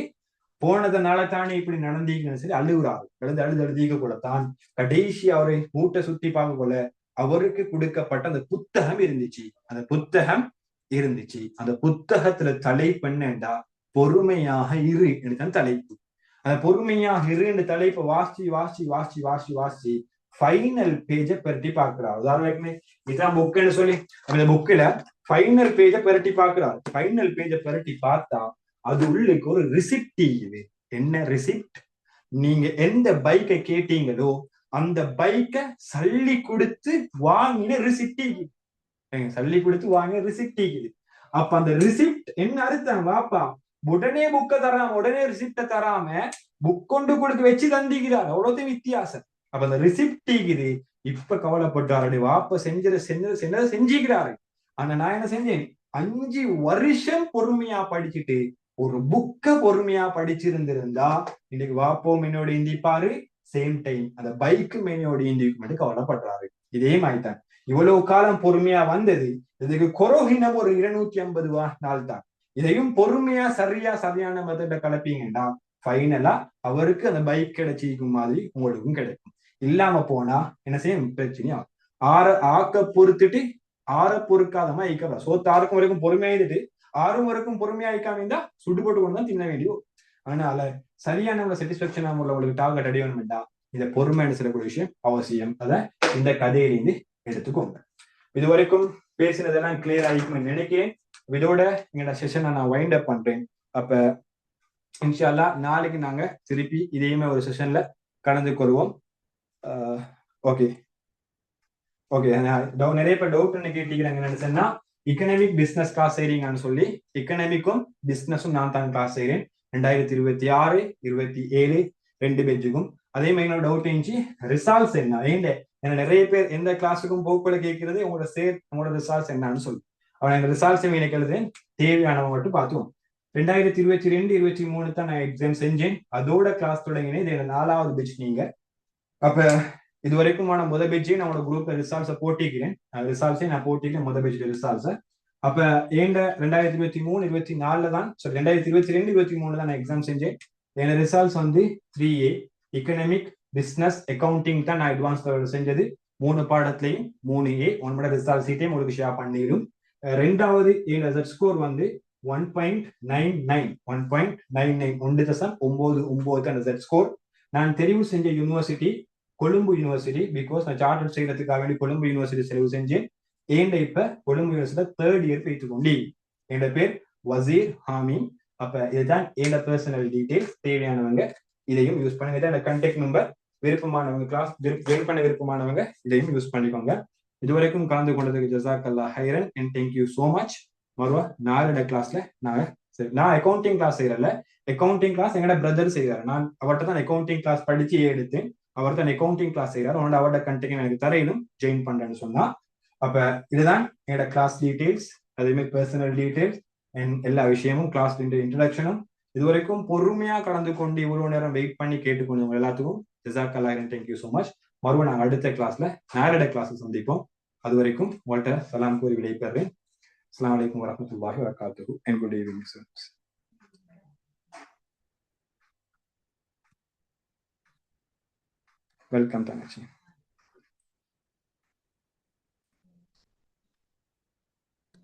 போனதுனால தானே இப்படி நடந்தீங்கன்னு சொல்லி அழுகுறாரு. அழுதீக கூட தான் கடைசி அவரை மூட்டை சுத்தி பார்க்க கொள்ள அவருக்கு கொடுக்கப்பட்ட அந்த புத்தகம் இருந்துச்சு. அந்த புத்தகத்துல தலைப்பு என்னண்டா, பொறுமையாக இரு என்றுதான் தலைப்பு. அந்த பொறுமையாக இரு என்ற தலைப்பை வாசி ஃபைனல் பேஜை பெரட்டி பார்க்கிறார். உதாரணமே இதான் புக்குன்னு சொல்லி அந்த புக்ல ஃபைனல் பேஜை பெரட்டி பார்க்கிறார். ஃபைனல் பேஜை பெரட்டி பார்த்தா அது உள்ளுக்கு ஒரு ரிசிப்ட் இருக்குது. என்ன ரிசிப்ட்? நீங்க எந்த பைக்கை கேட்டீங்களோ அந்த பைக்கை சல்லி கொடுத்து வாங்கின ரிசிப்ட் இருக்குது. அப்ப அந்த ரிசிப்ட் என்ன அர்த்தம்? வாப்பா உடனே புக்கை தராம உடனே ரிசிப்ட தராம புக் கொண்டு கொடுத்து வச்சு தந்திக்கிறார். அவ்வளவு வித்தியாசம். அப்ப அந்த ரிசிப்ட் இருக்குது. இப்ப கவலைப்பட்டாரு. வாப்ப செஞ்சுக்கிறாரு. ஆனா நான் என்ன செஞ்சேன்? 5 வருஷம் பொறுமையா படிச்சுட்டு ஒரு புக்க பொறுமையா படிச்சிருந்திருந்தா இன்னைக்கு வாப்போம் என்னோட இந்திப்பாரு. சேம் டைம் அந்த பைக்கு மேனோட இந்திக்கு மட்டும் கவலைப்படுறாரு. இதே மாதிரிதான் இவ்வளவு காலம் பொறுமையா வந்தது. இதுக்கு கொரோகினம் ஒரு 250 நாள் தான். இதையும் பொறுமையா சரியான மெத்தட கலப்பீங்கன்னா ஃபைனலா அவருக்கு அந்த பைக் கிடைச்சிக்கும் மாதிரி உங்களுக்கும் கிடைக்கும். இல்லாம போனா என்ன செய்யும்? பிரச்சனையா ஆக்க பொறுத்துட்டு பொறுக்காதமா ஐக்கப்படா. சோத்து 6 வரைக்கும் பொறுமையா இருந்துட்டு 6 வரைக்கும் பொறுமையா ஐக்காம இருந்தா சுட்டு போட்டு கொண்டு தான் தின்ன வேண்டியும். அதனால சரியான சாட்டிஸ்பேக்ஷன் உங்களுக்கு டார்கெட் அடையணும்டா இந்த பொறுமைன்னு சொல்லக்கூடிய விஷயம் அவசியம். அதை இந்த கதையிலிருந்து எடுத்துக்கோங்க. இது வரைக்கும் பேசினதெல்லாம் கிளியர் ஆகிக்கும்னு நினைக்கிறேன். இதோட எங்களோட செஷனை நான் வைண்ட் அப் பண்றேன். அப்ப இன்ஷா அல்லாஹ் நாளைக்கு நாங்க திருப்பி இதையுமே ஒரு செஷன்ல கலந்து கொள்வோம். ஓகே நிறைய பேர் டவுட் என்ன கேட்டீங்க சொன்னா, எக்கனாமிக் பிசினஸ் கிளாஸ் செய்றீங்கன்னு சொல்லி எக்கனாமிக்கும் பிசினஸும் நான் தான் கிளாஸ் செய்றேன். 2026, 27 2 பேஜுக்கும். அதே மாதிரி என்னோட டவுட் இருந்துச்சு ரிசால்ட்ஸ் என்ன ஏன்னா நிறைய பேர் எந்த கிளாஸுக்கும் போக்குள்ள கேட்கறது உங்களோட ரிசால்ட்ஸ் என்னன்னு சொல்லி. அவன் எங்க ரிசால்ட்ஸ் எனக்கு எழுதுறேன். தேவையானவங்க மட்டும் பார்த்துவோம். 2022, 23 தான் நான் எக்ஸாம் செஞ்சேன். அதோட கிளாஸ் தொடங்கினேன். இது 4வது பேஜ். நீங்க அப்ப இது வரைக்குமான முதல் பேஜே நான் குரூப்ல ரிசால்ட்ஸை போட்டிக்கிறேன். நான் போட்டிக்கிறேன் முதல் பேஜ் ரிசால்ட்ஸை. அப்ப ஏண்ட 2023, 24 தான் 2022, 23 தான் நான் எக்ஸாம் செஞ்சேன். என் ரிசால்ட்ஸ் வந்து 3A எக்கனாமிக் பிசினஸ் அக்கௌண்டிங் தான் நான் அட்வான்ஸ் செஞ்சது. 3 பாடத்திலையும் 3A. உன்னோட ரிசால்ட் சீட்டையும் உங்களுக்கு ஷேர் பண்ணிடும். 2வது ஏன் ஸ்கோர் வந்து 1.99 1.99 ஸ்கோர். நான் தெரிவு செஞ்ச யூனிவர்சிட்டி கொழும்பு யூனிவர்சிட்டி. பிகாஸ் நான் சார்ட்டர் செய்யறதுக்காக வேண்டி கொழும்பு யூனிவர்சிட்டி தெரிவு செஞ்சேன். ஏண்ட இப்ப கொழும்பு யூனிவர்சிட்டி 3rd இயர் போயிட்டு கொண்டு. என்னோட பேர் வசீர் ஹாமி. அப்ப இதுதான் என்னோட பர்சனல் டீடைல்ஸ். தேவையானவங்க இதையும் யூஸ் பண்ணுங்க. இதான் கான்டாக்ட் நம்பர். விருப்பமானவங்க கிளாஸ் விருப்பமானவங்க இதையும் யூஸ் பண்ணிக்கோங்க. இதுவரைக்கும் கலந்து கொண்டதுக்கு ஜஸாக்கல்லாஹ் ஹைரன் அண்ட் தேங்க்யூ சோ மச். மறுவா நாளோட கிளாஸ்ல நான் அக்கௌண்டிங் கிளாஸ் செய்யறல. அக்கௌண்டிங் கிளாஸ் எங்களோட பிரதர் செய்யறாரு. நான் அவர்கிட்ட தான் அக்கௌண்டிங் கிளாஸ் படிச்சு எடுத்தேன். அவர் தான் அக்கௌண்டிங் கிளாஸ் செய்யறாரு. அவரோட கண்டெக்ட் எனக்கு தரையிலும் ஜாயின் பண்றேன்னு சொன்னா. அப்ப இதுதான் என்னோட கிளாஸ் டீடைல்ஸ். அதே மாதிரி பர்சனல் டீடைல்ஸ். எல்லா விஷயமும் கிளாஸ் இன்ட்ரடக்ஷனும் இதுவரைக்கும் பொறுமையா கடந்து கொண்டு இவ்வளவு நேரம் வெயிட் பண்ணி கேட்டுக்கொண்டு எல்லாத்துக்கும் ஜஸாக்கல்லாஹ் தேங்க்யூ ஸோ மச். மறுபடியும் நாங்கள் அடுத்த கிளாஸ்ல நேரட கிளாஸ் சந்திப்போம். அது வரைக்கும் உங்கள்கிட்ட சலாம் கூறி விடைபெறேன். அஸ்ஸலாமு அலைக்கும் வரஹ்மத்துல்லாஹி வபரகாத்துஹு and good evening students. Welcome தங்கச்சி.